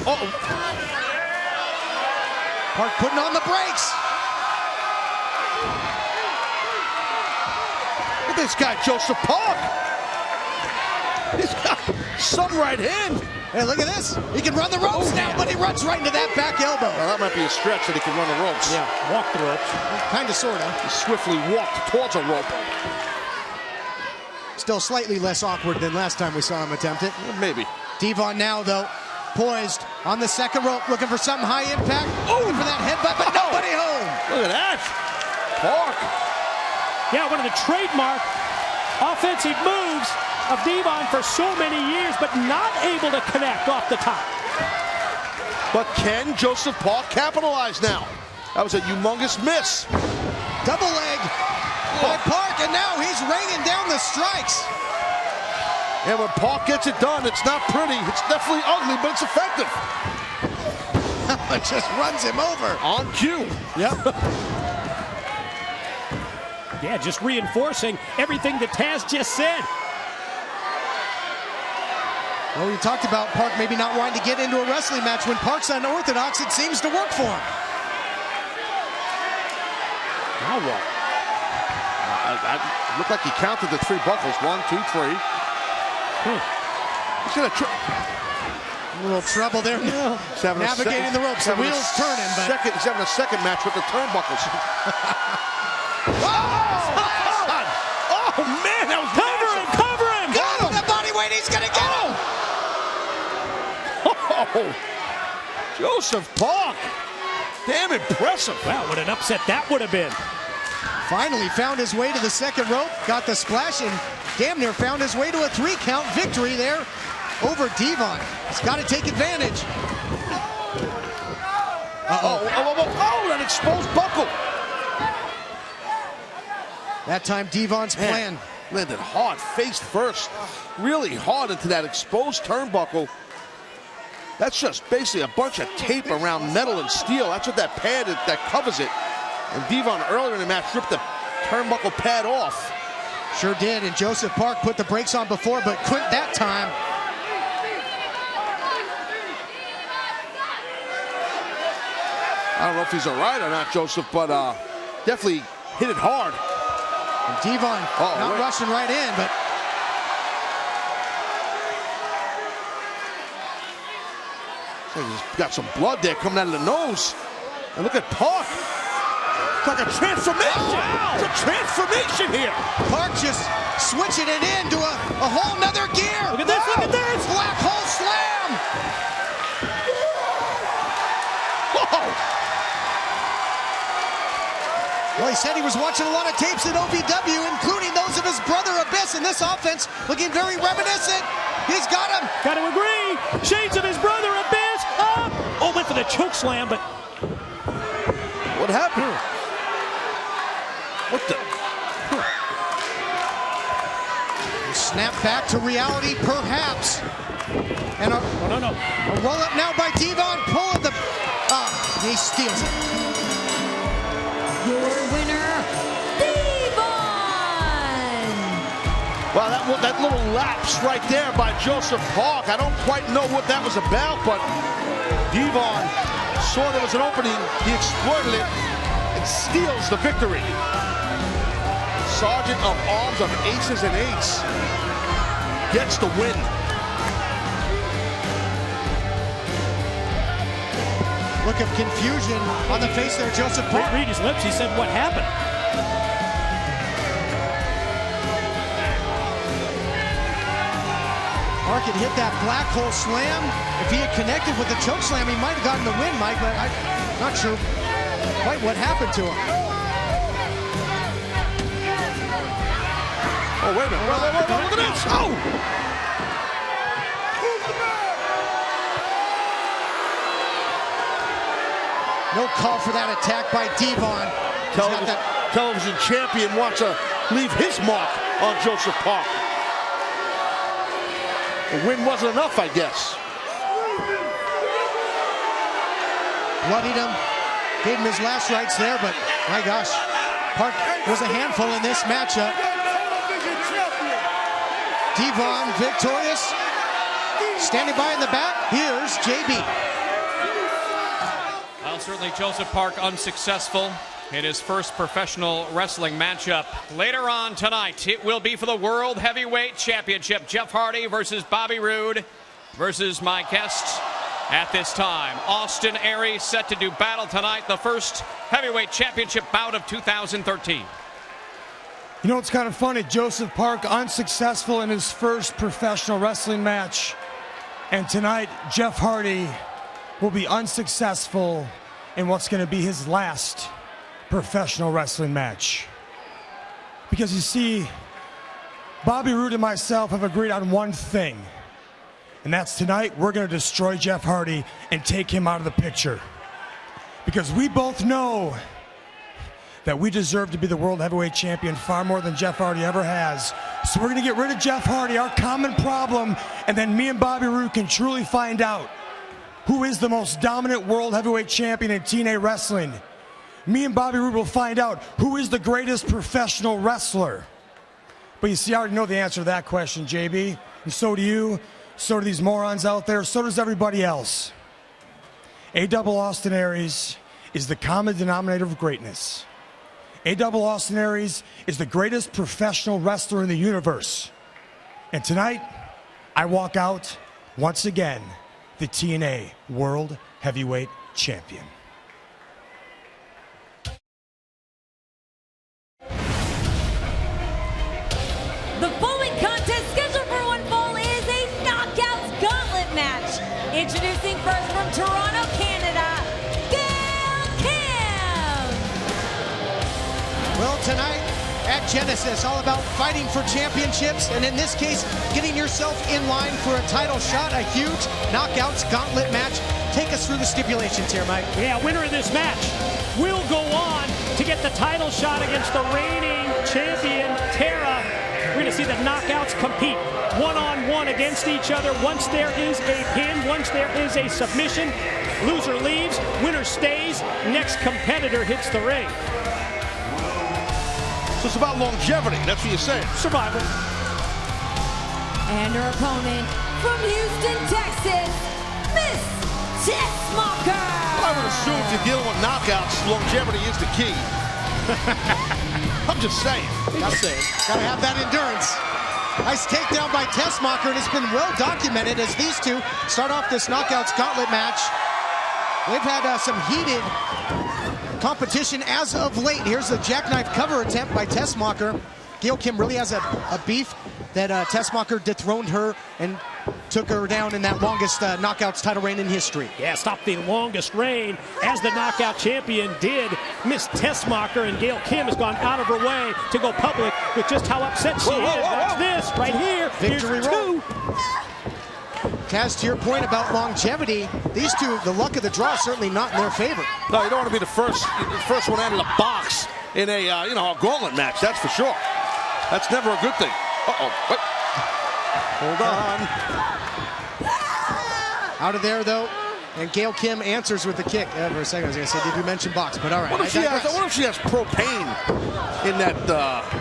Park putting on the brakes. Look at this guy, Joseph Park. He's got some right hand. Hey, look at this. He can run the ropes now, but he runs right into that back elbow. Well, that might be a stretch that he can run the ropes. Yeah, walk the ropes. Kind of, sort of. He swiftly walked towards a rope. Still slightly less awkward than last time we saw him attempt it. Maybe. Devon now, though, poised on the second rope, looking for some high impact. Looking for that headbutt, but nobody home. Look at that. Park. Yeah, one of the trademark offensive moves of Devon for so many years, but not able to connect off the top. But can Joseph Park capitalize now? That was a humongous miss. Double leg by Park, and now he's raining down the strikes. And when Park gets it done, it's not pretty. It's definitely ugly, but it's effective. It just runs him over. On cue. Yep. Yeah, just reinforcing everything that Taz just said. Well, we talked about Park maybe not wanting to get into a wrestling match. When Park's unorthodox, it seems to work for him. Now what? It looked like he counted the 3 buckles. 1, 2, 3. He's gonna a little trouble there. Navigating the ropes. The wheels turning. But he's having a second match with the turnbuckles. Oh, man, that was cover him! Got him! That body weight, he's gonna get him! Oh, Joseph Park. Damn impressive. Wow, what an upset that would have been. Finally found his way to the second rope, got the splash, and damn near found his way to a 3-count victory there over Devon. He's got to take advantage. Oh, that exposed buckle. That time Devon's plan landed hard, face first, really hard into that exposed turnbuckle. That's just basically a bunch of tape around metal and steel. That's what that pad is, that covers it. And Devon earlier in the match ripped the turnbuckle pad off. Sure did, and Joseph Park put the brakes on before, but couldn't that time. I don't know if he's all right or not, Joseph, but definitely hit it hard. And Devon not rushing right in, but he's got some blood there coming out of the nose. And look at Park. It's like a transformation. It's a transformation here. Park just switching it into a whole nother gear. Look at this, look at this. Black hole slam. Whoa. Well, he said he was watching a lot of tapes at OVW, including those of his brother Abyss, and this offense looking very reminiscent. He's got him. Got to agree. Shades of his brother Abyss. Oh, went for the choke slam, but what happened? What the? Snap back to reality, perhaps. And a roll up now by Devon, pulling the. He steals it. Your winner, Devon! Wow, that little lapse right there by Joseph Park. I don't quite know what that was about, but Devon saw there was an opening. He exploited it and steals the victory. Sergeant of Arms of Aces and Eights gets the win. Look of confusion on the face there, Joseph Park. Read his lips. He said, "What happened?" Park had hit that black hole slam. If he had connected with the choke slam, he might have gotten the win, Mike, but I'm not sure quite what happened to him. Oh, wait a minute. Whoa, look at this. Oh! No call for that attack by Devon. Television champion wants to leave his mark on Joseph Park. The win wasn't enough, I guess. Bloodied him, gave him his last rites there, but my gosh, Park was a handful in this matchup. Devon victorious. Standing by in the back, here's JB. Well, certainly Joseph Park unsuccessful in his first professional wrestling matchup. Later on tonight, it will be for the World Heavyweight Championship. Jeff Hardy versus Bobby Roode versus my guest at this time, Austin Aries, set to do battle tonight, the first heavyweight championship bout of 2013. You know, it's kind of funny. Joseph Park unsuccessful in his first professional wrestling match. And tonight, Jeff Hardy will be unsuccessful in what's going to be his last professional wrestling match. Because you see, Bobby Roode and myself have agreed on one thing. And that's tonight, we're going to destroy Jeff Hardy and take him out of the picture. Because we both know that we deserve to be the World Heavyweight Champion far more than Jeff Hardy ever has. So we're going to get rid of Jeff Hardy, our common problem, and then me and Bobby Roode can truly find out who is the most dominant World Heavyweight Champion in TNA wrestling. Me and Bobby Roode will find out who is the greatest professional wrestler. But you see, I already know the answer to that question, JB, and so do you. So do these morons out there. So does everybody else. A-double Austin Aries is the common denominator of greatness. A-double Austin Aries is the greatest professional wrestler in the universe. And tonight, I walk out, once again, the TNA World Heavyweight Champion. The following contest scheduled for one fall is a Knockouts Gauntlet match. Introducing first from Toronto, Canada, Gail Kim. Well, tonight at Genesis, all about fighting for championships, and in this case, getting yourself in line for a title shot, a huge Knockouts Gauntlet match. Take us through the stipulations here, Mike. Yeah, winner of this match will go on to get the title shot against the reigning champion, Tara. We're going to see the Knockouts compete one-on-one against each other. Once there is a pin, once there is a submission, loser leaves, winner stays, next competitor hits the ring. So it's about longevity, that's what you're saying. Survival. And her opponent from Houston, Texas, Miss Tessmacher. I would assume if you're dealing with knockouts, longevity is the key. I'm just saying. Gotta have that endurance. Nice takedown by Tessmacher, and it's been well documented as these two start off this Knockouts Gauntlet match. They've had some heated competition as of late. Here's the jackknife cover attempt by Tessmacher. Gail Kim really has a beef that Tessmacher dethroned her and took her down in that longest Knockouts title reign in history. Yeah, stopped the longest reign as the knockout champion did. Miss Tessmacher, and Gail Kim has gone out of her way to go public with just how upset she is. Watch this right here. Victory roll. Taz, to your point about longevity, these two, the luck of the draw is certainly not in their favor. No, you don't want to be the first one out of the box in a a gauntlet match. That's for sure. That's never a good thing. Uh-oh. Hold on. Out of there, though, and Gail Kim answers with the kick. For a second, I was going to say, did you mention box? But all right. What if she has propane in that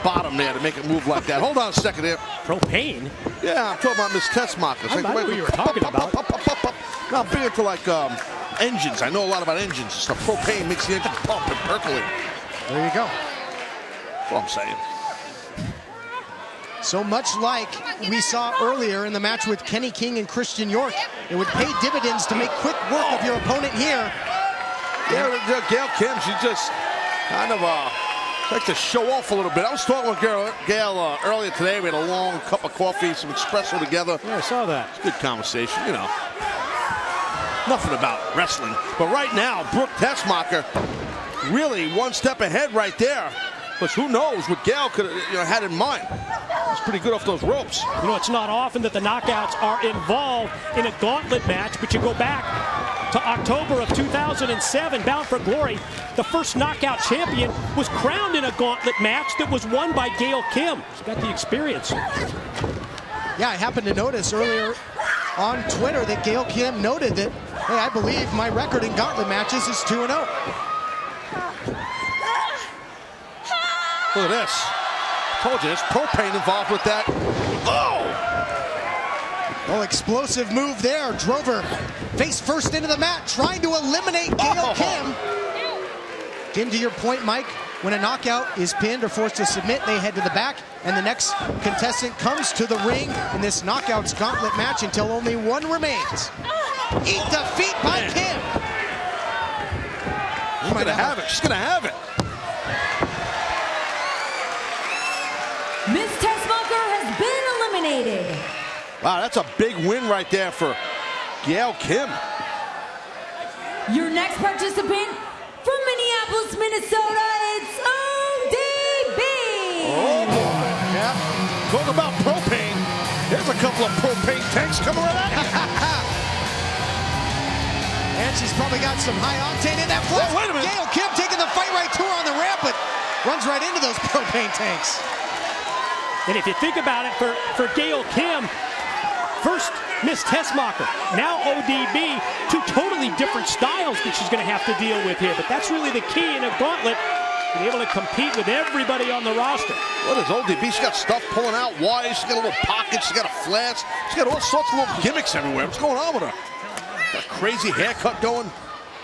bottom there to make it move like that? Hold on a second here. Propane? Yeah, I'm talking about Miss Tessmacher. I know who you were talking about. No, I'm big into like engines. I know a lot about engines and stuff. Propane makes the engine pump and percolate. There you go. That's what I'm saying. So much like we saw earlier in the match with Kenny King and Christian York, it would pay dividends to make quick work of your opponent here. Yeah, Gail Kim, she just kind of likes to show off a little bit. I was talking with Gail earlier today. We had a long cup of coffee, some espresso together. Yeah, I saw that. It's a good conversation, you know. Nothing about wrestling. But right now, Brooke Tessmacher really one step ahead right there. But who knows what Gail could have had in mind. He's pretty good off those ropes. You know, it's not often that the knockouts are involved in a gauntlet match, but you go back to October of 2007, Bound for Glory. The first knockout champion was crowned in a gauntlet match that was won by Gail Kim. She's got the experience. Yeah, I happened to notice earlier on Twitter that Gail Kim noted that, hey, I believe my record in gauntlet matches is 2-0. Look at this. Told you, there's propane involved with that. Oh! Well, explosive move there. Drove her face first into the mat, trying to eliminate Gail Kim. Again, to your point, Mike, when a knockout is pinned or forced to submit, they head to the back, and the next contestant comes to the ring in this Knockouts Gauntlet match until only one remains. Eat defeat by Kim. She's going to have it. She's going to have it. Miss Tessmacher has been eliminated. Wow, that's a big win right there for Gail Kim. Your next participant from Minneapolis, Minnesota, it's ODB. Oh, boy. Yeah. Talk about propane. There's a couple of propane tanks coming right at you. And she's probably got some high octane in that flash. Oh, wait a minute. Gail Kim taking the fight right to her on the ramp, but runs right into those propane tanks. And if you think about it, for Gail Kim, first Miss Tessmacher, now ODB, two totally different styles that she's going to have to deal with here. But that's really the key in a gauntlet. and able to compete with everybody on the roster. What is ODB? She's got stuff pulling out wide. She's got a little pocket. She's got a flash. She's got all sorts of little gimmicks everywhere. What's going on with her? Got a crazy haircut going.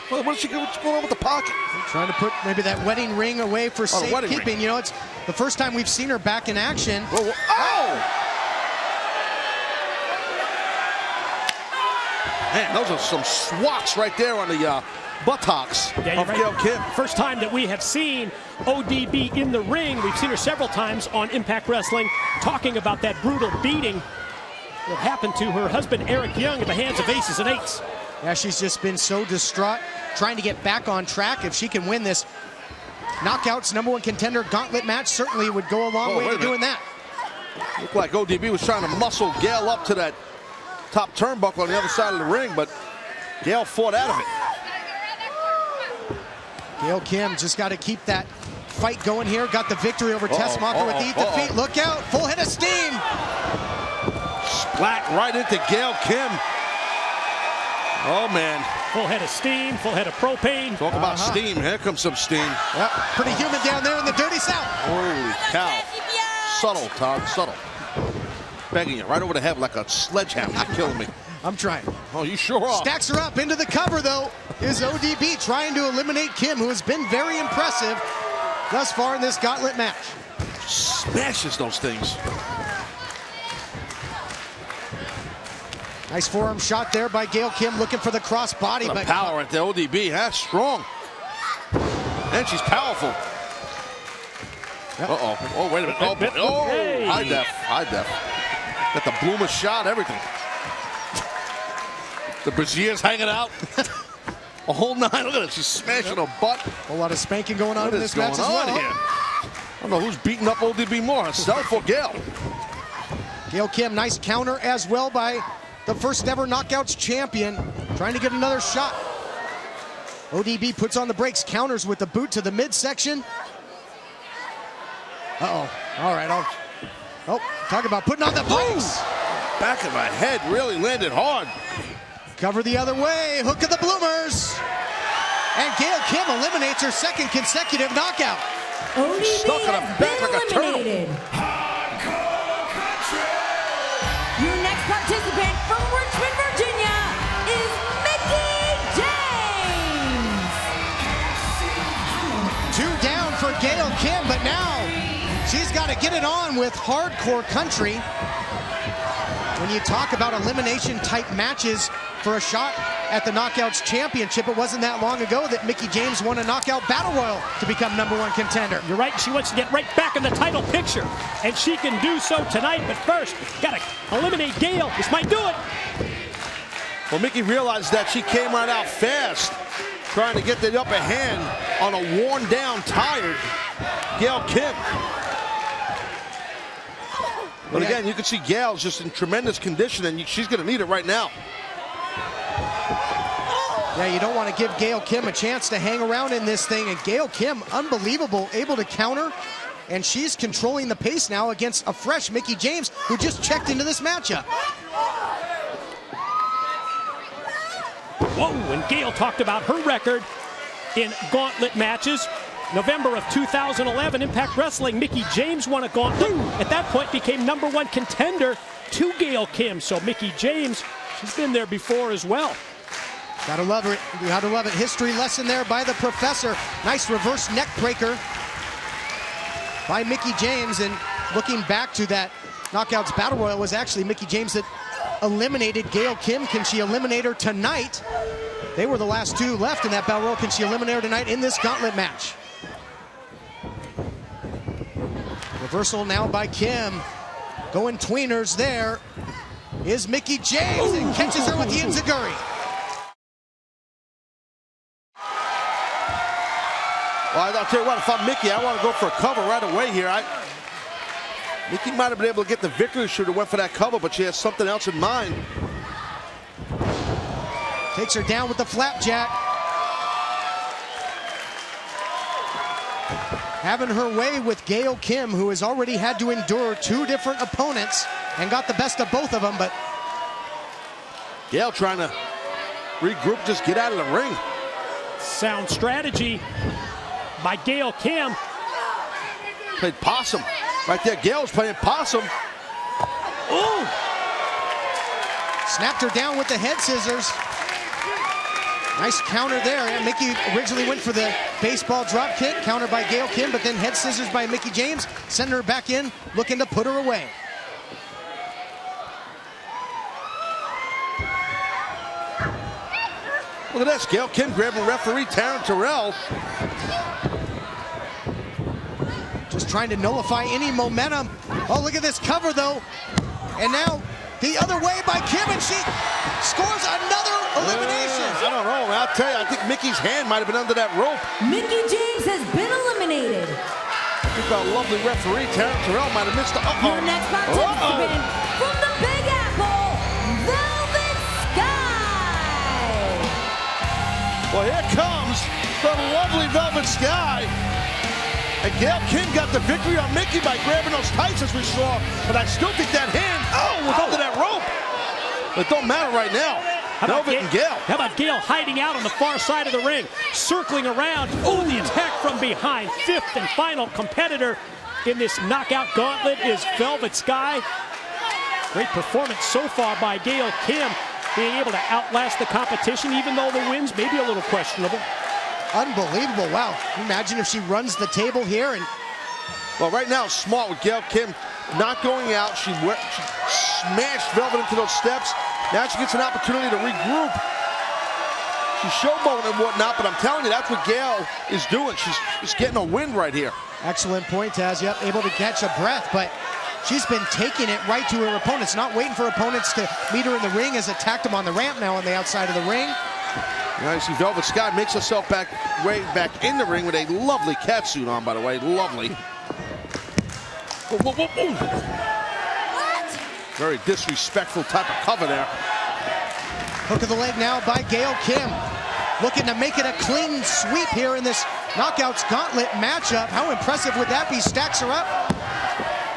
What's going on with the pocket? Trying to put maybe that wedding ring away for safekeeping. You know, it's the first time we've seen her back in action. Whoa, whoa. Oh! Man, those are some swats right there on the buttocks of Gail Kim. First time that we have seen ODB in the ring. We've seen her several times on Impact Wrestling talking about that brutal beating that happened to her husband Eric Young at the hands of Aces and Eights. Yeah, she's just been so distraught, trying to get back on track. If she can win this Knockouts #1 Contender Gauntlet match, certainly would go a long way to doing that. Looked like ODB was trying to muscle Gail up to that top turnbuckle on the other side of the ring, but Gail fought out of it. Gail Kim just got to keep that fight going here. Got the victory over Tessmacher with the defeat. Look out, full head of steam. Splat right into Gail Kim. Oh, man. Full head of steam, full head of propane. Talk about steam. Here comes some steam. Yep, pretty humid down there in the dirty south. Holy cow. Subtle, Todd, subtle. Begging you right over the head like a sledgehammer. You're killing me. I'm trying. Oh, you sure are. Stacks her up into the cover, though, is ODB trying to eliminate Kim, who has been very impressive thus far in this Gauntlet match. Smashes those things. Nice forearm shot there by Gail Kim, looking for the cross body. But power at the ODB. That's strong. And she's powerful. Yep. Uh-oh. Oh, wait a minute. Oh, hey. High def. High def. Got the bloomer shot, everything. The brassiere's hanging out. A whole nine. Look at it. She's smashing her butt. A whole lot of spanking going on in this match as well. Here? I don't know who's beating up ODB more, herself or Gail. Gail Kim, nice counter as well by the first ever Knockouts champion, trying to get another shot. ODB puts on the brakes, counters with the boot to the midsection. Uh-oh. All right. Talk about putting on the brakes. Back of my head really landed hard. Cover the other way. Hook of the bloomers. And Gail Kim eliminates her second consecutive knockout. ODB stuck on her back like a turtle. Your next participant from Richmond, Virginia is Mickie James. 2 down for Gail Kim, but now she's got to get it on with Hardcore Country. When you talk about elimination type matches for a shot at the Knockouts Championship, it wasn't that long ago that Mickie James won a Knockout Battle Royal to become #1 contender. You're right, she wants to get right back in the title picture, and she can do so tonight, but first, gotta eliminate Gail. This might do it. Well, Mickie realized that she came right out fast, trying to get the upper hand on a worn down, tired Gail Kim. But again, you can see Gail's just in tremendous condition, and she's going to need it right now. Yeah, you don't want to give Gail Kim a chance to hang around in this thing. And Gail Kim, unbelievable, able to counter. And she's controlling the pace now against a fresh Mickie James, who just checked into this matchup. Whoa, and Gail talked about her record in gauntlet matches. November of 2011, Impact Wrestling, Mickie James won a gauntlet. At that point, became #1 contender to Gail Kim. So Mickie James, she's been there before as well. Gotta love it. You gotta love it. History lesson there by the professor. Nice reverse neck breaker by Mickie James. And looking back to that Knockouts Battle Royal, was actually Mickie James that eliminated Gail Kim. Can she eliminate her tonight? They were the last 2 left in that Battle Royal. Can she eliminate her tonight in this gauntlet match? Reversal now by Kim. Going tweeners there is Mickie James, and catches her with the enziguri. Well, I'll tell you what, if I'm Mickie, I want to go for a cover right away here. Mickie might have been able to get the victory. Should have went for that cover, but she has something else in mind. Takes her down with the flapjack. Having her way with Gail Kim, who has already had to endure 2 different opponents and got the best of both of them, but Gail trying to regroup, just get out of the ring. Sound strategy by Gail Kim. Played possum. Right there, Gail's playing possum. Ooh! Snapped her down with the head scissors. Nice counter there. Yeah, Mickie originally went for the baseball drop kick, countered by Gail Kim, but then head scissors by Mickie James, sending her back in, looking to put her away. Look at this, Gail Kim grabbing referee Taryn Terrell. Just trying to nullify any momentum. Oh, look at this cover, though. And now the other way by Kim, and she scores another elimination. I don't know, I'll tell you, I think Mickey's hand might have been under that rope. Mickie James has been eliminated. I think our lovely referee, Taryn Terrell, might have missed the Your next participant from the Big Apple, Velvet Sky. Well, here comes the lovely Velvet Sky. And Gail Kim got the victory on Mickie by grabbing those tights, as we saw. But I still think that hand, was under that rope. It don't matter right now. Velvet and Gail. How about Gail hiding out on the far side of the ring, circling around. Oh, the attack from behind. Fifth and final competitor in this knockout gauntlet is Velvet Sky. Great performance so far by Gail Kim, being able to outlast the competition, even though the wins may be a little questionable. Unbelievable. Wow. Imagine if she runs the table here. And well, right now, smart with Gail Kim not going out. She smashed Velvet into those steps. Now she gets an opportunity to regroup. She's showboating and whatnot, but I'm telling you, that's what Gail is doing. She's getting a win right here. Excellent point, Taz. Yep, able to catch a breath, but she's been taking it right to her opponents, not waiting for opponents to meet her in the ring, has attacked them on the ramp now on the outside of the ring. Now you see Velvet Sky makes herself way back in the ring with a lovely catsuit on, by the way. Lovely. Whoa, whoa, whoa, whoa. What? Very disrespectful type of cover there. Hook of the leg now by Gail Kim. Looking to make it a clean sweep here in this Knockouts Gauntlet matchup. How impressive would that be? Stacks her up.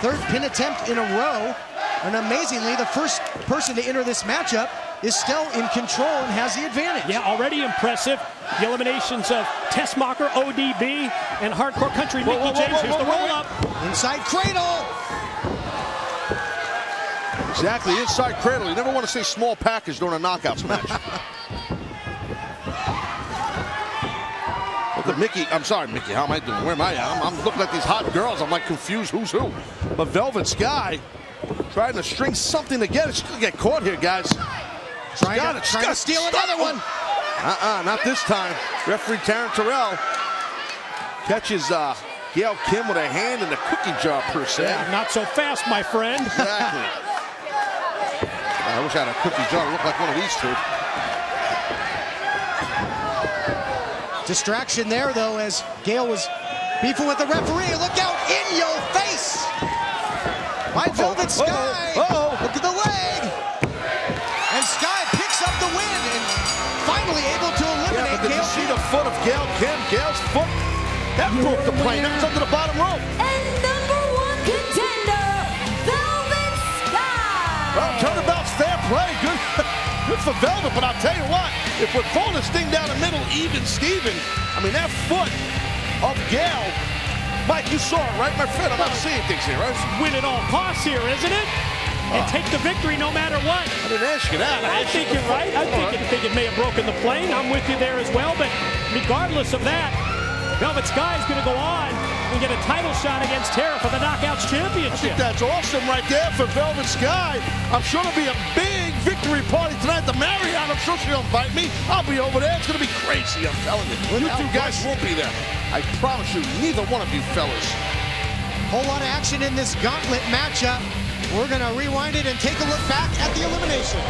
Third pin attempt in a row. And amazingly, the first person to enter this matchup is still in control and has the advantage. Yeah, already impressive. The eliminations of Tessmacher, ODB, and Hardcore Country Mickie James. Here's the roll-up. Inside cradle. Exactly, inside cradle. You never want to say small package during a knockouts match. Look at Mickie. I'm sorry, Mickie. How am I doing? Where am I at? I'm looking at these hot girls. I'm like confused who's who. But Velvet Sky trying to string something together. She's going to get caught here, guys. Trying to steal another one. Not this time. Referee Taryn Terrell catches Gail Kim with a hand in the cookie jar, per se. Yeah, not so fast, my friend. Exactly. I wish I had a cookie jar to look like one of these two. Distraction there, though, as Gail was beefing with the referee. Look out, in your face! By Velvet Sky. Look at the leg. And Sky picks up the win and finally able to eliminate Gail. Did you see the foot of Gail Kim? Gail's foot, that broke the plane. That was up to the bottom rope. And #1 contender, Velvet Sky. Well, turnabout's fair play. Good for Velvet, but I'll tell you what, if we're throwing this thing down the middle, even Steven, I mean, that foot of Gail, Mike, you saw it, right, my friend? I'm not seeing things here, right? Win at all costs here, isn't it? And take the victory no matter what. I didn't ask you that. I think you're right. I think it may have broken the plane. I'm with you there as well. But regardless of that, Velvet Sky is going to go on and get a title shot against Tara for the Knockouts Championship. I think that's awesome right there for Velvet Sky. I'm sure there'll be a big victory party tonight at the Marriott. I'm sure she'll invite me. I'll be over there. It's going to be crazy, I'm telling you. You two guys won't be there. I promise you, neither one of you fellas. Whole lot of action in this gauntlet matchup. We're going to rewind it and take a look back at the eliminations.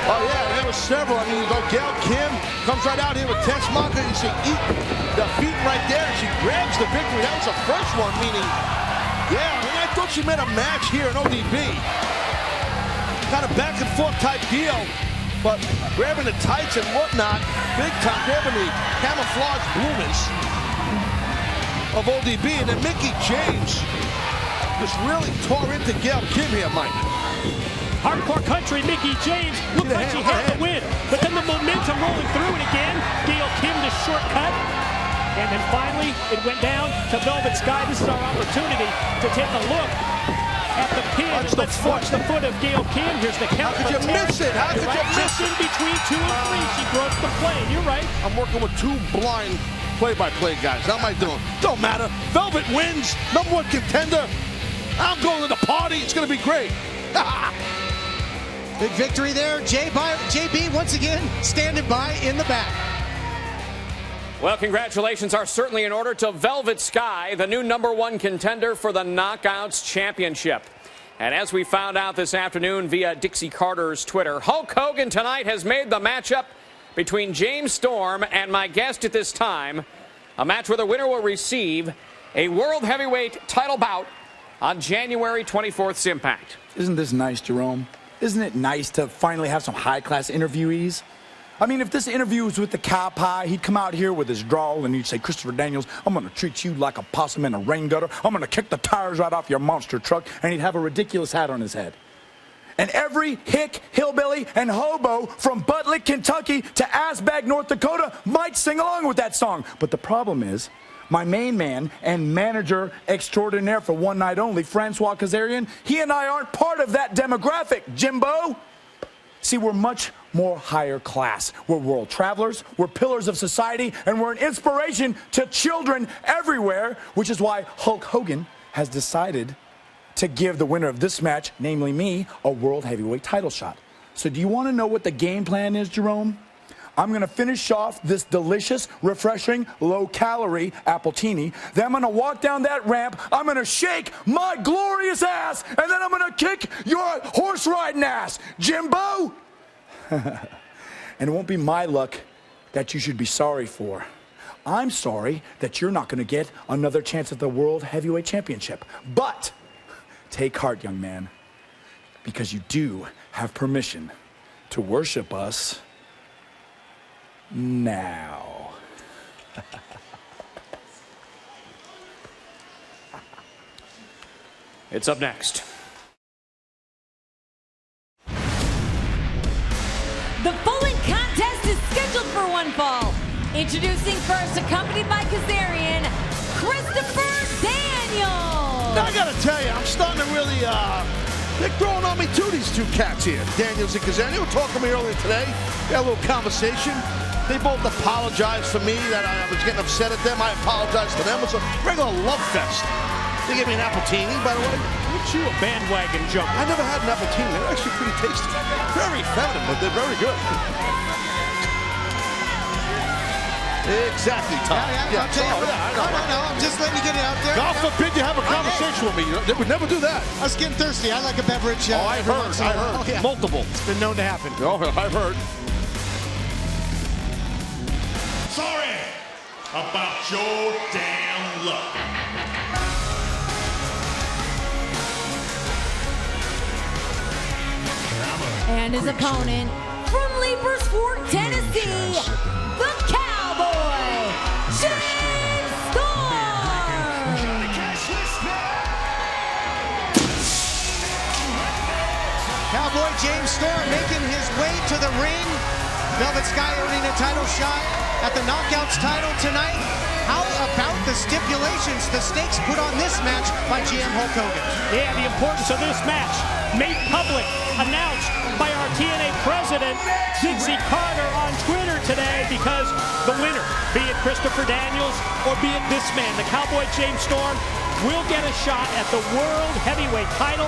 Oh, yeah, there were several. I mean, you go Gail Kim comes right out here with Tessmacher. You see the feet right there. She grabs the victory. That was the first one, meaning, yeah, I mean, I thought she made a match here in ODB. Kind of back and forth type deal, but grabbing the tights and whatnot, big time, grabbing the camouflage bloomers of ODB. And then Mickie James just really tore into Gail Kim here, Mike. Hardcore Country Mickie James looked like she had the win, but then the momentum rolling through, and again, Gail Kim the shortcut. And then finally, it went down to Velvet Sky. This is our opportunity to take a look at the pin. Let's watch the foot of Gail Kim. Here's the count. How could you miss it? How could you miss it? In between 2 and 3, she broke the play. You're right. I'm working with 2 blind play-by-play guys. How am I doing? Don't matter. Velvet wins. #1 contender. I'm going to the party. It's going to be great. Big victory there. JB once again standing by in the back. Well, congratulations are certainly in order to Velvet Sky, the new #1 contender for the Knockouts Championship. And as we found out this afternoon via Dixie Carter's Twitter, Hulk Hogan tonight has made the matchup between James Storm and my guest at this time, a match where the winner will receive a World Heavyweight title bout on January 24th's Impact. Isn't this nice, Jerome? Isn't it nice to finally have some high-class interviewees? I mean, if this interview was with the cow pie, he'd come out here with his drawl and he'd say, Christopher Daniels, I'm going to treat you like a possum in a rain gutter. I'm going to kick the tires right off your monster truck. And he'd have a ridiculous hat on his head. And every hick, hillbilly, and hobo from Butt Lick, Kentucky to Assbag, North Dakota might sing along with that song. But the problem is, my main man and manager extraordinaire for one night only, Francois Kazarian, he and I aren't part of that demographic, Jimbo. See, we're much more higher class. We're world travelers, we're pillars of society, and we're an inspiration to children everywhere, which is why Hulk Hogan has decided to give the winner of this match, namely me, a World Heavyweight title shot. So do you want to know what the game plan is, Jerome? I'm going to finish off this delicious, refreshing, low-calorie appletini. Then I'm going to walk down that ramp. I'm going to shake my glorious ass, and then I'm going to kick your horse-riding ass, Jimbo. And it won't be my luck that you should be sorry for. I'm sorry that you're not going to get another chance at the World Heavyweight Championship. But take heart, young man, because you do have permission to worship us now. It's up next. The following contest is scheduled for one fall. Introducing first, accompanied by Kazarian, Christopher Daniels. Now, I gotta tell you, I'm starting to really, they're throwing on me too, these 2 cats here. Daniels and Kazarian. They were talking to me earlier today. We had a little conversation. They both apologized for me that I was getting upset at them. I apologized to them. It's a regular love fest. They gave me an appletini, by the way. Aren't you a bandwagon jumper? I never had an appletini. They're actually pretty tasty. Very feminine, but they're very good. Exactly, Todd. Yeah, I know. No, I'm just letting you get it out there. God forbid you have a conversation with me. They would never do that. I was getting thirsty. I like a beverage. I heard. Oh, yeah. Multiple. It's been known to happen. Oh, I've heard. Sorry about your damn luck. And his opponent from Leapers Fork, Tennessee, the Cowboy, James Storm. Cowboy James Storm making his way to the ring. Velvet Sky earning a title shot at the Knockouts title tonight. How about the stipulations, the stakes put on this match by GM Hulk Hogan? Yeah, the importance of this match made public, announced by our TNA president, Dixie Carter, on Twitter today, because the winner, be it Christopher Daniels or be it this man, the Cowboy James Storm, will get a shot at the World Heavyweight title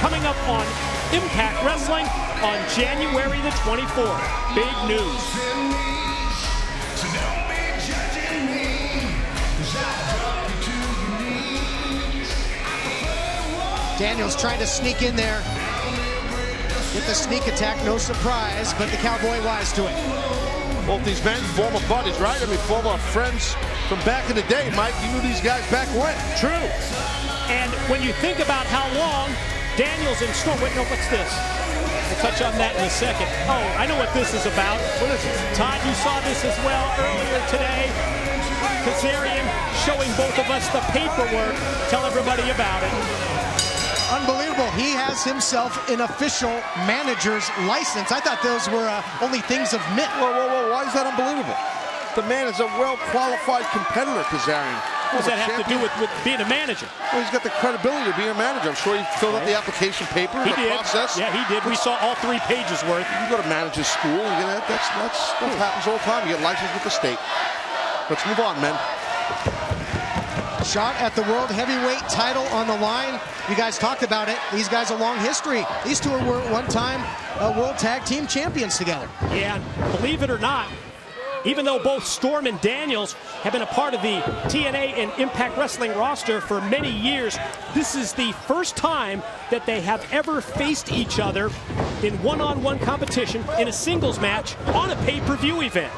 coming up on Impact Wrestling on January the 24th. Big news. Daniels trying to sneak in there. Get the sneak attack, no surprise, but the Cowboy wise to it. Both these men, former buddies, right? I mean, former friends from back in the day, Mike. You knew these guys back when. True. And when you think about how long Daniels and Storm, wait, no, what's this? We'll touch on that in a second. Oh, I know what this is about. What is it? Todd, you saw this as well earlier today. Kazarian showing both of us the paperwork. Tell everybody about it. Unbelievable. He has himself an official manager's license. I thought those were only things of myth. Whoa. Why is that unbelievable? The man is a well-qualified competitor, Kazarian. What does that have to do with being a manager? Well, he's got the credibility to be a manager. I'm sure he filled out the application paper, He the did. process. Yeah, he did. We saw all 3 pages worth. You go to manager's school, and that stuff happens all the time. You get licensed with the state. Let's move on, men. Shot at the World Heavyweight title on the line. You guys talked about it. These guys a long history. These two were one-time World Tag Team Champions together. Yeah, and believe it or not, even though both Storm and Daniels have been a part of the TNA and Impact Wrestling roster for many years, this is the first time that they have ever faced each other in one-on-one competition in a singles match on a pay-per-view event.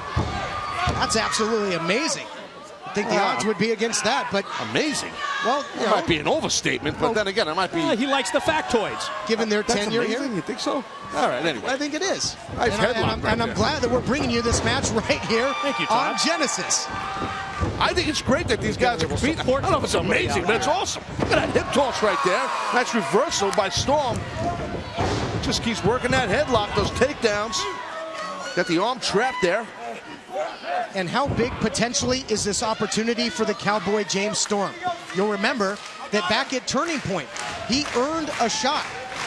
That's absolutely amazing. I think the odds would be against that, but... Amazing. Well, it might be an overstatement, but then again, it might be... he likes the factoids. Given their That's tenure amazing. here. You think so? All right, anyway. I think it is. Nice headlock right and I'm there. glad that we're bringing you this match right here on Genesis. I think it's great that these guys are competing. I don't know if it's amazing, but it's awesome. Look at that hip toss right there. That's reversal by Storm. Just keeps working that headlock, those takedowns. Got the arm trapped there. And how big potentially is this opportunity for the Cowboy James Storm? You'll remember that back at Turning Point, he earned a shot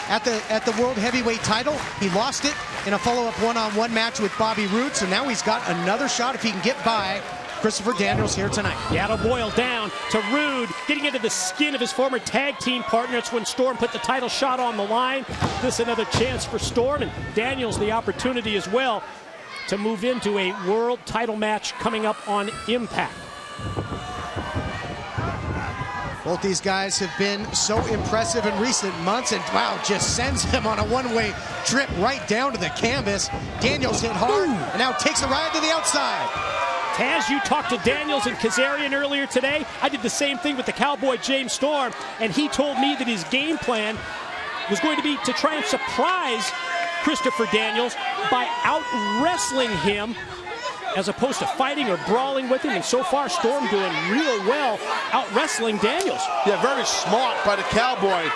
at the World Heavyweight title. He lost it in a follow-up one-on-one match with Bobby Roode, so now he's got another shot if he can get by Christopher Daniels here tonight. Yeah, it'll boil down to Roode getting into the skin of his former tag team partner. It's when Storm put the title shot on the line. This another chance for Storm, and Daniels the opportunity as well to move into a world title match coming up on Impact. Both these guys have been so impressive in recent months, and wow, just sends him on a one-way trip right down to the canvas. Daniels hit hard, and now takes a ride to the outside. Taz, you talked to Daniels and Kazarian earlier today. I did the same thing with the Cowboy James Storm, and he told me that his game plan was going to be to try and surprise Christopher Daniels by out-wrestling him as opposed to fighting or brawling with him, and so far Storm doing real well out-wrestling Daniels. Yeah, very smart by the Cowboy.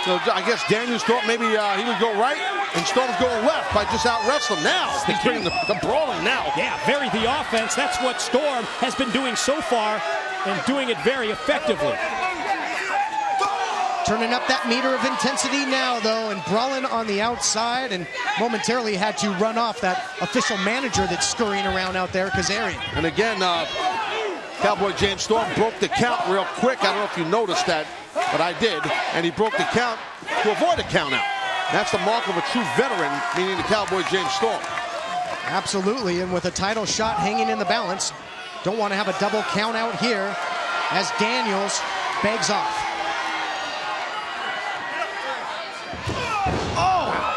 So I guess Daniels thought maybe he would go right, and Storm's going left by just out-wrestling. Now he's bringing the brawling now. Yeah, very the offense. That's what Storm has been doing so far, and doing it very effectively. Turning up that meter of intensity now, though, and brawling on the outside, and momentarily had to run off that official manager that's scurrying around out there, Kazarian. And again, Cowboy James Storm broke the count real quick. I don't know if you noticed that, but I did. And he broke the count to avoid a count out. That's the mark of a true veteran, meaning the Cowboy James Storm. Absolutely, and with a title shot hanging in the balance, don't want to have a double count out here as Daniels begs off.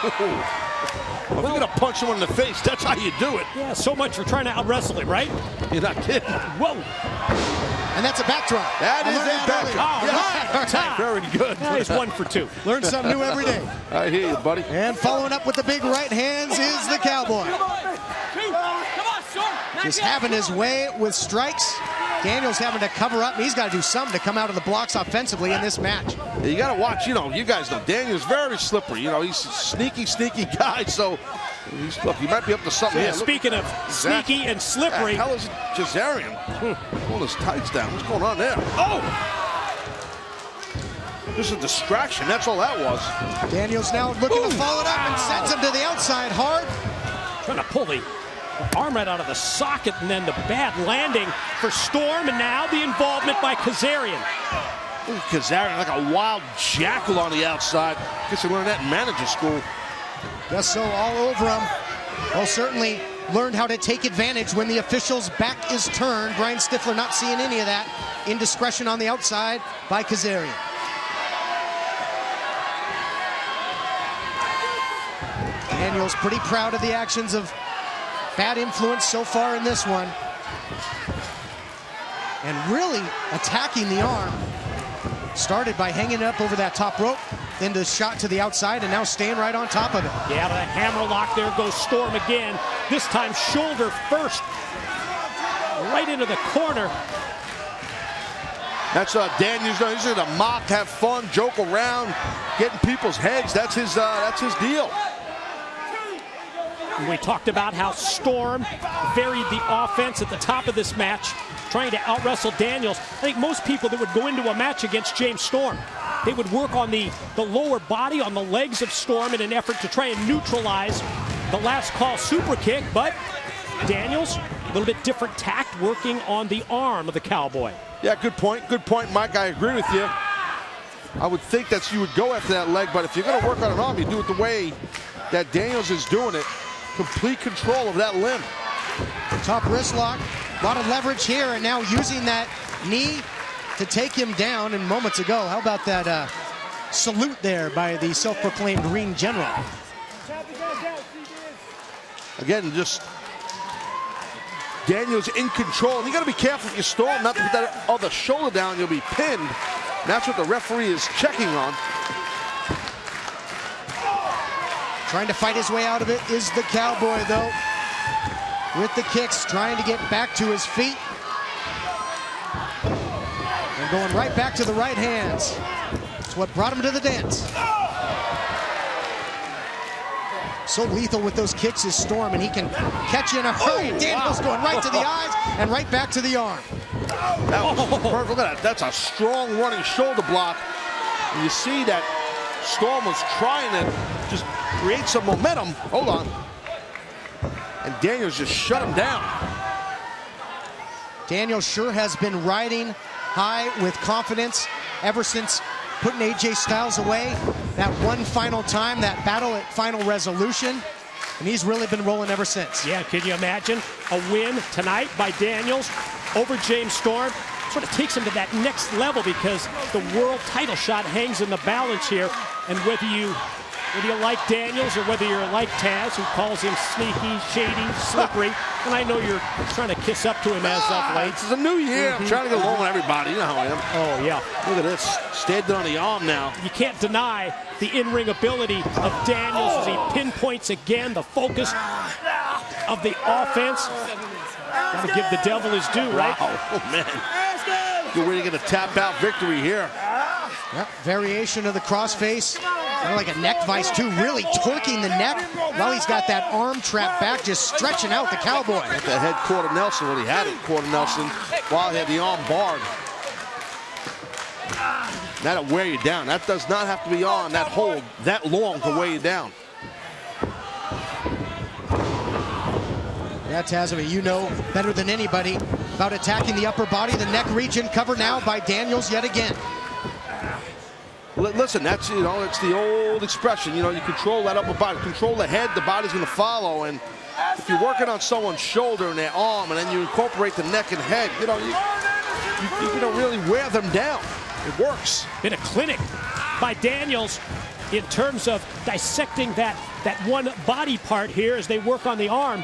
Well, if you're gonna punch someone in the face, that's how you do it. Yeah, so much for trying to out-wrestle him, right? You're not kidding. Whoa. And that's a backdrop. That is a backdrop. Yeah. Very good. Yeah, he's 1 for 2. Learn something new every day. I hear you, buddy. And following up with the big right hands is the Cowboy. Just having his way with strikes. Daniels having to cover up. He's got to do something to come out of the blocks offensively in this match. You got to watch, you guys know, Daniel's very slippery. He's a sneaky guy, so look, he might be up to something Yeah, here. speaking of sneaky and slippery. How is Kazarian? Pulling his tights down. What's going on there? Oh! This is a distraction. That's all that was. Daniels now looking to follow it up and sends him to the outside hard. Trying to pull the arm right out of the socket, and then the bad landing for Storm, and now the involvement by Kazarian. Ooh, Kazarian like a wild jackal on the outside. Guess he learned that in manager school. Just so all over him. Well, certainly learned how to take advantage when the official's back is turned. Brian Stifler not seeing any of that. Indiscretion on the outside by Kazarian. Daniels pretty proud of the actions of Bad Influence so far in this one. And really attacking the arm. Started by hanging up over that top rope, then the shot to the outside, and now staying right on top of it. Yeah, the hammer lock. There goes Storm again. This time shoulder first. Right into the corner. That's Daniels. He's going to mock, have fun, joke around, getting people's heads. That's his deal. We talked about how Storm varied the offense at the top of this match, trying to out-wrestle Daniels. I think most people that would go into a match against James Storm, they would work on the lower body, on the legs of Storm in an effort to try and neutralize the last call super kick, but Daniels, a little bit different tact, working on the arm of the Cowboy. Yeah, good point, Mike. I agree with you. I would think that you would go after that leg, but if you're going to work on an arm, you do it the way that Daniels is doing it. Complete control of that limb. Top wrist lock, a lot of leverage here, and now using that knee to take him down. And moments ago, how about that salute there by the self-proclaimed ring general? Again, just Daniels in control. And you got to be careful if you Storm not to put that other shoulder down, you'll be pinned. And that's what the referee is checking on. Trying to fight his way out of it is the Cowboy, though. With the kicks, trying to get back to his feet. And going right back to the right hands. It's what brought him to the dance. So lethal with those kicks is Storm, and he can catch you in a hurry. Daniels going right to the eyes and right back to the arm. That was perfect. Look at that. That's a strong running shoulder block. And you see that Storm was trying to just create some momentum. Hold on. And Daniels just shut him down. Daniels sure has been riding high with confidence ever since putting AJ Styles away. That one final time, that battle at Final Resolution. And he's really been rolling ever since. Yeah, can you imagine a win tonight by Daniels over James Storm? Sort of takes him to that next level because the world title shot hangs in the balance here. And whether you like Daniels or whether you're like Taz, who calls him sneaky, shady, slippery, and I know you're trying to kiss up to him as of late. It's a new year. I'm trying to get along with everybody. You know how I am. Oh, yeah. Look at this. Standing on the arm now. You can't deny the in-ring ability of Daniels as he pinpoints again the focus of the offense. Got to give the devil his due, right? Wow. Oh, man. Good way to get a tap-out victory here. Yep. Variation of the crossface. Kind of like a neck vice, too. Really torquing the neck while he's got that arm trap back, just stretching out the Cowboy. Got the head quarter Nelson when he had it, quarter Nelson, while he had the arm barred. That'll wear you down. That does not have to be on that hold that long to weigh you down. Yeah, Taz, you know better than anybody about attacking the upper body, the neck region, covered now by Daniels yet again. Listen, that's, you know, it's the old expression, you know, you control that upper body, control the head, the body's going to follow. And if you're working on someone's shoulder and their arm and then you incorporate the neck and head, you know, you don't really wear them down. It works. Been a clinic by Daniels in terms of dissecting that one body part here as they work on the arm.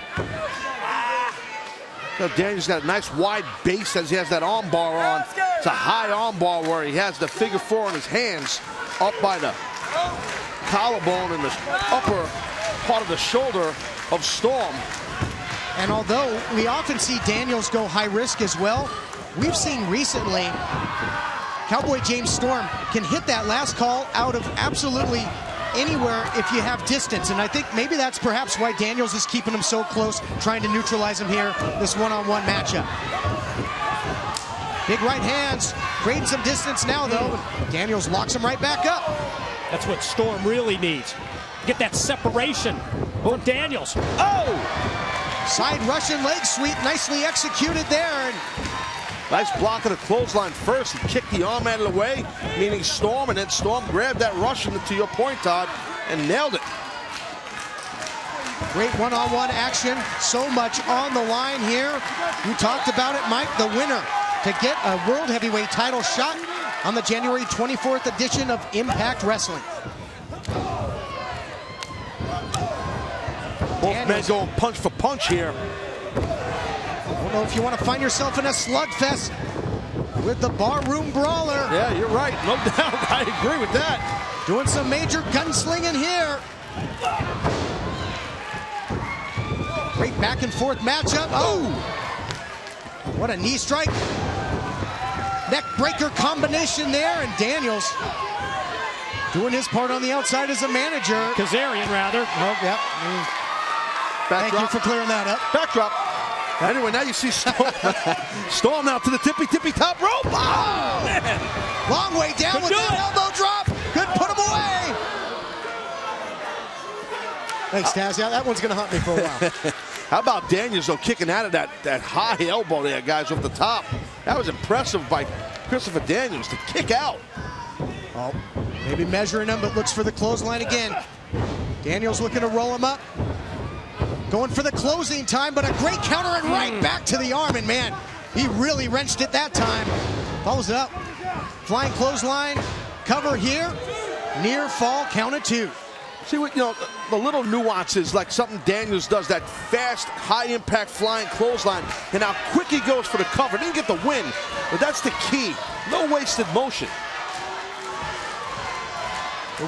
So Daniels got a nice wide base as he has that arm bar on. It's a high arm bar where he has the figure four in his hands up by the collarbone and the upper part of the shoulder of Storm. And although we often see Daniels go high risk as well, we've seen recently Cowboy James Storm can hit that last call out of absolutely anywhere if you have distance. And I think maybe that's perhaps why Daniels is keeping him so close, trying to neutralize him here, this one-on-one matchup. Big right hands, creating some distance now, though. Daniels locks him right back up. That's what Storm really needs. Get that separation from Daniels. Oh! Side Russian leg sweep, nicely executed there. And nice block of the clothesline first. He kicked the arm out of the way, meaning Storm, and then Storm grabbed that Russian, to your point, Todd, and nailed it. Great one-on-one action. So much on the line here. You talked about it, Mike, the winner to get a World Heavyweight title shot on the January 24th edition of Impact Wrestling. Both men going punch for punch here. I don't know if you want to find yourself in a slugfest with the barroom brawler. Yeah, you're right. No doubt. I agree with that. Doing some major gunslinging here. Great back and forth matchup. Oh! What a knee strike. Neck breaker combination there, and Daniels doing his part on the outside as a manager. Kazarian, rather. Oh, yep. Back Thank you for clearing that up. Backdrop. Anyway, now you see Storm. Storm now to the tippy top rope. Oh, man. Long way down with that elbow drop. Couldn't put him away. Thanks, Taz. Yeah, that one's going to haunt me for a while. How about Daniels, though, kicking out of that high elbow there, guys, off the top. That was impressive by Christopher Daniels to kick out. Oh, maybe measuring him, but looks for the clothesline again. Daniels looking to roll him up. Going for the closing time, but a great counter and right back to the arm. And, man, he really wrenched it that time. Follows it up. Flying clothesline. Cover here. Near fall, count of 2. See what, the little nuances, like something Daniels does, that fast, high-impact flying clothesline, and how quick he goes for the cover. Didn't get the win, but that's the key. No wasted motion.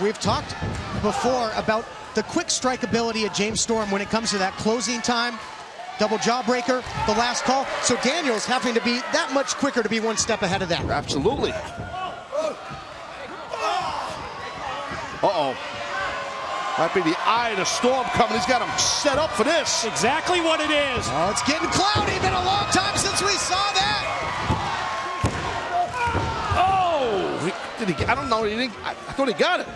We've talked before about the quick strike ability of James Storm when it comes to that closing time, double jawbreaker, the last call. So Daniels having to be that much quicker to be one step ahead of that. Absolutely. Uh-oh. Might be the eye of the storm coming. He's got him set up for this. Exactly what it is. Oh, it's getting cloudy. Been a long time since we saw that. Oh, I don't know. I thought he got it.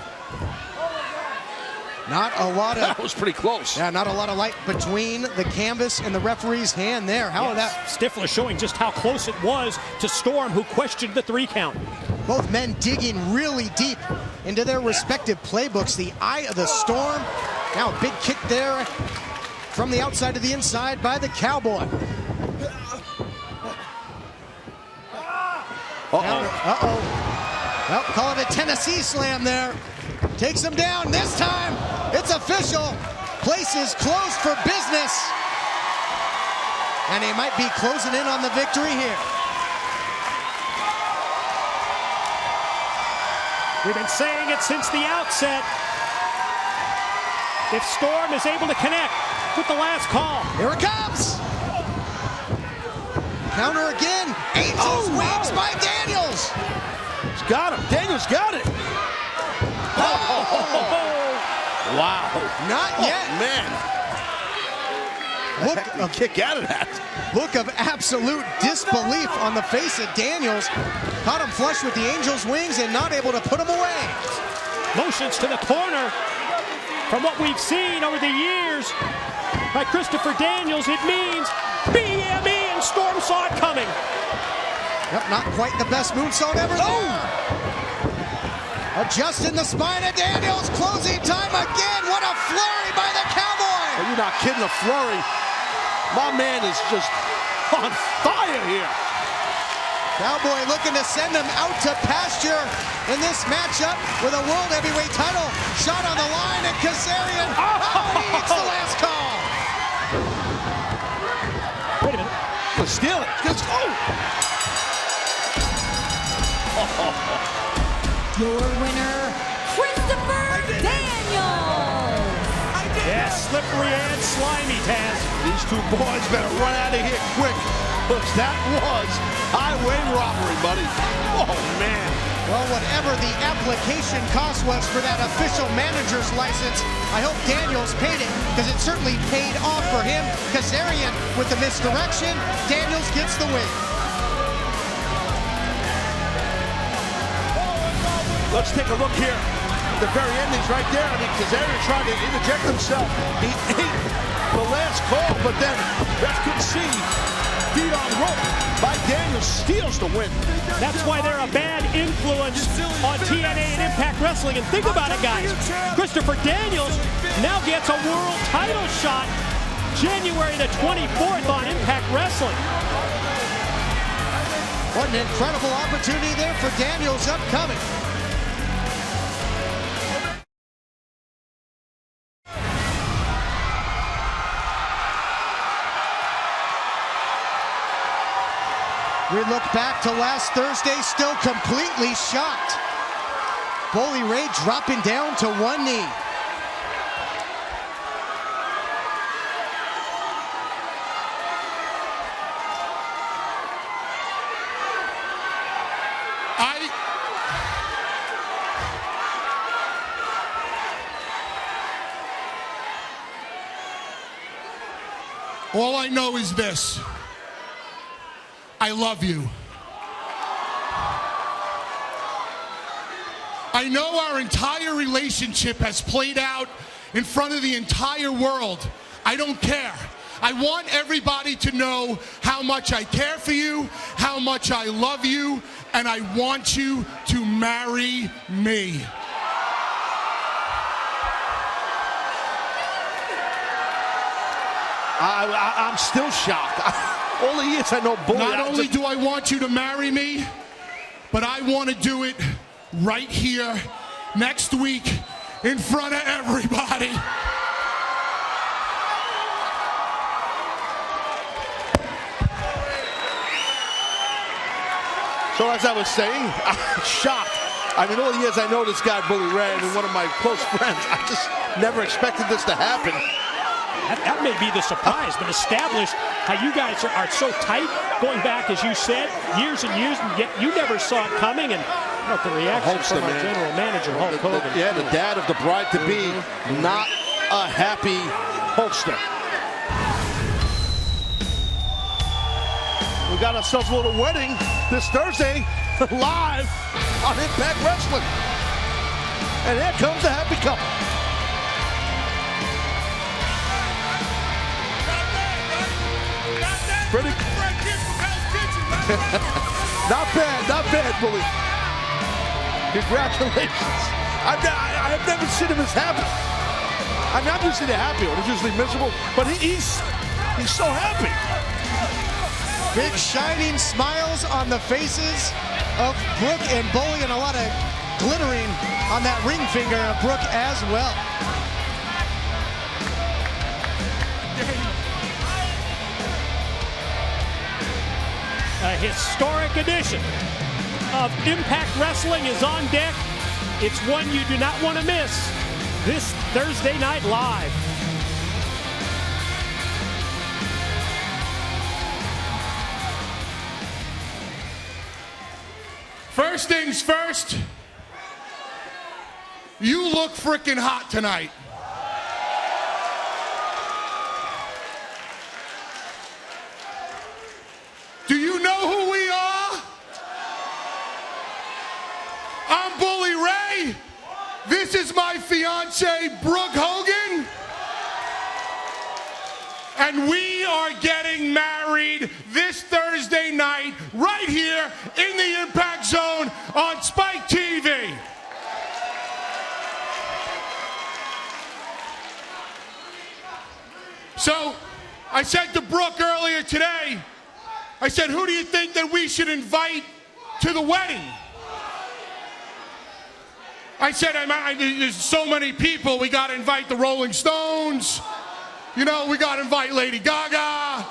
Not a lot of... That was pretty close. Yeah, not a lot of light between the canvas and the referee's hand there. How about that? Stifler showing just how close it was to Storm, who questioned the 3 count. Both men digging really deep into their respective playbooks. The eye of the storm. Now a big kick there from the outside to the inside by the Cowboy. Well, call it a Tennessee slam there. Takes him down. This time, it's official. Place is closed for business. And he might be closing in on the victory here. We've been saying it since the outset. If Storm is able to connect with the last call. Here it comes. Counter again. Angel's wings by Daniels. He's got him. Daniels got it. Wow. Not yet. Man. Look, kick out of that. Look of absolute disbelief on the face of Daniels. Caught him flush with the Angel's wings and not able to put him away. Motions to the corner. From what we've seen over the years by Christopher Daniels, it means BME, and Storm saw it coming. Yep, not quite the best moonsault ever there. Adjusting the spine of Daniels. Closing time again. What a flurry by the Cowboy. Are you not kidding? A flurry. My man is just on fire here. Cowboy looking to send him out to pasture in this matchup with a World Heavyweight title shot on the line, and Kazarian, he eats the last call. Wait a minute. Let's steal it. Let's go. Your winner, Christopher Daniels. Yeah, slippery and slimy, Taz. These two boys better run out of here quick, because that was highway robbery, buddy. Oh, man. Well, whatever the application cost was for that official manager's license, I hope Daniels paid it, because it certainly paid off for him. Kazarian with the misdirection. Daniels gets the win. Let's take a look here. The very ending's right there. I mean, Kazarian tried to interject himself. He ate the last call, but then ref couldn't see. Feet on rope by Daniels, steals the win. That's why they're a bad influence on TNA and Impact Wrestling. And think about it, guys. Christopher Daniels now gets a world title shot January the 24th on Impact Wrestling. What an incredible opportunity there for Daniels upcoming. We look back to last Thursday, still completely shocked. Bully Ray dropping down to one knee. All I know is this. I love you. I know our entire relationship has played out in front of the entire world. I don't care. I want everybody to know how much I care for you, how much I love you, and I want you to marry me. I'm still shocked. All the years I know Bully. Not only do I want you to marry me, but I want to do it right here next week in front of everybody. So as I was saying, I'm shocked. I mean, all the years I know this guy, Bully Ray, and one of my close friends, I just never expected this to happen. That may be the surprise, but established how you guys are so tight, going back, as you said, years and years, and yet you never saw it coming, and the reaction from our general manager, Hulk Hogan. Yeah, the dad of the bride-to-be, not a happy Hulkster. We got ourselves a little wedding this Thursday, live on Impact Wrestling. And here comes the happy couple. Pretty. not bad, Bully. Congratulations. I've never seen him as happy. I mean, I'm usually happy, or he's usually miserable, but he's so happy. Big shining smiles on the faces of Brooke and Bully, and a lot of glittering on that ring finger of Brooke as well. A historic edition of Impact Wrestling is on deck. It's one you do not want to miss this Thursday night live. First things first, you look freaking hot tonight. Do you know who we are? I'm Bully Ray. This is my fiance, Brooke Hogan. And we are getting married this Thursday night right here in the Impact Zone on Spike TV. So I said to Brooke earlier today, I said, who do you think that we should invite to the wedding? I said, there's so many people. We got to invite the Rolling Stones. You know, we got to invite Lady Gaga.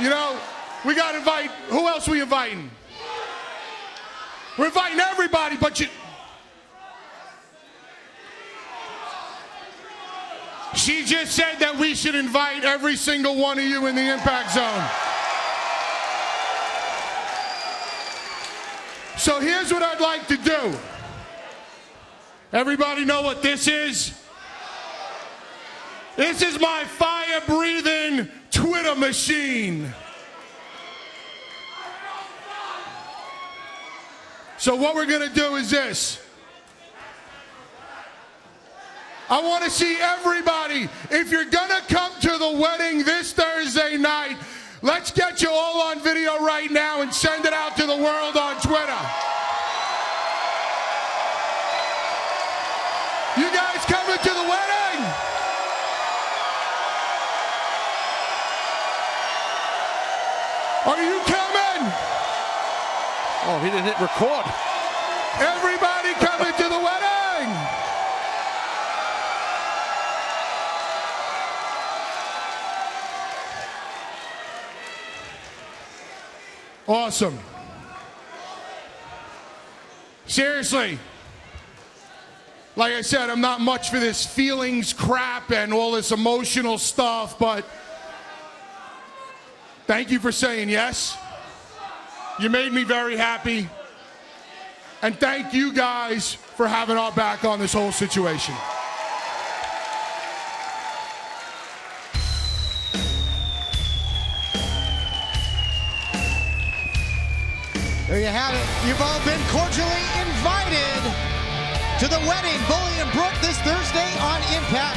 You know, we got to invite, who else are we inviting? We're inviting everybody, but you... She just said that we should invite every single one of you in the Impact Zone. So here's what I'd like to do. Everybody know what this is? This is my fire-breathing Twitter machine. So what we're going to do is this. I want to see everybody. If you're going to come to the wedding this Thursday night, let's get you all on video right now and send it out to the world on Twitter. You guys coming to the wedding? Are you coming? Oh, he didn't hit record. Everybody coming to the wedding. Awesome. Seriously. Like I said, I'm not much for this feelings crap and all this emotional stuff, but thank you for saying yes. You made me very happy. And thank you guys for having our back on this whole situation. There you have it. You've all been cordially invited to the wedding, Bully and Brooke, this Thursday on Impact.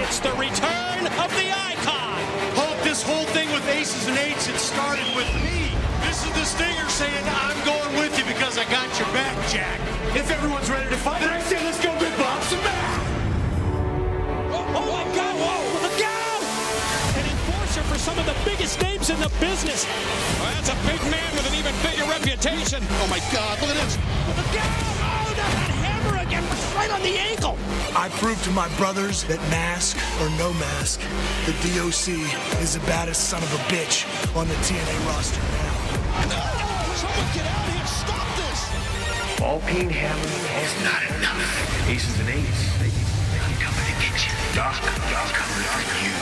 It's the return of the icon. Hope this whole thing with aces and eights, it started with me. This is the Stinger saying, I'm going with you because I got your back, Jack. If everyone's ready to fight, then I say let's go Big Bob some back. Oh my God, whoa, look out! An enforcer for some of the biggest names in the business. Well, that's a big man with an even bigger reputation. Oh my God, look at this. Look out! Oh, not that hammer again, right on the ankle. I proved to my brothers that mask or no mask, the D.O.C. is the baddest son of a bitch on the TNA roster now. Someone get out here, stop this! Ball-peen hammer is not enough. Aces and eights, they coming to get you. Doc, coming for you.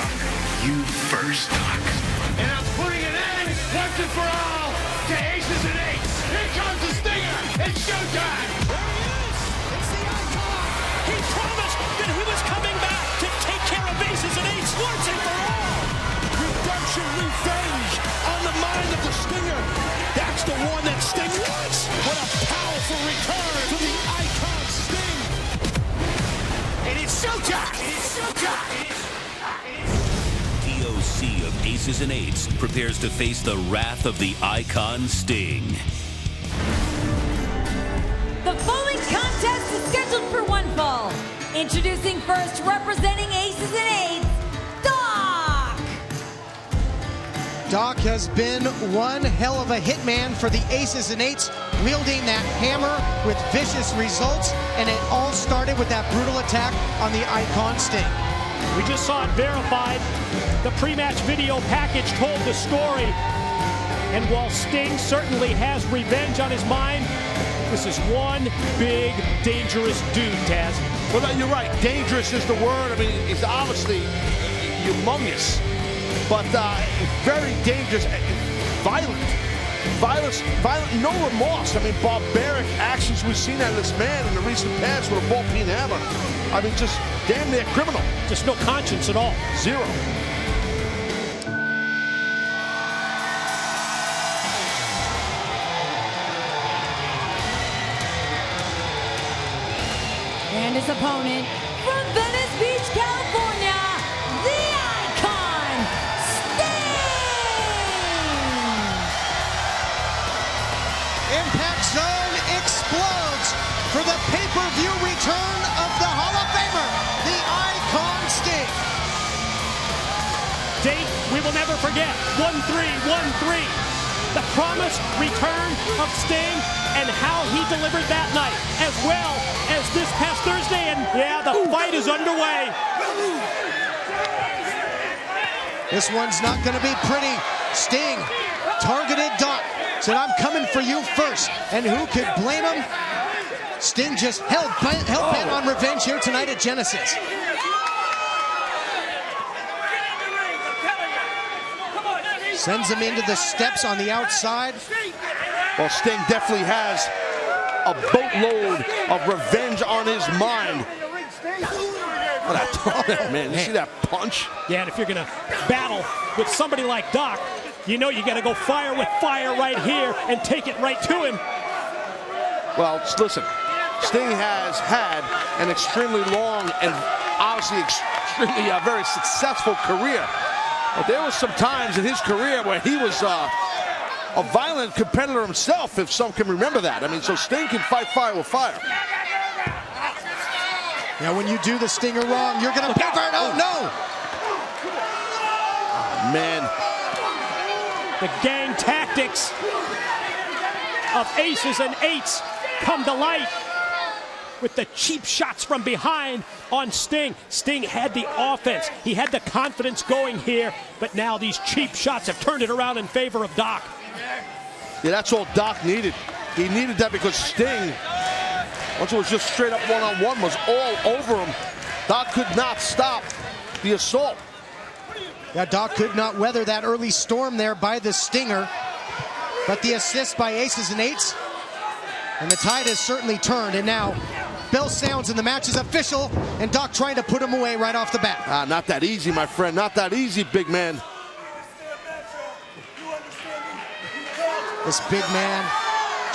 You first, Doc. And I'm putting an end, once and for all, to aces and eights. Here comes the Stinger. It's showtime. He promised that he was coming back to take care of aces and eights once and for all. Redemption, revenge on the mind of the Stinger. That's the one that Sting wants. What a powerful return to the icon Sting. And it's showtime. It's showtime. D.O.C. of Aces and Eights prepares to face the wrath of the icon Sting. The following contest is scheduled for one fall. Introducing first, representing Aces and Eights, Doc! Doc has been one hell of a hitman for the Aces and Eights, wielding that hammer with vicious results, and it all started with that brutal attack on the icon Sting. We just saw it verified. The pre-match video package told the story. And while Sting certainly has revenge on his mind, this is one big, dangerous dude, Taz. Well, you're right. Dangerous is the word. I mean, he's obviously humongous, but very dangerous, violent, no remorse. I mean, barbaric actions we've seen out of this man in the recent past with a ball-peen hammer. I mean, just damn near criminal. Just no conscience at all. Zero. And his opponent, from Venice Beach, California, the icon, Sting! Impact Zone explodes for the pay-per-view return of the Hall of Famer, the icon Sting. Date we will never forget, 1-3-1-3. The promised return of Sting and how he delivered that night, as well as this past Thursday, and yeah, the fight is underway. This one's not going to be pretty. Sting targeted Doc, said, I'm coming for you first, and who could blame him? Sting just hell bent on revenge here tonight at Genesis. Sends him into the steps on the outside. Well, Sting definitely has a boatload of revenge on his mind. What a man. You see that punch? Yeah, and if you're going to battle with somebody like Doc, you know you got to go fire with fire right here and take it right to him. Well, listen, Sting has had an extremely long and obviously extremely very successful career. But there was some times in his career where he was a violent competitor himself, if some can remember that. I mean, so Sting can fight fire with fire. Now, when you do the Stinger wrong, you're going to pay for it. Oh, no! Oh, man. The gang tactics of Aces and Eights come to light with the cheap shots from behind on Sting. Sting had the offense. He had the confidence going here, but now these cheap shots have turned it around in favor of Doc. Yeah, that's all Doc needed. He needed that because Sting, once it was just straight up one-on-one, was all over him. Doc could not stop the assault. Yeah, Doc could not weather that early storm there by the Stinger, but the assist by Aces and Eights, and the tide has certainly turned, and now bell sounds and the match is official, and Doc trying to put him away right off the bat. Not that easy, my friend. Not that easy, big man. This big man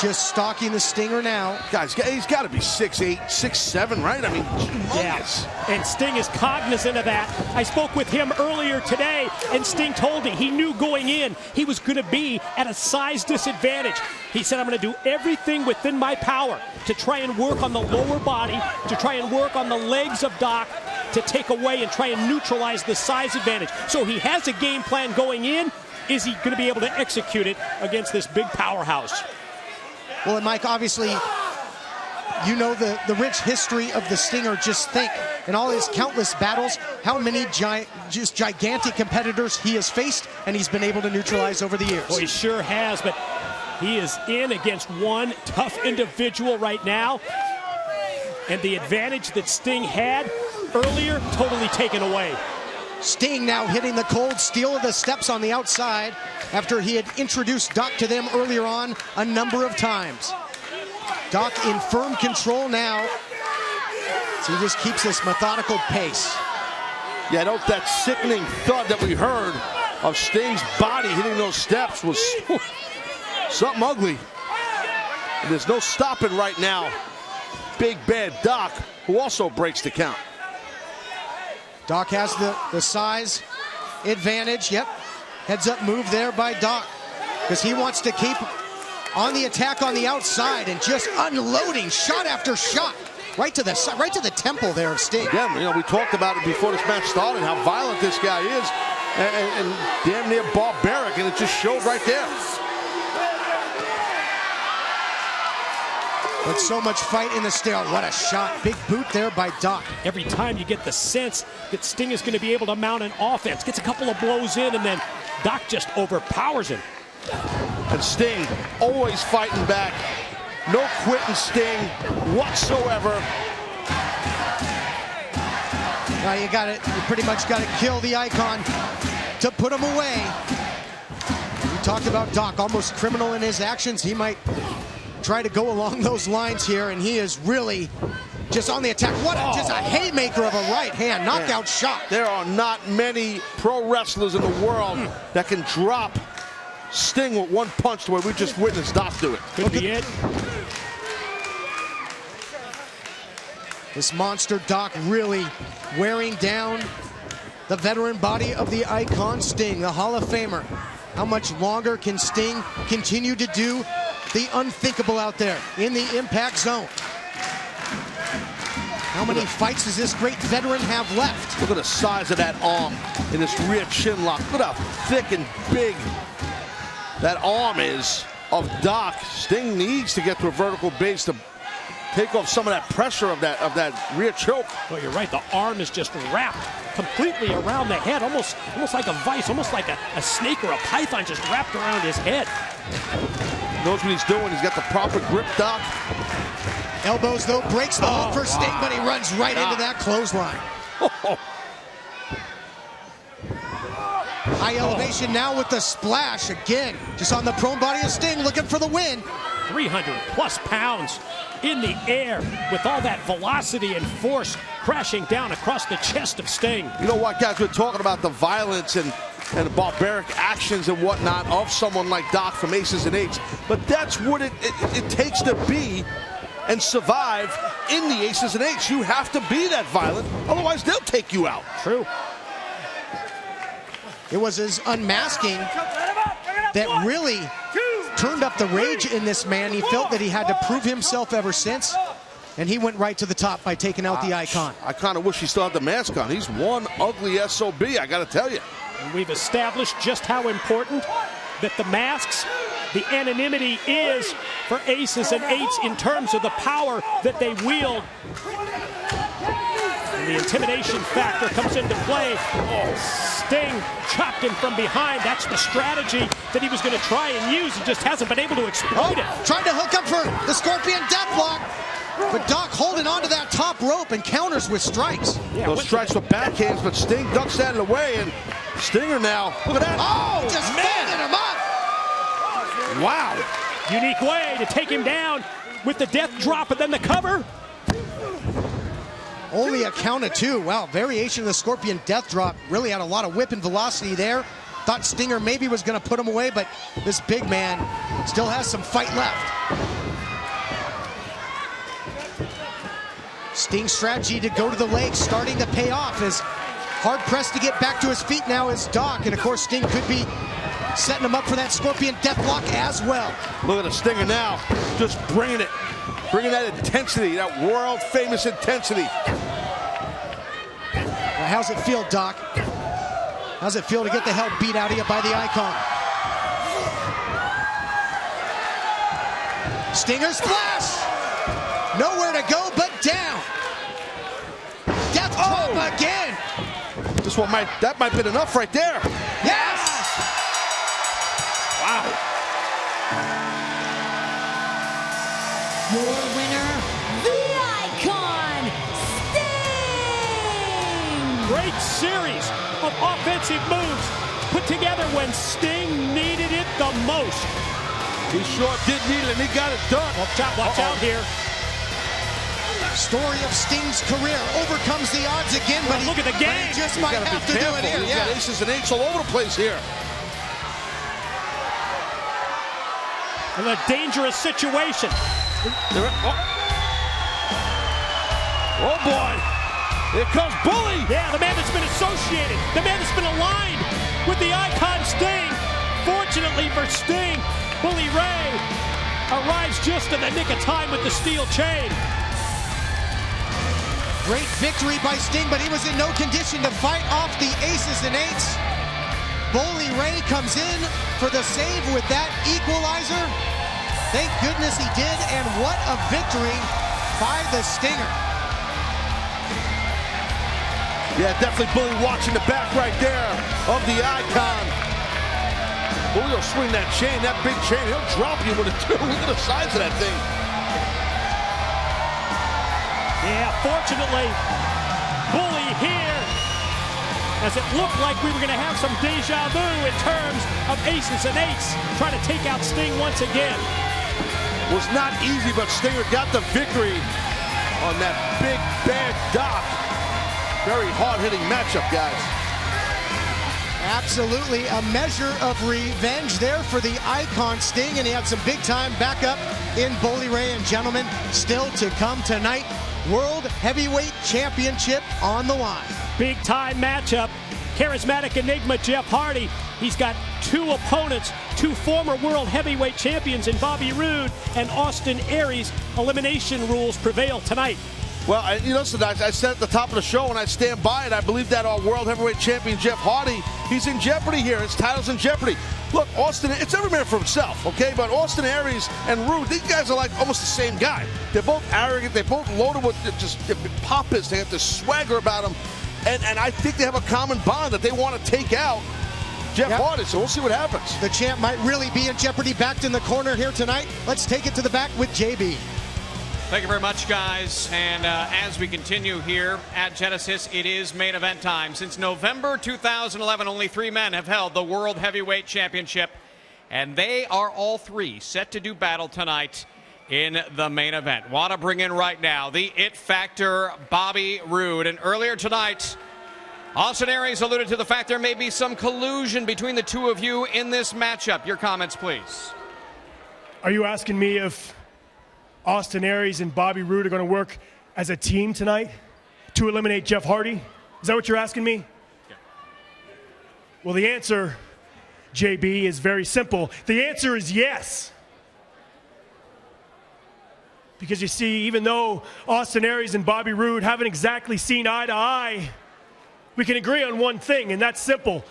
just stalking the Stinger now. Guys, he's got to be 6'8", 6'7", right? I mean, humongous. Yeah. And Sting is cognizant of that. I spoke with him earlier today, and Sting told me he knew going in he was going to be at a size disadvantage. He said, I'm going to do everything within my power to try and work on the lower body, to try and work on the legs of Doc, to take away and try and neutralize the size advantage. So he has a game plan going in. Is he going to be able to execute it against this big powerhouse? Well, and Mike, obviously, you know the rich history of the Stinger. Just think, in all his countless battles, how many just gigantic competitors he has faced, and he's been able to neutralize over the years. Well, he sure has, but he is in against one tough individual right now, and the advantage that Sting had earlier, totally taken away. Sting now hitting the cold steel of the steps on the outside after he had introduced Doc to them earlier on a number of times. Doc in firm control now, so he just keeps this methodical pace. Yeah, that sickening thud that we heard of Sting's body hitting those steps was something ugly. And there's no stopping right now. Big bad Doc, who also breaks the count. Doc has the size advantage. Yep. Heads up move there by Doc, because he wants to keep on the attack on the outside and just unloading shot after shot right to the temple there of Sting. Again, you know, we talked about it before this match started, how violent this guy is and damn near barbaric, and it just showed right there. But so much fight in the stair. What a shot. Big boot there by Doc. Every time you get the sense that Sting is going to be able to mount an offense. Gets a couple of blows in, and then Doc just overpowers him. And Sting always fighting back. No quitting Sting whatsoever. Now you pretty much got to kill the Icon to put him away. We talked about Doc, almost criminal in his actions. He might try to go along those lines here, and he is really just on the attack. What just a haymaker of a right hand knockout shot. There are not many pro wrestlers in the world that can drop Sting with one punch the way we just witnessed Doc do it. Could be it. This monster Doc really wearing down the veteran body of the Icon Sting, the Hall of Famer. How much longer can Sting continue to do the unthinkable out there in the impact zone? How many fights does this great veteran have left? Look at the size of that arm in this rear chin lock. Look at how thick and big that arm is of Doc. Sting needs to get to a vertical base to take off some of that pressure of that rear choke. Well, you're right. The arm is just wrapped completely around the head, almost like a vice, almost like a snake or a python just wrapped around his head. Knows what he's doing. He's got the proper grip, Doc. Elbows, though, breaks the hold for Sting, but he runs right into that clothesline. High elevation now with the splash again. Just on the prone body of Sting, looking for the win. 300+ pounds in the air with all that velocity and force crashing down across the chest of Sting. You know what, guys? We're talking about the violence and the barbaric actions and whatnot of someone like Doc from Aces and Eights, but that's what it takes to be and survive in the Aces and Eights. You have to be that violent, otherwise they'll take you out. True. It was his unmasking that really turned up the rage in this man. He felt that he had to prove himself ever since, and he went right to the top by taking out the Icon. I kind of wish he still had the mask on. He's one ugly SOB, I got to tell you. We've established just how important that the masks, the anonymity is for Aces and Eights in terms of the power that they wield. And the intimidation factor comes into play. Sting chopped him from behind. That's the strategy that he was going to try and use. He just hasn't been able to exploit it. Trying to hook up for the Scorpion Deathlock. But Doc holding onto that top rope and counters with strikes. Yeah, those strikes with backhands, but Sting ducks that in the way, and Stinger now, look at that. Oh, just folding him up. Wow. Unique way to take him down with the death drop and then the cover. Only a count of two. Wow, variation of the Scorpion Death Drop. Really had a lot of whip and velocity there. Thought Stinger maybe was going to put him away, but this big man still has some fight left. Sting's strategy to go to the leg starting to pay off, as hard pressed to get back to his feet now is Doc, and of course Sting could be setting him up for that Scorpion Deathlock as well. Look at the Stinger now, just bringing that intensity, that world famous intensity. Well, how's it feel, Doc? How's it feel to get the hell beat out of you by the Icon? Stinger splash! Nowhere to go but down. Death drop again. This one might have been enough right there. Yes! Wow. Your winner, the Icon, Sting! Great series of offensive moves put together when Sting needed it the most. He sure did need it, and he got it done. Watch out here. Story of Sting's career overcomes the odds again, but look at the game. He just might have to do it here. He's got aces and eights all over the place here. In a dangerous situation. Oh boy. Here comes Bully. Yeah, the man that's been associated, the man that's been aligned with the Icon Sting. Fortunately for Sting, Bully Ray arrives just in the nick of time with the steel chain. Great victory by Sting, but he was in no condition to fight off the aces and eights. Bully Ray comes in for the save with that equalizer. Thank goodness he did, and what a victory by the Stinger. Yeah, definitely Bully watching the back right there of the Icon. Bully will swing that chain, that big chain. He'll drop you with it too. Look at the size of that thing. Yeah, fortunately, Bully here, as it looked like we were going to have some deja vu in terms of aces and eights, trying to take out Sting once again. Was not easy, but Stinger got the victory on that big, bad Doc. Very hard-hitting matchup, guys. Absolutely a measure of revenge there for the Icon Sting, and he had some big-time backup in Bully Ray. And gentlemen, still to come tonight, World Heavyweight Championship on the line. Big-time matchup. Charismatic enigma Jeff Hardy. He's got two opponents, two former World Heavyweight Champions in Bobby Roode and Austin Aries. Elimination rules prevail tonight. Well, listen, I said at the top of the show, and I stand by it, I believe that our World Heavyweight Champion, Jeff Hardy, he's in jeopardy here. His title's in jeopardy. Look, Austin, it's every man for himself, okay? But Austin Aries and Roode, these guys are like almost the same guy. They're both arrogant. They're both loaded with just pompous. They have this swagger about them. And I think they have a common bond that they want to take out Jeff Hardy, so we'll see what happens. The champ might really be in jeopardy, backed in the corner here tonight. Let's take it to the back with JB. Thank you very much, guys. And as we continue here at Genesis, it is main event time. Since November 2011, only 3 men have held the World Heavyweight Championship, and they are all 3 set to do battle tonight in the main event. Want to bring in right now the It Factor, Bobby Roode. And earlier tonight, Austin Aries alluded to the fact there may be some collusion between the two of you in this matchup. Your comments, please. Are you asking me if Austin Aries and Bobby Roode are going to work as a team tonight to eliminate Jeff Hardy? Is that what you're asking me? Yeah. Well, the answer, JB, is very simple. The answer is yes. Because you see, even though Austin Aries and Bobby Roode haven't exactly seen eye to eye, we can agree on one thing, and that's simple.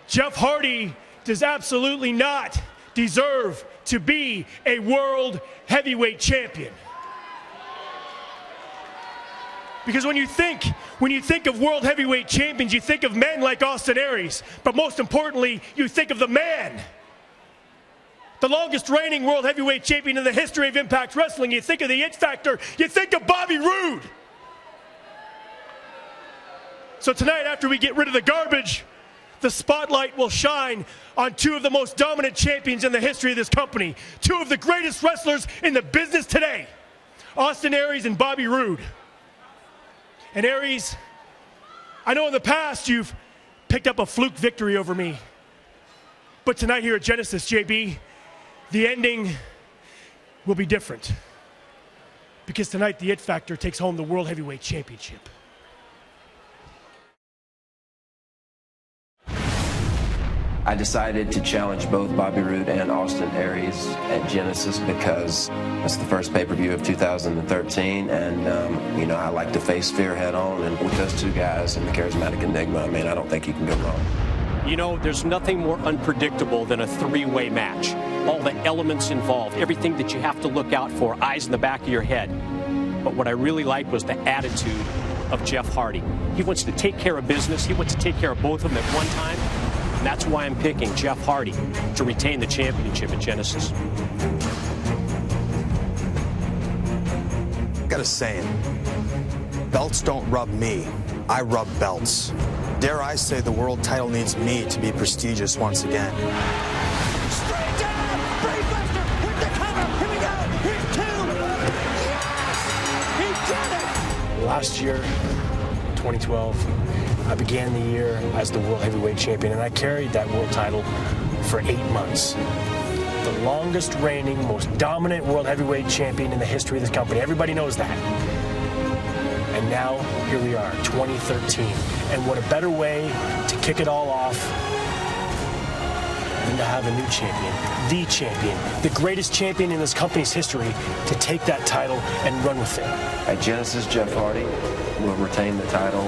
Jeff Hardy does absolutely not deserve to be a world heavyweight champion. Because when you think of world heavyweight champions, you think of men like Austin Aries, but most importantly, you think of the man. The longest reigning world heavyweight champion in the history of Impact Wrestling. You think of the It Factor, you think of Bobby Roode. So tonight, after we get rid of the garbage, the spotlight will shine on 2 of the most dominant champions in the history of this company. 2 of the greatest wrestlers in the business today. Austin Aries and Bobby Roode. And Aries, I know in the past you've picked up a fluke victory over me. But tonight here at Genesis, JB, the ending will be different. Because tonight, the It Factor takes home the World Heavyweight Championship. I decided to challenge both Bobby Roode and Austin Aries at Genesis because it's the first pay-per-view of 2013, and, you know, I like to face fear head-on, and with those two guys and the charismatic Enigma, I mean, I don't think you can go wrong. You know, there's nothing more unpredictable than a three-way match. All the elements involved, everything that you have to look out for, eyes in the back of your head. But what I really liked was the attitude of Jeff Hardy. He wants to take care of business. He wants to take care of both of them at one time. And that's why I'm picking Jeff Hardy to retain the championship at Genesis. Got a saying, belts don't rub me, I rub belts. Dare I say the world title needs me to be prestigious once again. Straight down, brainbuster with the cover. Here we go. Here's two. Yes! He did it. Last year, 2012, I began the year as the World Heavyweight Champion, and I carried that world title for 8 months. The longest reigning, most dominant World Heavyweight Champion in the history of this company. Everybody knows that. And now, here we are, 2013. And what a better way to kick it all off than to have a new champion, the greatest champion in this company's history, to take that title and run with it. At Genesis, Jeff Hardy will retain the title,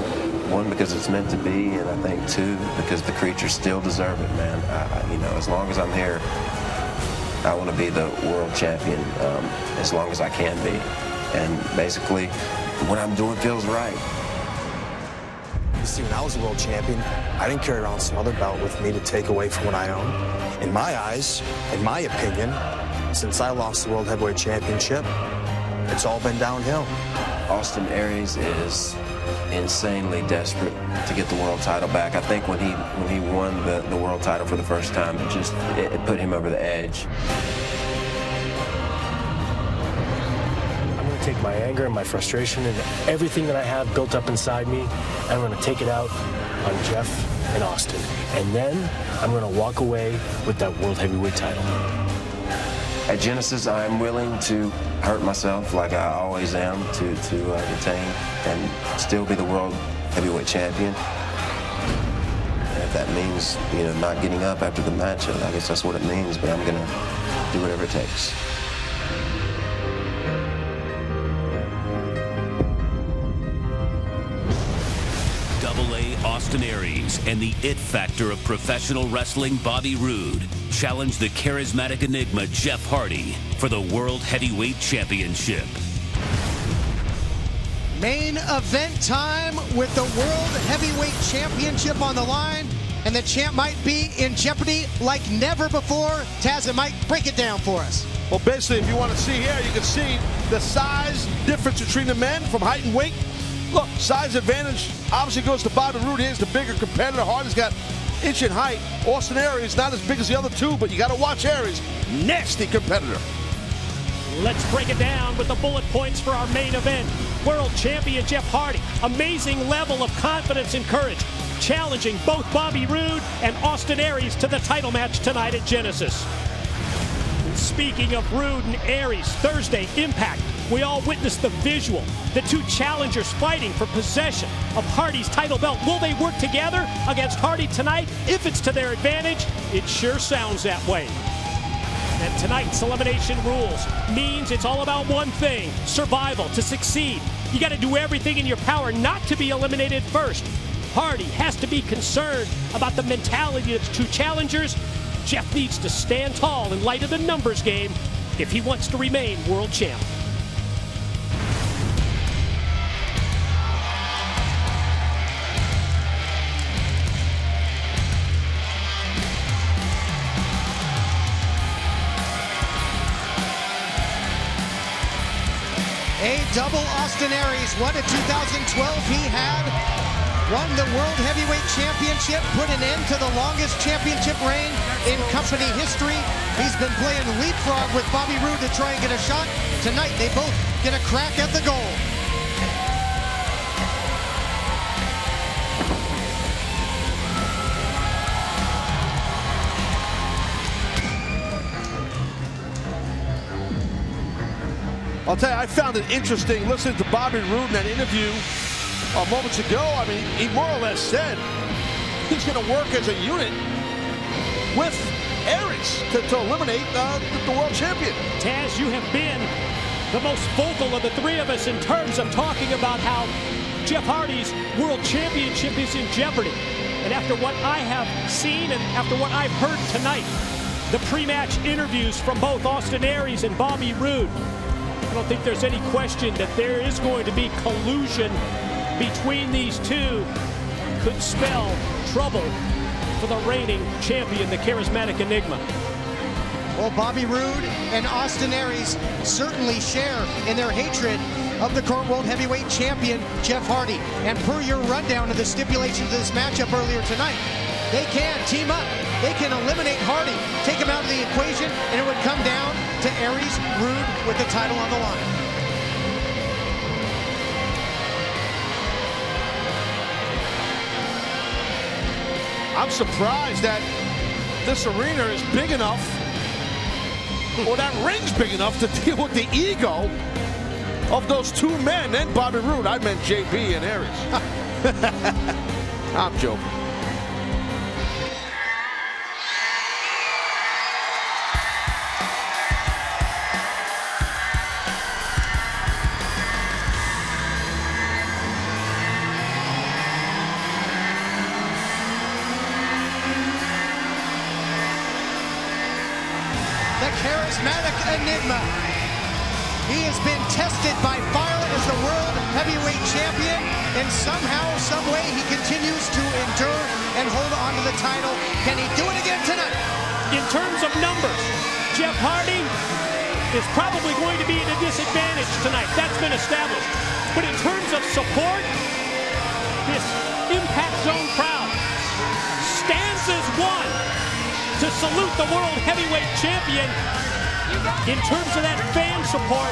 one, because it's meant to be, and I think, two, because the creatures still deserve it, man. You know, as long as I'm here, I want to be the world champion as long as I can be. And basically, what I'm doing feels right. You see, when I was a world champion, I didn't carry around some other belt with me to take away from what I own. In my eyes, in my opinion, since I lost the World Heavyweight Championship, it's all been downhill. Austin Aries is insanely desperate to get the world title back. I think when he won the world title for the first time, it put him over the edge. I'm going to take my anger and my frustration and everything that I have built up inside me, and I'm going to take it out on Jeff and Austin. And then I'm going to walk away with that World Heavyweight title. At Genesis, I'm willing to hurt myself like I always am to retain and still be the World Heavyweight Champion. And if that means, you know, not getting up after the match, I guess that's what it means, but I'm going to do whatever it takes. Austin Aries and the It Factor of professional wrestling, Bobby Roode, challenge the charismatic enigma Jeff Hardy for the World Heavyweight Championship. Main event time with the World Heavyweight Championship on the line, and the champ might be in jeopardy like never before. Taz and Mike, break it down for us. Well, basically, if you want to see here, you can see the size difference between the men from height and weight. Look, size advantage obviously goes to Bobby Roode. He's the bigger competitor. Hardy's got inch in height. Austin Aries not as big as the other two, but you got to watch Aries. Nasty competitor. Let's break it down with the bullet points for our main event. World champion Jeff Hardy, amazing level of confidence and courage, challenging both Bobby Roode and Austin Aries to the title match tonight at Genesis. Speaking of Roode and Aries, Thursday, Impact. We all witnessed the visual. The two challengers fighting for possession of Hardy's title belt. Will they work together against Hardy tonight? If it's to their advantage, it sure sounds that way. And tonight's elimination rules means it's all about one thing, survival, to succeed. You got to do everything in your power not to be eliminated first. Hardy has to be concerned about the mentality of the two challengers. Jeff needs to stand tall in light of the numbers game if he wants to remain world champ. A double Austin Aries, won in 2012. He had won the World Heavyweight Championship, put an end to the longest championship reign in company history. He's been playing leapfrog with Bobby Roode to try and get a shot. Tonight, they both get a crack at the goal. I'll tell you, I found it interesting listening to Bobby Roode in that interview moments ago. I mean, he more or less said he's going to work as a unit with Aries to eliminate the world champion. Taz, you have been the most vocal of the three of us in terms of talking about how Jeff Hardy's world championship is in jeopardy. And after what I have seen and after what I've heard tonight, the pre-match interviews from both Austin Aries and Bobby Roode, I don't think there's any question that there is going to be collusion between these two. Could spell trouble for the reigning champion, the charismatic Enigma. Well, Bobby Roode and Austin Aries certainly share in their hatred of the current World Heavyweight Champion, Jeff Hardy. And per your rundown of the stipulations of this matchup earlier tonight, they can team up. They can eliminate Hardy, take him out of the equation, and it would come down to Aries, Roode with the title on the line. I'm surprised that this arena is big enough, or that ring's big enough to deal with the ego of those two men and Bobby Roode. I meant JB and Aries. I'm joking. Charismatic Enigma. He has been tested by fire as the World Heavyweight Champion, and somehow, some way, he continues to endure and hold on to the title. Can he do it again tonight? In terms of numbers, Jeff Hardy is probably going to be at a disadvantage tonight. That's been established. But in terms of support, this Impact Zone crowd stands as one to salute the World Heavyweight Champion. In terms of that fan support,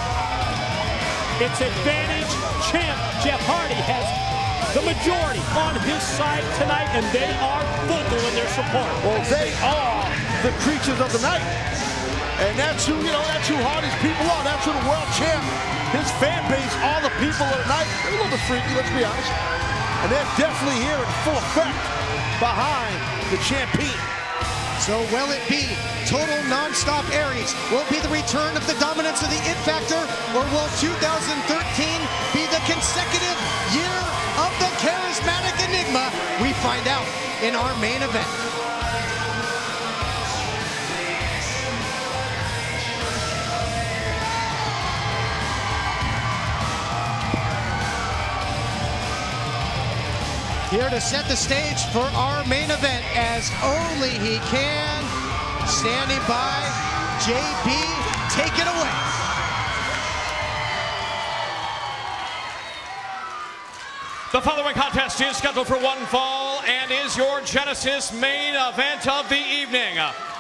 it's advantage champ Jeff Hardy has the majority on his side tonight, and they are vocal in their support. Well, they are the creatures of the night. And that's who, that's who Hardy's people are. That's who the world champ, his fan base, all the people of the night. They're a little bit freaky, let's be honest. And they're definitely here in full effect behind the champion. So will it be total non-stop Aries? Will it be the return of the dominance of the It Factor? Or will 2013 be the consecutive year of the charismatic Enigma? We find out in our main event. Here to set the stage for our main event as only he can. Standing by, JB, take it away. The following contest is scheduled for one fall and is your Genesis main event of the evening.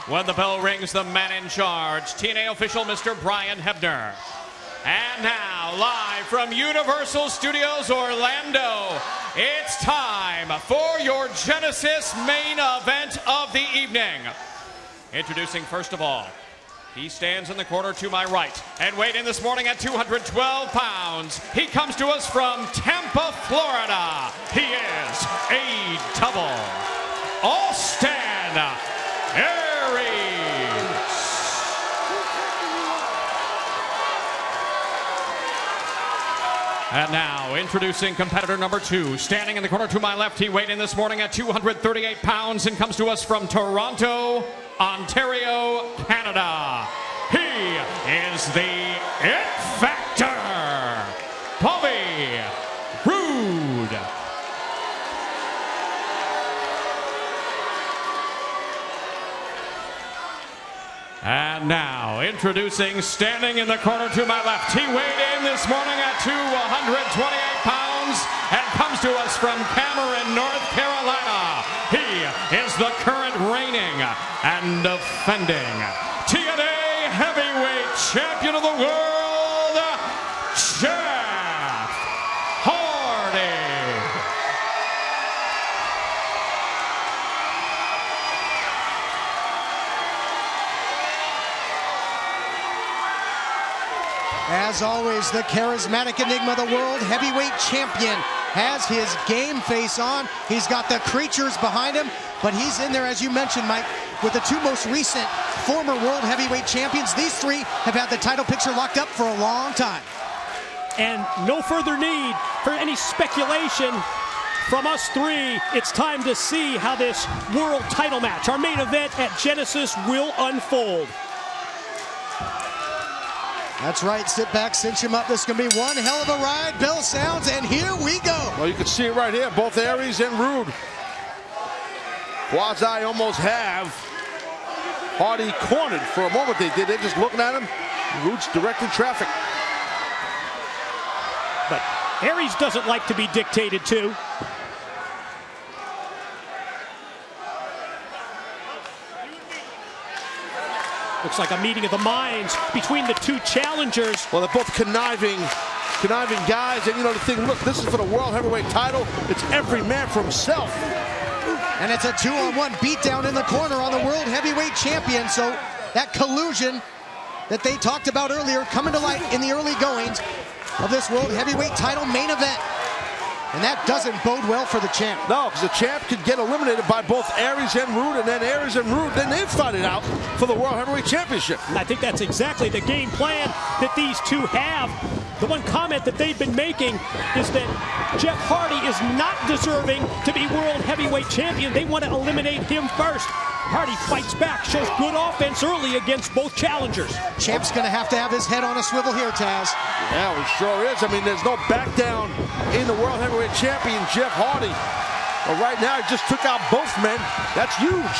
When the bell rings, the man in charge, TNA official Mr. Brian Hebner. And now, live from Universal Studios Orlando, it's time for your Genesis main event of the evening. Introducing first of all, he stands in the corner to my right and weighed in this morning at 212 pounds. He comes to us from Tampa, Florida. He is a double Austin Aries. And now, introducing competitor number 2, standing in the corner to my left, he weighed in this morning at 238 pounds and comes to us from Toronto, Ontario, Canada. He is the It Factor, Bobby Roode. And now, introducing, standing in the corner to my left, he weighed in this morning at 228 pounds and comes to us from Cameron, North Carolina. He is the current reigning and defending TNA Heavyweight Champion of the World, Jeff Hardy. As As always, the charismatic enigma, the world heavyweight champion, has his game face on. He's got the creatures behind him, but he's in there, as you mentioned, Mike, with the two most recent former world heavyweight champions. These three have had the title picture locked up for a long time. And no further need for any speculation from us three. It's time to see how this world title match, our main event at Genesis, will unfold. That's right, sit back, cinch him up. This is going to be one hell of a ride. Bell sounds, and here we go. Well, you can see it right here, both Aries and Roode. Quasi almost have Hardy cornered for a moment. They did. They're just looking at him. Roode's directing traffic. But Aries doesn't like to be dictated to. Looks like a meeting of the minds between the two challengers. Well, they're both conniving guys. And you know the thing, look, this is for the world heavyweight title. It's every man for himself. And it's a 2-on-1 beatdown in the corner on the world heavyweight champion. So that collusion that they talked about earlier coming to light in the early goings of this world heavyweight title main event. And that doesn't bode well for the champ. No, because the champ could get eliminated by both Aries and Roode, and then Aries and Roode, then they fight it out for the World Heavyweight Championship. And I think that's exactly the game plan that these two have. The one comment that they've been making is that Jeff Hardy is not deserving to be World Heavyweight Champion. They want to eliminate him first. Hardy fights back, shows good offense early against both challengers. Champ's going to have his head on a swivel here, Taz. Yeah, it sure is. I mean, there's no back down in the World Heavyweight Champion, Jeff Hardy. But right now, he just took out both men. That's huge.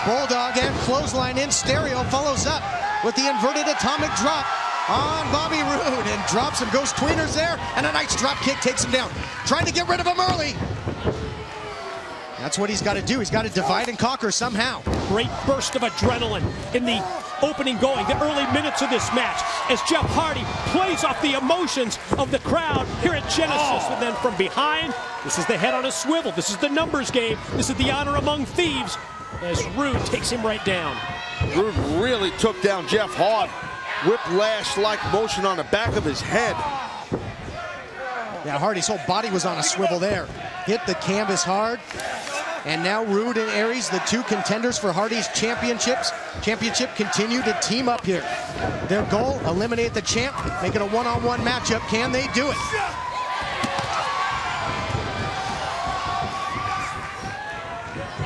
Bulldog and clothesline in stereo follows up with the inverted atomic drop on Bobby Roode, and drops him, goes tweeners there, and a nice drop kick takes him down. Trying to get rid of him early. That's what he's got to do. He's got to divide and conquer somehow. Great burst of adrenaline in the opening going, the early minutes of this match, as Jeff Hardy plays off the emotions of the crowd here at Genesis. And then from behind, this is the head on a swivel. This is the numbers game. This is the honor among thieves, as Roode takes him right down. Roode really took down Jeff Hardy. Whiplash-like motion on the back of his head. Yeah, Hardy's whole body was on a swivel there. Hit the canvas hard. And now Roode and Aries, the two contenders for Hardy's championship, continue to team up here. Their goal, eliminate the champ, make it a one-on-one matchup. Can they do it?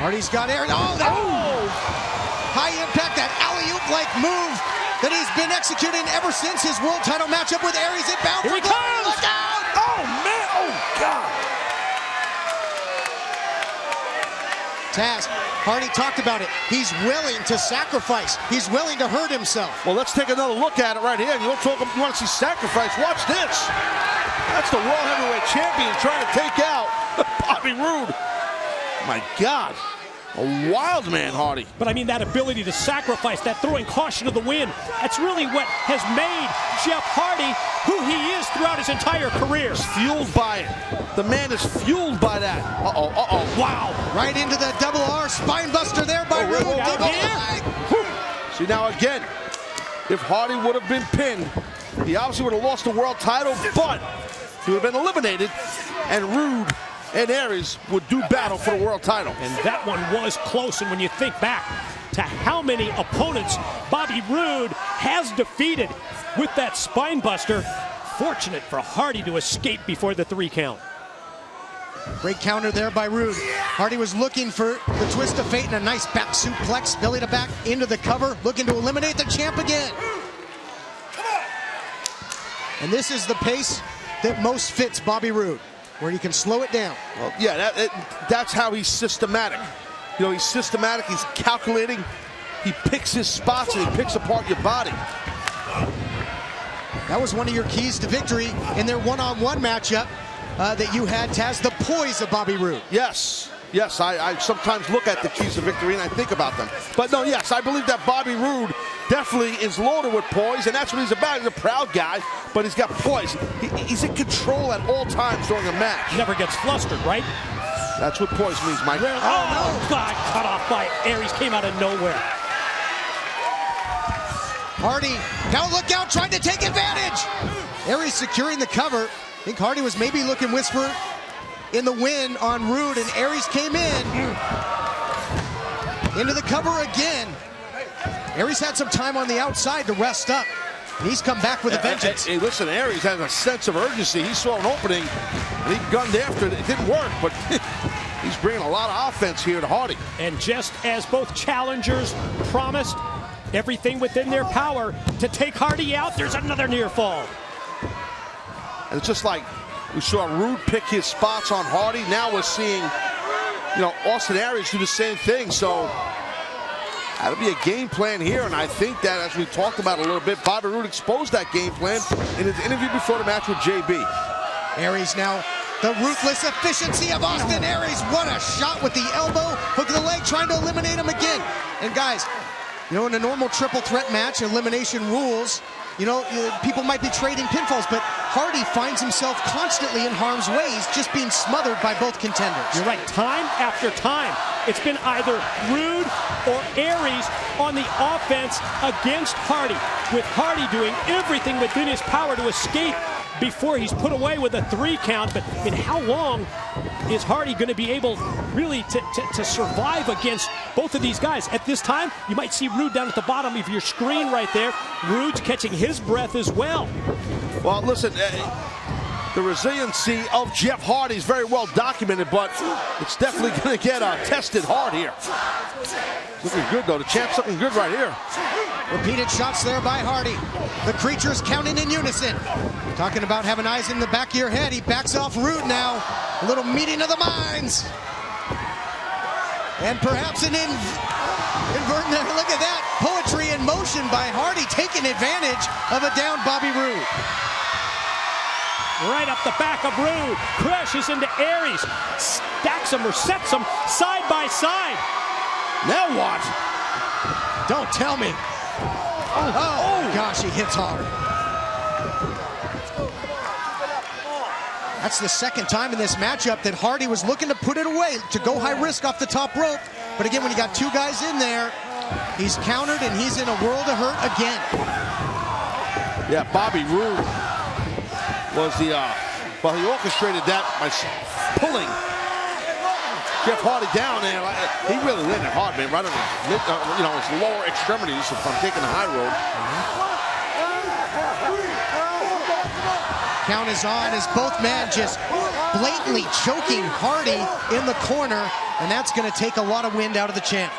Hardy's got Aries. High impact, that alley-oop-like move that he's been executing ever since his world title matchup with Aries. Inbound for glory. Look out! Oh, man! Oh, God! Taz, Hardy talked about it. He's willing to sacrifice. He's willing to hurt himself. Well, let's take another look at it right here. You want to see sacrifice? Watch this. That's the World Heavyweight Champion trying to take out Bobby Roode. My God. A wild man, Hardy. But I mean, that ability to sacrifice, that throwing caution to the wind, that's really what has made Jeff Hardy who he is throughout his entire career. He's fueled by it. The man is fueled by that. Wow. Right into the double R spine buster there by Roode. See, now again, if Hardy would have been pinned, he obviously would have lost the world title, but he would have been eliminated, and Roode and Aries would do battle for the world title. And that one was close, and when you think back to how many opponents Bobby Roode has defeated with that spine buster, fortunate for Hardy to escape before the 3 count. Great counter there by Roode. Hardy was looking for the twist of fate and a nice back suplex, belly to back into the cover, looking to eliminate the champ again. And this is the pace that most fits Bobby Roode, where you can slow it down. Well, yeah, that's how he's systematic. You know, he's systematic, he's calculating, he picks his spots and he picks apart your body. That was one of your keys to victory in their one-on-one matchup that you had, Taz, the poise of Bobby Roode. Yes, I sometimes look at the keys to victory and I think about them. But no, yes, I believe that Bobby Roode definitely is loaded with poise, and that's what he's about. He's a proud guy, but he's got poise. He's in control at all times during a match. Never gets flustered, right? That's what poise means, Mike. Oh, God, cut off by Aries, came out of nowhere. Hardy, now look out, trying to take advantage. Aries securing the cover. I think Hardy was maybe looking whisper in the win on Roode, and Aries came in. Into the cover again. Aries had some time on the outside to rest up. And he's come back with a vengeance. Hey, listen, Aries has a sense of urgency. He saw an opening, and he gunned after it. It didn't work, but he's bringing a lot of offense here to Hardy. And just as both challengers promised everything within their power to take Hardy out, there's another near fall. And it's just like we saw Roode pick his spots on Hardy. Now we're seeing, you know, Austin Aries do the same thing. So that'll be a game plan here, and I think that, as we talked about a little bit, Bobby Roode exposed that game plan in his interview before the match with JB. Aries now, the ruthless efficiency of Austin Aries. What a shot with the elbow, hook of the leg, trying to eliminate him again. And guys, you know, in a normal triple threat match, elimination rules, you know, people might be trading pinfalls, but Hardy finds himself constantly in harm's way. He's just being smothered by both contenders. You're right, time after time, it's been either Roode or Aries on the offense against Hardy, with Hardy doing everything within his power to escape before he's put away with a 3 count. But I mean, how long is Hardy going to be able really to survive against both of these guys? At this time, you might see Roode down at the bottom of your screen right there. Roode's catching his breath as well. Well, listen, the resiliency of Jeff Hardy is very well documented, but it's definitely going to get tested hard here. Looking good, though. The champ's looking good right here. Repeated shots there by Hardy. The creatures counting in unison. Talking about having eyes in the back of your head. He backs off Roode now. A little meeting of the minds. And perhaps an inversion there. Look at that. Poetry in motion by Hardy, taking advantage of a down Bobby Roode. Right up the back of Roode. Crashes into Aries. Stacks him or sets him side by side. Now what? Don't tell me. Oh, gosh, he hits hard. That's the second time in this matchup that Hardy was looking to put it away, to go high risk off the top rope. But again, when you got 2 guys in there, he's countered and he's in a world of hurt again. Yeah, Bobby Roode was the, well, he orchestrated that by pulling Jeff Hardy down, and he really landed hard, man, right on his, you know, his lower extremities if I'm taking the high road. Count is on as both men just blatantly choking Hardy in the corner, and that's going to take a lot of wind out of the champ.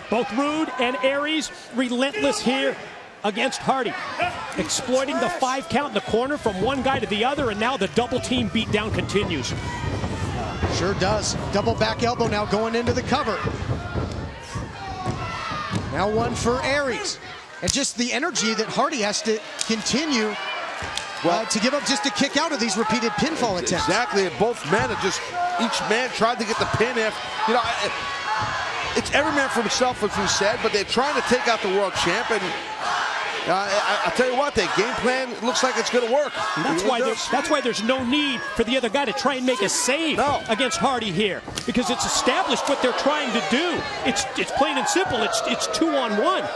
Both Roode and Aries relentless here against Hardy, exploiting the 5 count in the corner from one guy to the other, and now the double team beatdown continues. Sure does. Double back elbow now going into the cover. Now one for Aries. And just the energy that Hardy has to continue to give up just to kick out of these repeated pinfall attempts. Exactly, and both men are just, each man tried to get the pin in. You know, it's every man for himself, as we said, but they're trying to take out the world champ, and I'll tell you what, their game plan looks like it's going to work. That's why there's no need for the other guy to try and make a save against Hardy here, because it's established what they're trying to do. It's plain and simple. It's 2-on-1.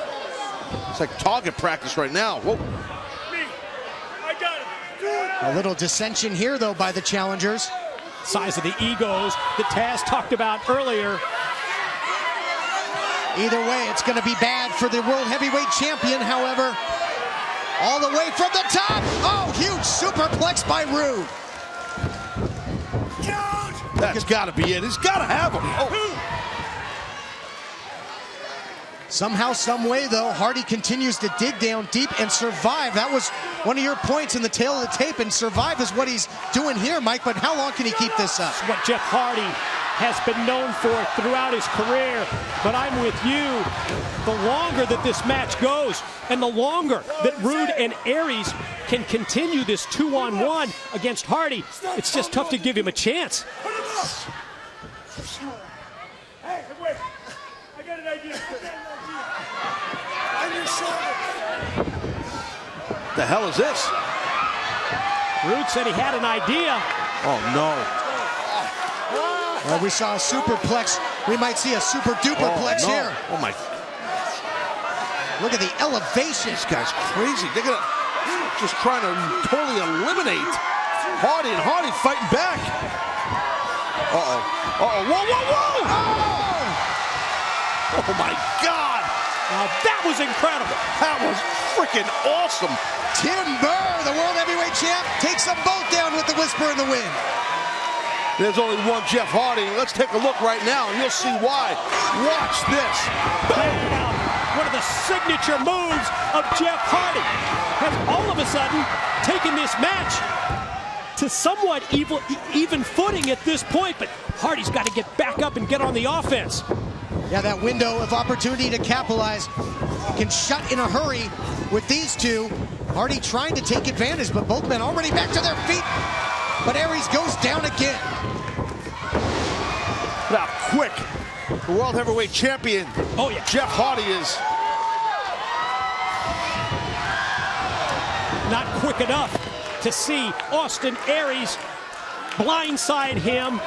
It's like target practice right now. Whoa. A little dissension here, though, by the challengers. Size of the egos that Taz talked about earlier. Either way, it's going to be bad for the World Heavyweight Champion, however. All the way from the top. Oh, huge superplex by Roode. That's got to be it. He's got to have him. Oh. Somehow, some way, though, Hardy continues to dig down deep and survive. That was one of your points in the tail of the tape, and survive is what he's doing here, Mike. But how long can he keep this up? It's what Jeff Hardy has been known for throughout his career. But I'm with you. The longer that this match goes, and the longer that Roode and Aries can continue this 2-on-1 against Hardy, it's just tough to give him a chance. Hey, wait. I got an idea. The hell is this? Roode said he had an idea. Oh, no. Well, we saw a superplex. We might see a super duperplex here. Oh, my. Look at the elevation. This guy's crazy. They're gonna... just trying to totally eliminate Hardy, and Hardy fighting back. Uh-oh. Uh-oh. Whoa, whoa, whoa! Oh, my God. Now, that was incredible. That was freaking awesome. Timber, the World Heavyweight Champ, takes them both down with the whisper in the wind. There's only one Jeff Hardy. Let's take a look right now, and you'll see why. Watch this. Bam! One of the signature moves of Jeff Hardy has all of a sudden taken this match to somewhat even footing at this point, but Hardy's got to get back up and get on the offense. Yeah, that window of opportunity to capitalize can shut in a hurry with these two. Hardy trying to take advantage, but both men already back to their feet. But Aries goes down again. Look how quick the World Heavyweight Champion, Jeff Hardy is. Not quick enough to see Austin Aries blindside him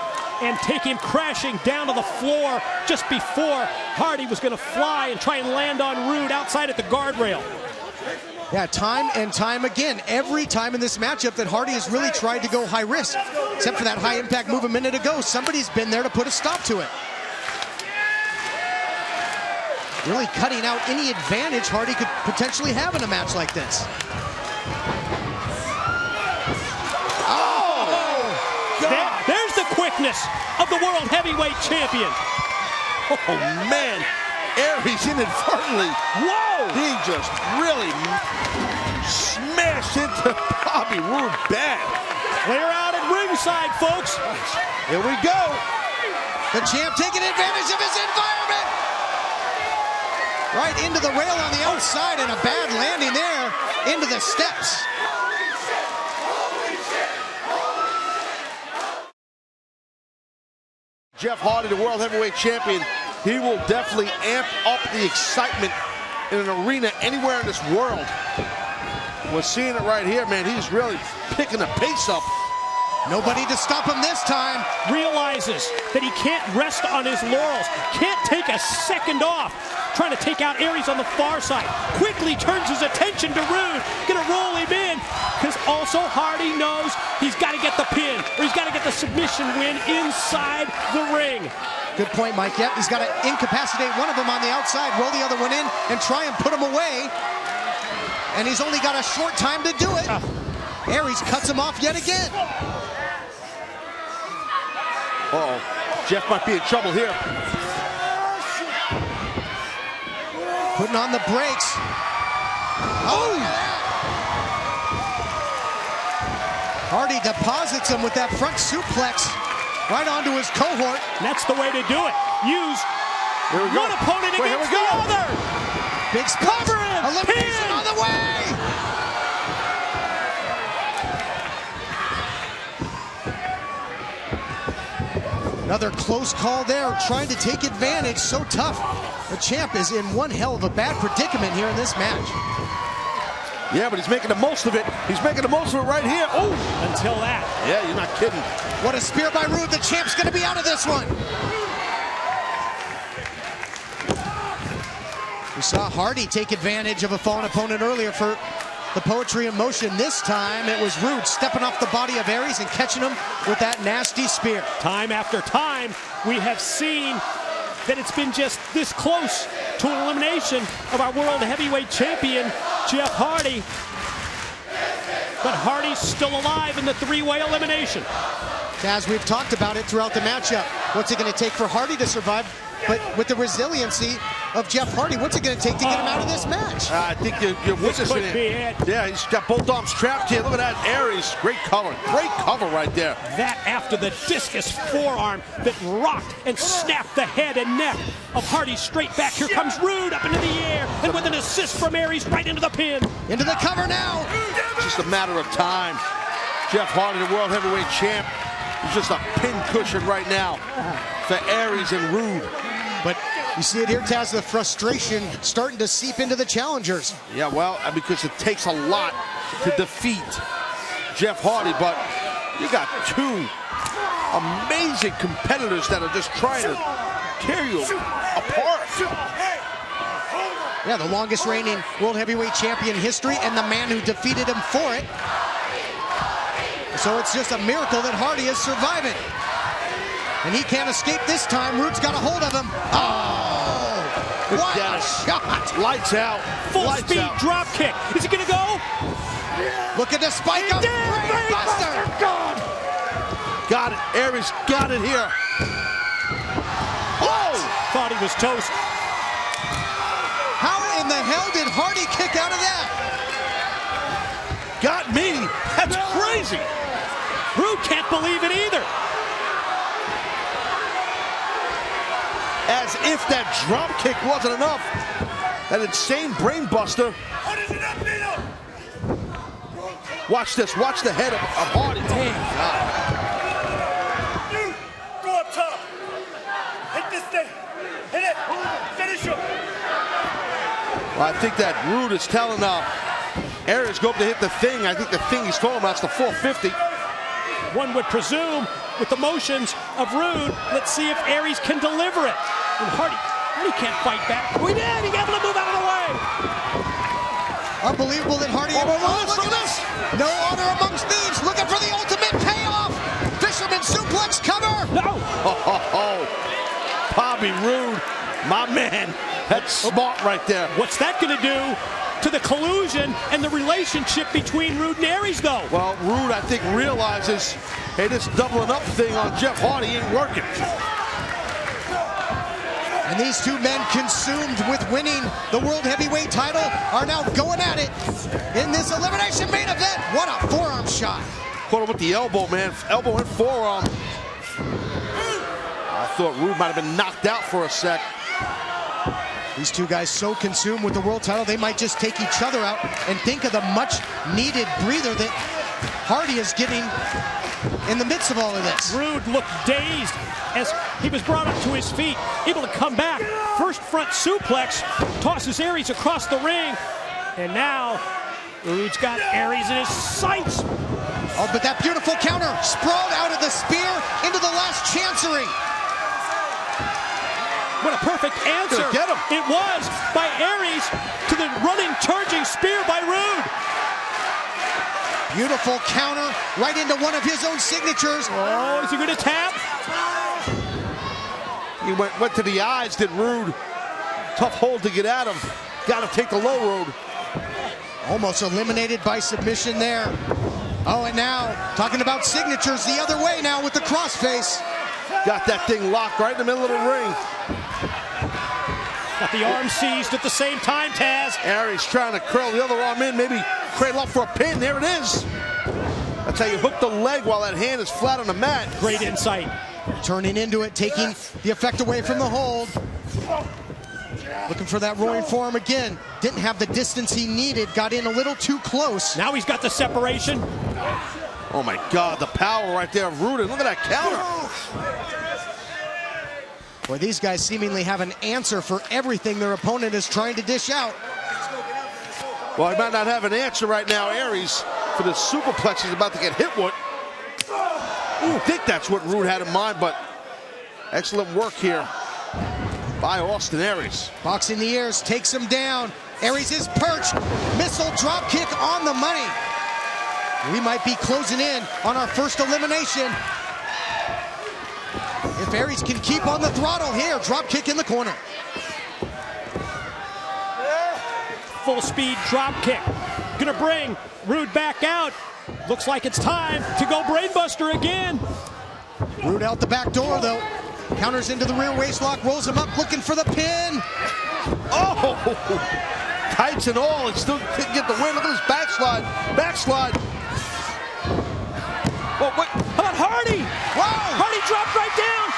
and take him crashing down to the floor just before Hardy was going to fly and try and land on Roode outside at the guardrail. Yeah, time and time again, every time in this matchup that Hardy has really tried to go high risk, except for that high impact move a minute ago, somebody's been there to put a stop to it. Really cutting out any advantage Hardy could potentially have in a match like this. There's the quickness of the World Heavyweight Champion. Oh, man. Aries inadvertently. Whoa! He just really smashed into Bobby Roode bad. Clear out at ringside, folks. Here we go. The champ taking advantage of his environment. Right into the rail on the outside, and a bad landing there into the steps. Jeff Hardy, the World Heavyweight Champion, he will definitely amp up the excitement in an arena anywhere in this world. We're seeing it right here, man. He's really picking the pace up. Nobody to stop him this time. Realizes that he can't rest on his laurels. Can't take a second off. Trying to take out Aries on the far side. Quickly turns his attention to Roode. Gonna roll him in. Because also Hardy knows he's got to get the pin. Or he's got to get the submission win inside the ring. Good point, Mike. Yep, he's got to incapacitate one of them on the outside, roll the other one in, and try and put him away. And he's only got a short time to do it. Aries cuts him off yet again. Uh-oh. Jeff might be in trouble here. Putting on the brakes. Oh! Hardy deposits him with that front suplex right onto his cohort. That's the way to do it. Use one opponent against the other. Big cover him. Elimination on the way. Another close call there, trying to take advantage. So tough. The champ is in one hell of a bad predicament here in this match. Yeah, but he's making the most of it. He's making the most of it right here. Oh! Until that. Yeah, you're not kidding. What a spear by Roode. The champ's going to be out of this one. We saw Hardy take advantage of a fallen opponent earlier for the poetry in motion. This time it was Roode stepping off the body of Aries and catching him with that nasty spear. Time after time, we have seen that it's been just this close to an elimination of our World Heavyweight Champion, Jeff Hardy. But Hardy's still alive in the three-way elimination. As we've talked about it throughout the matchup, what's it going to take for Hardy to survive? But with the resiliency of Jeff Hardy, what's it going to take to get him out of this match? I think you're witnessing it. Yeah, he's got both arms trapped here. Look at that, Aries. Great cover. Great cover right there. That after the discus forearm that rocked and snapped the head and neck of Hardy straight back. Here comes Roode up into the air, and with an assist from Aries right into the pin. Into the cover now. Just a matter of time. Jeff Hardy, the World Heavyweight Champ, is just a pin cushion right now for Aries and Roode. But you see it here, Taz, the frustration starting to seep into the challengers. Yeah, well, because it takes a lot to defeat Jeff Hardy, but you got two amazing competitors that are just trying to tear you apart. Yeah, the longest reigning World Heavyweight Champion in history, and the man who defeated him for it. So it's just a miracle that Hardy is surviving. And he can't escape this time. Roode's got a hold of him. Oh! What a shot! Lights out. Full speed drop kick. Is he gonna go? Look at the spike up. Brainbuster! God! Got it. Aries got it here. Oh! Thought he was toast. How in the hell did Hardy kick out of that? Got me. That's crazy. Roode can't believe it either. As if that drop kick wasn't enough. That insane brainbuster. Watch this. Watch the head of Hardy. Damn. Dude, go up top. Hit this thing. Hit it. Finish him. Well, I think that Roode is telling Aries go up to hit the thing. I think the thing he's talking about is the 450. One would presume with the motions of Roode, let's see if Aries can deliver it. And Hardy can't fight back. We did! He got able to move out of the way! Unbelievable that Hardy... look at this! No honor amongst thieves, looking for the ultimate payoff! Fisherman suplex cover! No! Bobby Roode, my man. That's smart right there. What's that gonna do to the collusion and the relationship between Roode and Aries, though? Well, Roode, I think, realizes, hey, this doubling up thing on Jeff Hardy ain't working. And these two men, consumed with winning the World Heavyweight title, are now going at it in this elimination main event. What a forearm shot. Caught him with the elbow, man. Elbow and forearm. I thought Roode might have been knocked out for a sec. These two guys so consumed with the world title, they might just take each other out and think of the much-needed breather that Hardy is getting in the midst of all of this. Roode looked dazed as he was brought up to his feet, able to come back. First front suplex, tosses Aries across the ring, and now Roode's got Aries in his sights. Oh, but that beautiful counter, sprawled out of the spear into the last chancery. What a perfect answer. Get him. It was by Aries to the running, charging spear by Roode. Beautiful counter right into one of his own signatures. Oh, is he going to tap? He went to the eyes, did Roode. Tough hold to get at him. Got to take the low road. Almost eliminated by submission there. Oh, and now, talking about signatures the other way now with the crossface. Got that thing locked right in the middle of the ring. Got the arm seized at the same time, Taz. Aries trying to curl the other arm in, maybe cradle up for a pin. There it is. That's how you hook the leg while that hand is flat on the mat. Great insight. Turning into it, taking the effect away from the hold. Looking for that roaring forearm again. Didn't have the distance he needed. Got in a little too close. Now he's got the separation. Oh my God, the power right there of Roode. Look at that counter. Boy, these guys seemingly have an answer for everything their opponent is trying to dish out. Well, he might not have an answer right now, Aries, for the superplex he's about to get hit with. I think that's what Roode had in mind, but excellent work here by Austin Aries. Boxing the ears, takes him down. Aries is perched. Missile drop kick on the money. We might be closing in on our first elimination. If Aries can keep on the throttle here, drop kick in the corner. Full speed drop kick. Gonna bring Roode back out. Looks like it's time to go brainbuster again. Roode out the back door though. Counters into the rear waistlock, rolls him up, looking for the pin. Oh! Tights and all, he still couldn't get the win. Look at this backslide. Backslide. Oh, what? How about Hardy? Wow! Hardy dropped right down.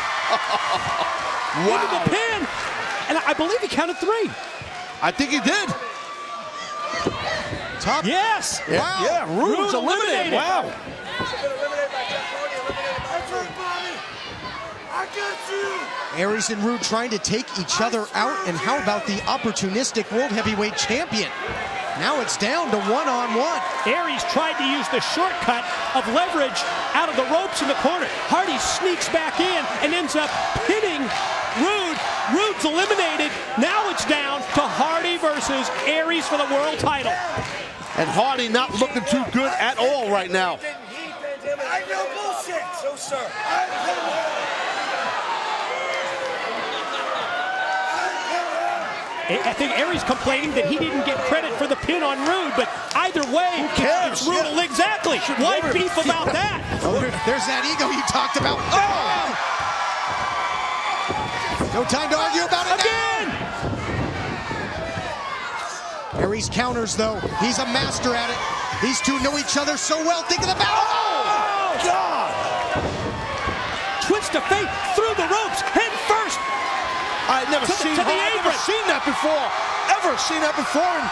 Wow. Into the pin. And I believe he counted 3. I think he did. Top. Yes. Yeah, Wow. yeah, Roode's Roode eliminated. Wow. Aries and Roode trying to take each other out. And how about the opportunistic World Heavyweight Champion? Now it's down to one-on-one. Aries tried to use the shortcut of leverage out of the ropes in the corner. Hardy sneaks back in and ends up pinning Roode. Roode's eliminated. Now it's down to Hardy Hardy versus Aries for the world title. And Hardy not looking too good at all right now. I know bullshit. So, sir. I think Aries complaining that he didn't get credit for the pin on Roode, but either way, who cares? It's Roode. Yeah. Exactly. Why beef about that? There's that ego you talked about. Oh! No time to argue about it again. Now. Aries counters, though. He's a master at it. These two know each other so well. Think of the battle. Oh, God! Twist of fate through the ropes, head first. I've never seen that before. Ever seen that before.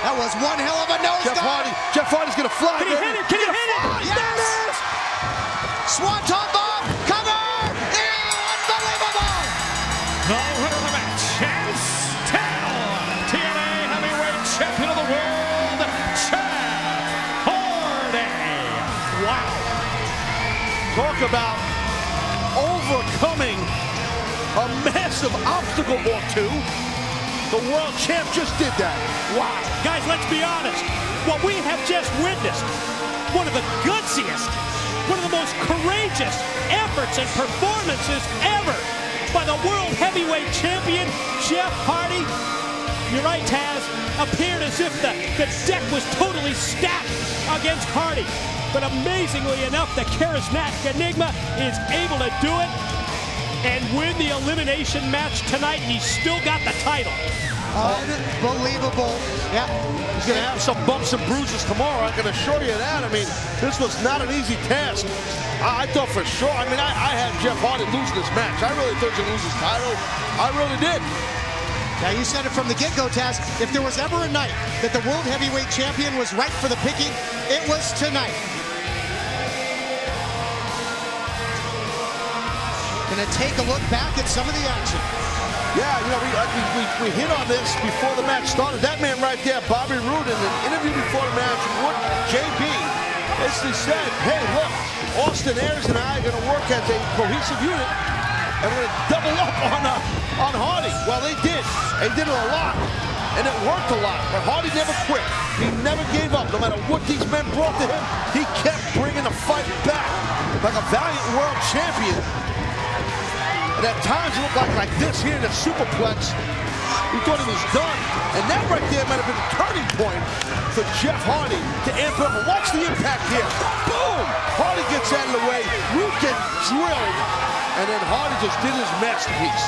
That was one hell of a nosedive. Jeff Hardy's gonna fly. Can he hit it? Can he hit it? Yes! Swanton bomb. Cover. Unbelievable. The winner of the match, Chance Tenay, TNA Heavyweight Champion of the World, Jeff Hardy. Wow. Talk about overcoming a massive obstacle or two. The world champ just did that. Wow. Guys, let's be honest. What we have just witnessed, one of the gutsiest, one of the most courageous efforts and performances ever by the world heavyweight champion, Jeff Hardy. You're right, Taz. Appeared as if the deck was totally stacked against Hardy. But amazingly enough, the charismatic Enigma is able to do it and win the elimination match tonight. He's still got the title. Unbelievable. Yeah. He's going to have some bumps and bruises tomorrow, I can assure you that. I mean, this was not an easy task. I thought for sure. I mean, I had Jeff Hardy losing this match. I really thought he would lose his title. I really did. Now, you said it from the get-go, Taz. If there was ever a night that the World Heavyweight Champion was ripe for the picking, it was tonight. Gonna take a look back at some of the action. Yeah, you know, we hit on this before the match started. That man right there, Bobby Roode, in an interview before the match, JB basically said, hey, look, Austin Aries and I are going to work as a cohesive unit, and we're going to double up on Hardy. Well, they did. They did it a lot, and it worked a lot. But Hardy never quit. He never gave up. No matter what these men brought to him, he kept bringing the fight back like a valiant world champion. And at times it looked like this here in the superplex. We thought he was done. And that right there might have been a turning point for Jeff Hardy to amp up. And watch the impact here. Boom! Hardy gets out of the way. Roode gets drilled. And then Hardy just did his masterpiece.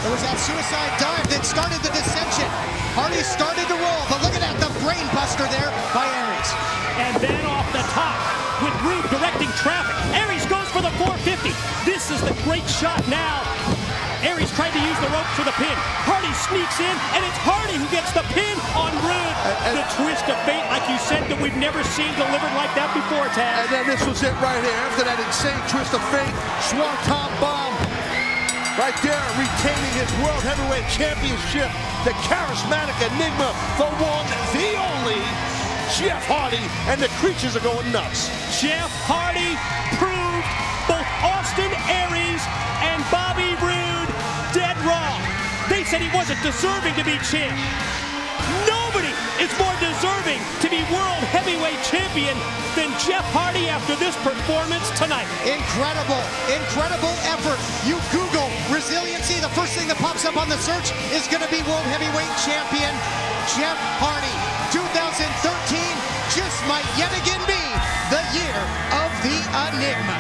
There was that suicide dive that started the dissension. Hardy started to roll, but look at that, the brain buster there by Aries. And then off the top, with Roode directing traffic, Aries goes for the 450. This is the great shot now. Aries tried to use the rope for the pin. Hardy sneaks in, and it's Hardy who gets the pin on Roode. The twist of fate, like you said, that we've never seen delivered like that before, Taz. And then this was it right here. After that insane twist of fate, Swanton bomb. Right there, retaining his World Heavyweight Championship, the charismatic Enigma, the one, the only, Jeff Hardy, and the creatures are going nuts. Jeff Hardy proved both Austin Aries and Bobby Roode dead wrong. They said he wasn't deserving to be champ. Nobody is more deserving to be World Heavyweight Champion than Jeff Hardy after this performance tonight. Incredible, incredible effort. You Google resiliency, the first thing that pops up on the search is going to be World Heavyweight Champion Jeff Hardy. 2013 just might yet again be the year of the Enigma.